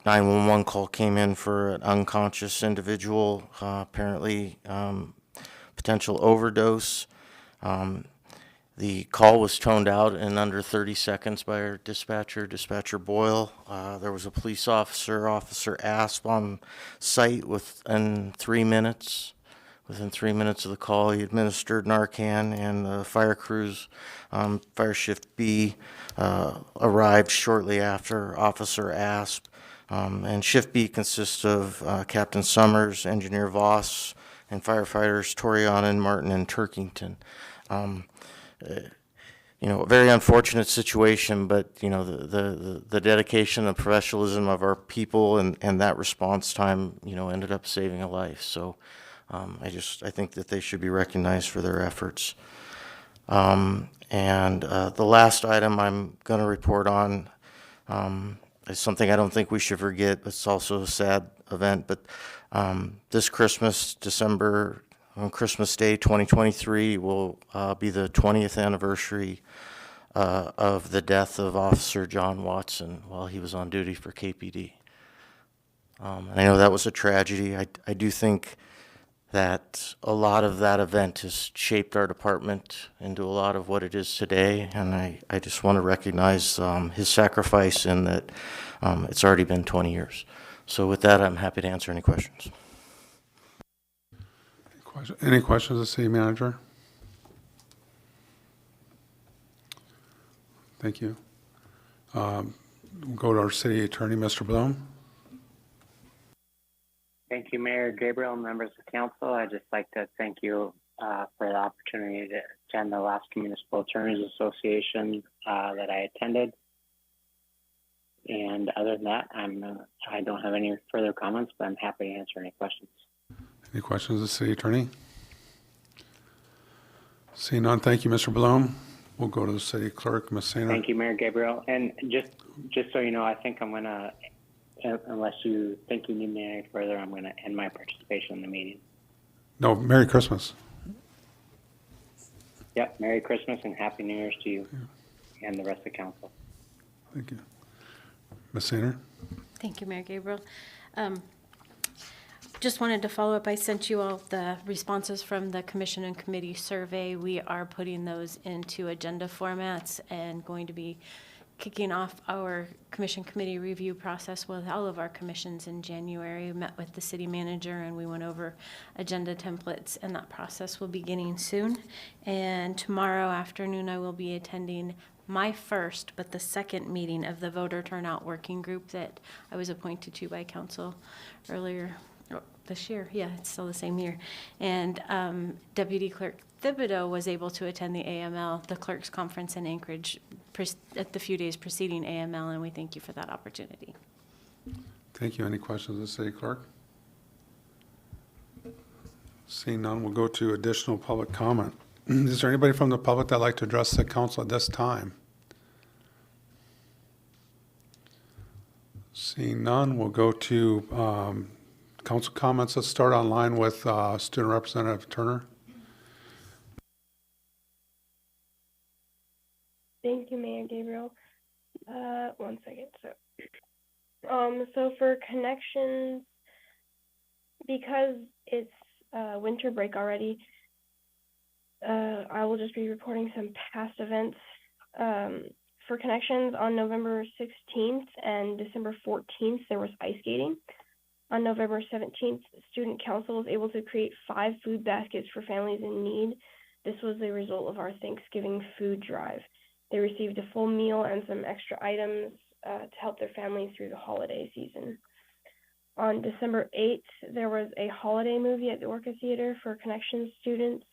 911 call came in for an unconscious individual, apparently potential overdose. The call was toned out in under 30 seconds by our Dispatcher Boyle. There was a police officer, Officer Asp, on site within 3 minutes. Within 3 minutes of the call, he administered Narcan, and the fire crews, Fire Shift B, arrived shortly after Officer Asp. And Shift B consists of Captain Summers, Engineer Voss, and firefighters Toriana and Martin and Turkington. A very unfortunate situation, but, the dedication and professionalism of our people and that response time, ended up saving a life. So I think that they should be recognized for their efforts. And the last item I'm going to report on is something I don't think we should forget. It's also a sad event, but this Christmas, on Christmas Day 2023 will be the 20th anniversary of the death of Officer John Watson while he was on duty for KPD. And I know that was a tragedy. I do think that a lot of that event has shaped our department into a lot of what it is today, and I just want to recognize his sacrifice in that it's already been 20 years. So with that, I'm happy to answer any questions. Any questions of the city manager? Thank you. We'll go to our city attorney, Mr. Bloom. Thank you, Mayor Gabriel, members of council. I'd just like to thank you for the opportunity to attend the last Municipal Attorneys Association that I attended. And other than that, I don't have any further comments, but I'm happy to answer any questions. Any questions of the city attorney? Seeing none, thank you, Mr. Bloom. We'll go to the city clerk, Ms. Sainer. Thank you, Mayor Gabriel. And just so you know, I think I'm going to, unless you think you need me any further, I'm going to end my participation in the meeting. No, Merry Christmas. Yep, Merry Christmas and Happy New Year's to you and the rest of the council. Thank you. Ms. Sainer? Thank you, Mayor Gabriel. Just wanted to follow up. I sent you all the responses from the commission and committee survey. We are putting those into agenda formats and going to be kicking off our commission committee review process with all of our commissions in January. We met with the city manager and we went over agenda templates, and that process will be beginning soon. And tomorrow afternoon I will be attending my first, but the second meeting of the voter turnout working group that I was appointed to by council earlier this year. Yeah, it's still the same year. And Deputy Clerk Thibodeau was able to attend the AML, the clerks conference in Anchorage at the few days preceding AML, and we thank you for that opportunity. Thank you. Any questions of the city clerk? Seeing none, we'll go to additional public comment. Is there anybody from the public that'd like to address the council at this time? Seeing none, we'll go to council comments. Let's start online with Student Representative Turner. Thank you, Mayor Gabriel. One second. So for connections, because it's winter break already, I will just be reporting some past events. For connections, on November 16th and December 14th, there was ice skating. On November 17th, Student Council was able to create 5 food baskets for families in need. This was the result of our Thanksgiving food drive. They received a full meal and some extra items to help their families through the holiday season. On December 8th, there was a holiday movie at the Orca Theater for Connections students.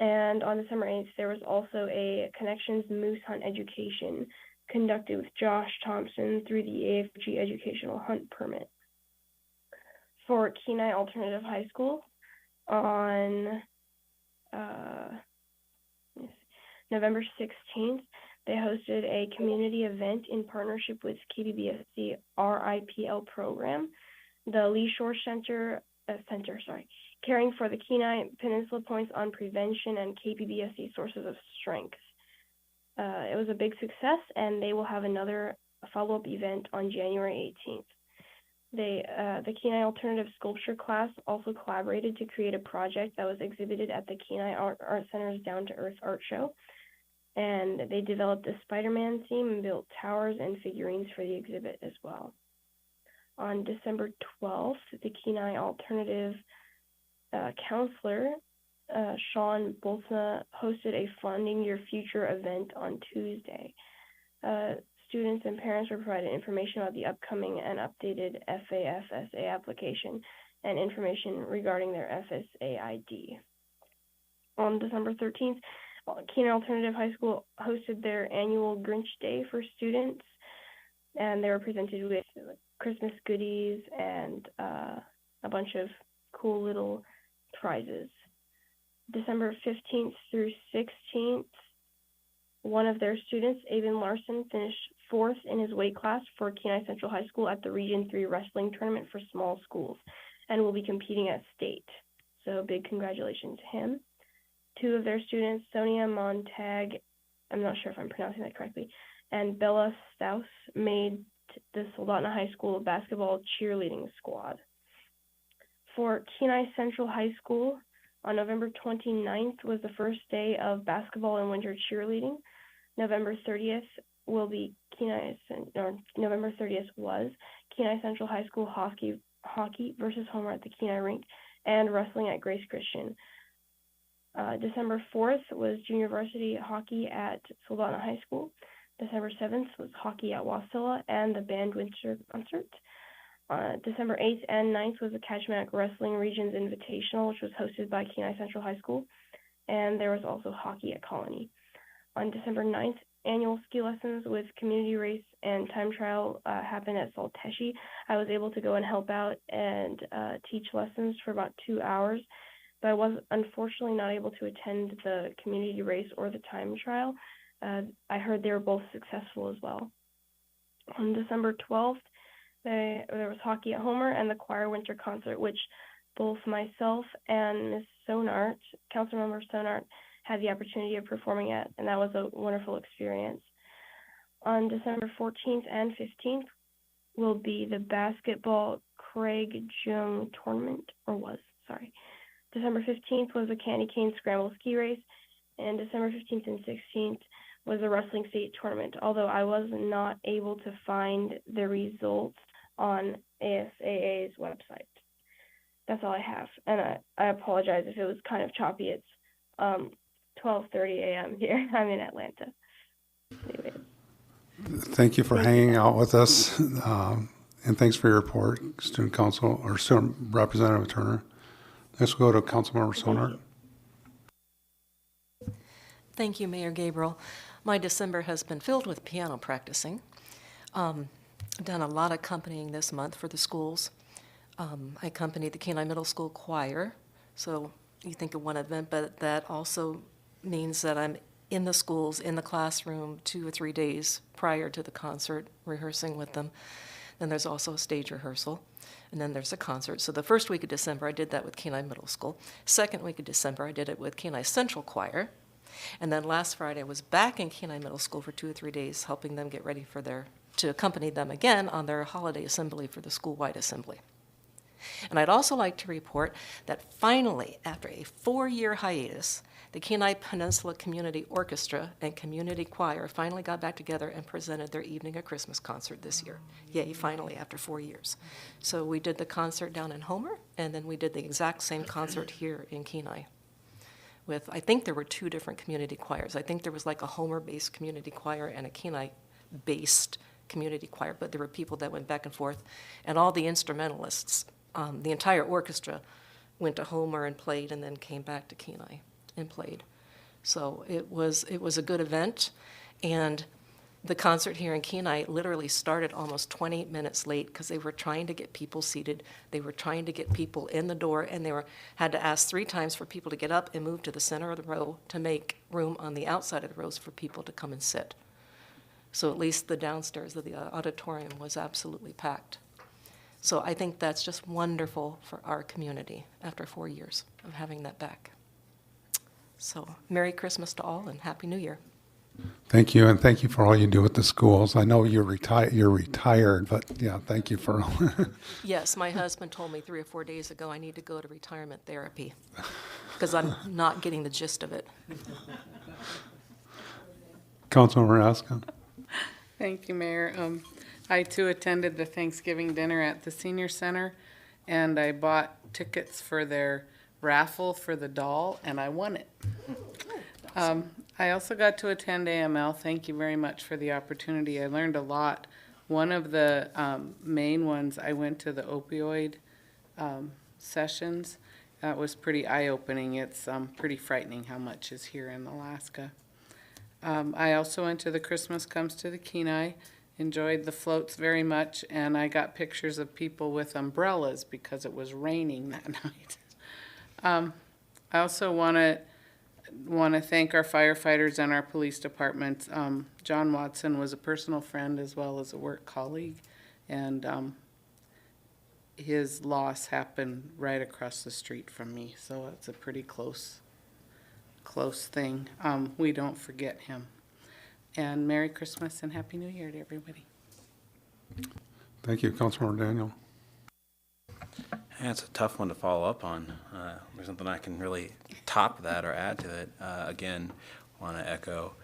And on December 8th, there was also a Connections Moose Hunt education conducted with Josh Thompson through the AFG Educational Hunt Permit. For Kenai Alternative High School, on November 16th, they hosted a community event in partnership with KBBSC RIPL program. The Lee Shore Center, caring for the Kenai Peninsula Points on Prevention and KPBSC Sources of Strength. It was a big success, and they will have another follow-up event on January 18th. The Kenai Alternative Sculpture class also collaborated to create a project that was exhibited at the Kenai Art Center's Down to Earth Art Show. And they developed a Spider-Man theme and built towers and figurines for the exhibit as well. On December 12th, the Kenai Alternative counselor, Sean Bolsna, hosted a Funding Your Future event on Tuesday. students and parents were provided information about the upcoming and updated FAFSA application and information regarding their FSA ID. On December 13th, Kenai Alternative High School hosted their annual Grinch Day for students, and they were presented with Christmas goodies and a bunch of cool little prizes. December 15th through 16th, one of their students, Avon Larson, finished 4th in his weight class for Kenai Central High School at the Region 3 Wrestling Tournament for small schools and will be competing at state. So big congratulations to him. 2 of their students, Sonia Montag, I'm not sure if I'm pronouncing that correctly, and Bella Staus made the Soldotna High School basketball cheerleading squad. For Kenai Central High School, on November 29th was the first day of basketball and winter cheerleading. November 30th November 30th was Kenai Central High School hockey versus Homer at the Kenai rink and wrestling at Grace Christian. December 4th was junior varsity hockey at Soldotna High School. December 7th was hockey at Wasilla and the band winter concert. December 8th and 9th was the Kachemak Wrestling Regions Invitational, which was hosted by Kenai Central High School, and there was also hockey at Colony. On December 9th, annual ski lessons with community race and time trial happened at Salteshi. I was able to go and help out and teach lessons for about 2 hours, but I was unfortunately not able to attend the community race or the time trial. I heard they were both successful as well. On December 12th, there was hockey at Homer and the choir winter concert, which both myself and Ms. Sonart, Councilmember Sonart, had the opportunity of performing at, and that was a wonderful experience. On December 14th and 15th will be the basketball Craig Jung tournament, December 15th was the Candy Cane Scramble Ski Race, and December 15th and 16th was the Wrestling State Tournament, although I was not able to find the results on ASAA's website. That's all I have, and I apologize if it was kind of choppy. It's 12:30 a.m. here. I'm in Atlanta. Anyways. Thank you for hanging out with us, and thanks for your report, Student Council or Student Representative Turner. Next we'll go to Councilmember Sonart. Thank you, Mayor Gabriel. My December has been filled with piano practicing. I've done a lot of accompanying this month for the schools. I accompanied the Kenai Middle School Choir, so you think of one event, but that also means that I'm in the schools, in the classroom 2 or 3 days prior to the concert, rehearsing with them. Then there's also a stage rehearsal, and then there's a concert. So the first week of December, I did that with Kenai Middle School. Second week of December, I did it with Kenai Central Choir. And then last Friday, I was back in Kenai Middle School for 2 or 3 days, helping them get ready for to accompany them again on their holiday assembly for the school-wide assembly. And I'd also like to report that finally, after a 4-year hiatus, the Kenai Peninsula Community Orchestra and Community Choir finally got back together and presented their Evening of Christmas concert this year. Yay, finally, after 4 years. So we did the concert down in Homer, and then we did the exact same concert here in Kenai. I think there were 2 different community choirs. I think there was like a Homer-based community choir and a Kenai-based community choir, but there were people that went back and forth, and all the instrumentalists, the entire orchestra went to Homer and played, and then came back to Kenai and played. So it was a good event, and the concert here in Kenai literally started almost 20 minutes late because they were trying to get people seated. They were trying to get people in the door, and they had to ask 3 times for people to get up and move to the center of the row to make room on the outside of the rows for people to come and sit. So at least the downstairs of the auditorium was absolutely packed. So I think that's just wonderful for our community after 4 years of having that back. So Merry Christmas to all and Happy New Year. Thank you, and thank you for all you do with the schools. I know you're retired, but yeah, thank you for all. Yes, my husband told me 3 or 4 days ago I need to go to retirement therapy because I'm not getting the gist of it. Councilmember Askin. Thank you, Mayor. I too attended the Thanksgiving dinner at the Senior Center, and I bought tickets for their raffle for the doll, and I won it. I also got to attend AML. Thank you very much for the opportunity. I learned a lot. One of the main ones, I went to the opioid sessions. That was pretty eye-opening. It's pretty frightening how much is here in Alaska. I also went to the Christmas Comes to the Kenai, enjoyed the floats very much, and I got pictures of people with umbrellas because it was raining that night. I also want to thank our firefighters and our police departments. John Watson was a personal friend as well as a work colleague, and his loss happened right across the street from me, so it's a pretty close thing. We don't forget him. And Merry Christmas and Happy New Year to everybody. Thank you, Councilmember Daniel. Yeah, it's a tough one to follow up on. There's nothing I can really top that or add to it. Again, want to echo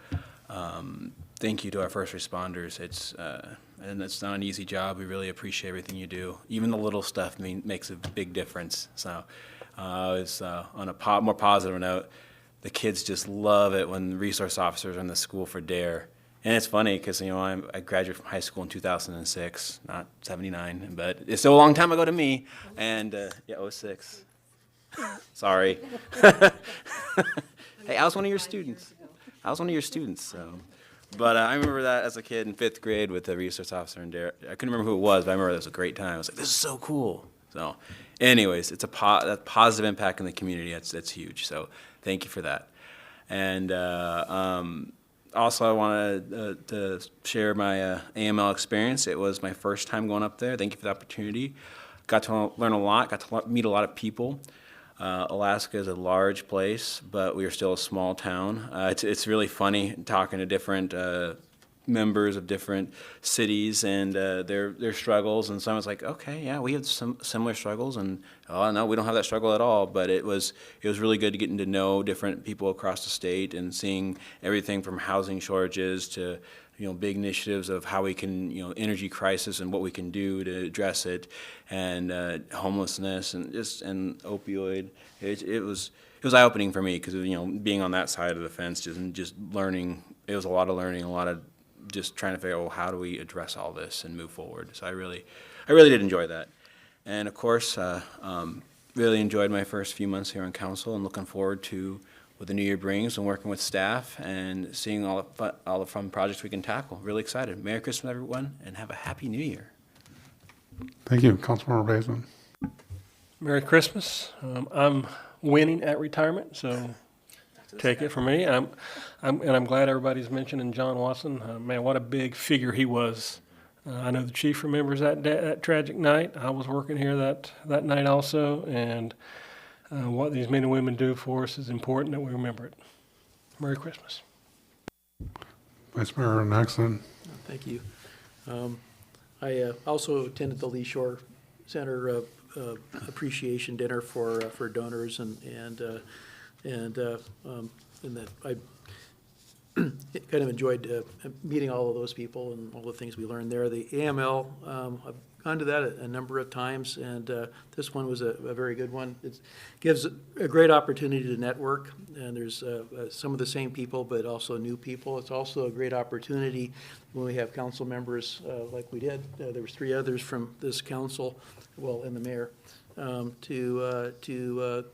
thank you to our first responders. And it's not an easy job. We really appreciate everything you do. Even the little stuff makes a big difference. So it's on a more positive note, the kids just love it when resource officers are in the school for DARE. And it's funny because, you know, I graduated from high school in 2006, not 79, but it's still a long time ago to me. And, 06. Sorry. Hey, I was one of your students. So. But I remember that as a kid in 5th grade with the resource officer in DARE. I couldn't remember who it was, but I remember it was a great time. I was like, this is so cool. So anyways, it's a positive impact in the community. That's huge. So thank you for that. And also, I wanted to share my AML experience. It was my first time going up there. Thank you for the opportunity. Got to learn a lot, got to meet a lot of people. Alaska is a large place, but we are still a small town. It's really funny talking to different members of different cities and their struggles. And someone's like, okay, yeah, we have some similar struggles, and oh no, we don't have that struggle at all. But it was really good getting to know different people across the state and seeing everything from housing shortages to big initiatives of how we can, energy crisis and what we can do to address it, and homelessness and opioid. It was eye-opening for me because being on that side of the fence, just learning. It was a lot of learning, a lot of just trying to figure out, well, how do we address all this and move forward. So I really did enjoy that, and of course, really enjoyed my first few months here on council, and looking forward to what the new year brings and working with staff and seeing all the fun projects we can tackle. Really excited. Merry Christmas, everyone, and have a happy New Year. Thank you, Councilmember Baisman. Merry Christmas. I'm winning at retirement, so take it from me. I'm glad everybody's mentioning John Watson. Man, what a big figure he was. I know the chief remembers that tragic night. I was working here that night also, and what these men and women do for us is important that we remember it. Merry Christmas. Vice Mayor Naxon. Thank you. I also attended the Lee Shore Center appreciation dinner for donors, and that I kind of enjoyed meeting all of those people and all the things we learned there. The AML, I've gone to that a number of times, and this one was a very good one. It gives a great opportunity to network, and there's some of the same people, but also new people. It's also a great opportunity when we have council members like we did. There was 3 others from this council, well, and the mayor, to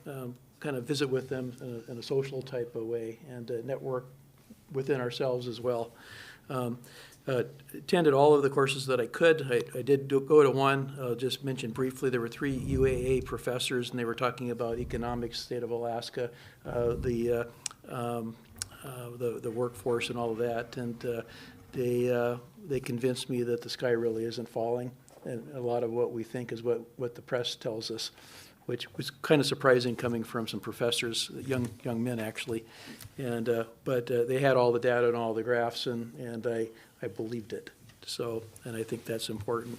kind of visit with them in a social type of way and network within ourselves as well. Attended all of the courses that I could. I did go to one. I'll just mention briefly, there were 3 UAA professors, and they were talking about economics, state of Alaska, the workforce and all of that. And they convinced me that the sky really isn't falling, and a lot of what we think is what the press tells us, which was kind of surprising coming from some professors, young men actually. And but they had all the data and all the graphs, and I believed it. So, and I think that's important.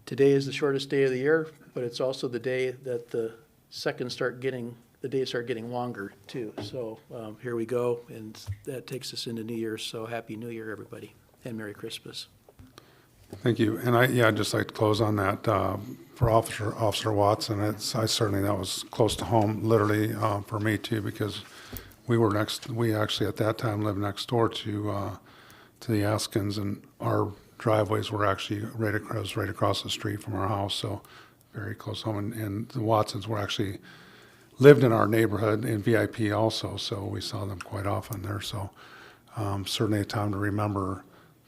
Today is the shortest day of the year, but it's also the day that the days start getting longer too. So here we go, and that takes us into New Year's. So Happy New Year, everybody, and Merry Christmas. Thank you. And I'd just like to close on that. for Officer Watson. I certainly, that was close to home, literally, for me too, because we actually at that time lived next door to the Askins, and our driveways were actually right across the street from our house, so very close home. And the Watsons were actually lived in our neighborhood in VIP also, so we saw them quite often there. So certainly a time to remember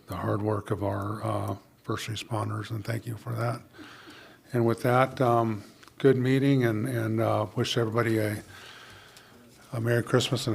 the hard work of our first responders, and thank you for that. And with that, good meeting, and wish everybody a Merry Christmas and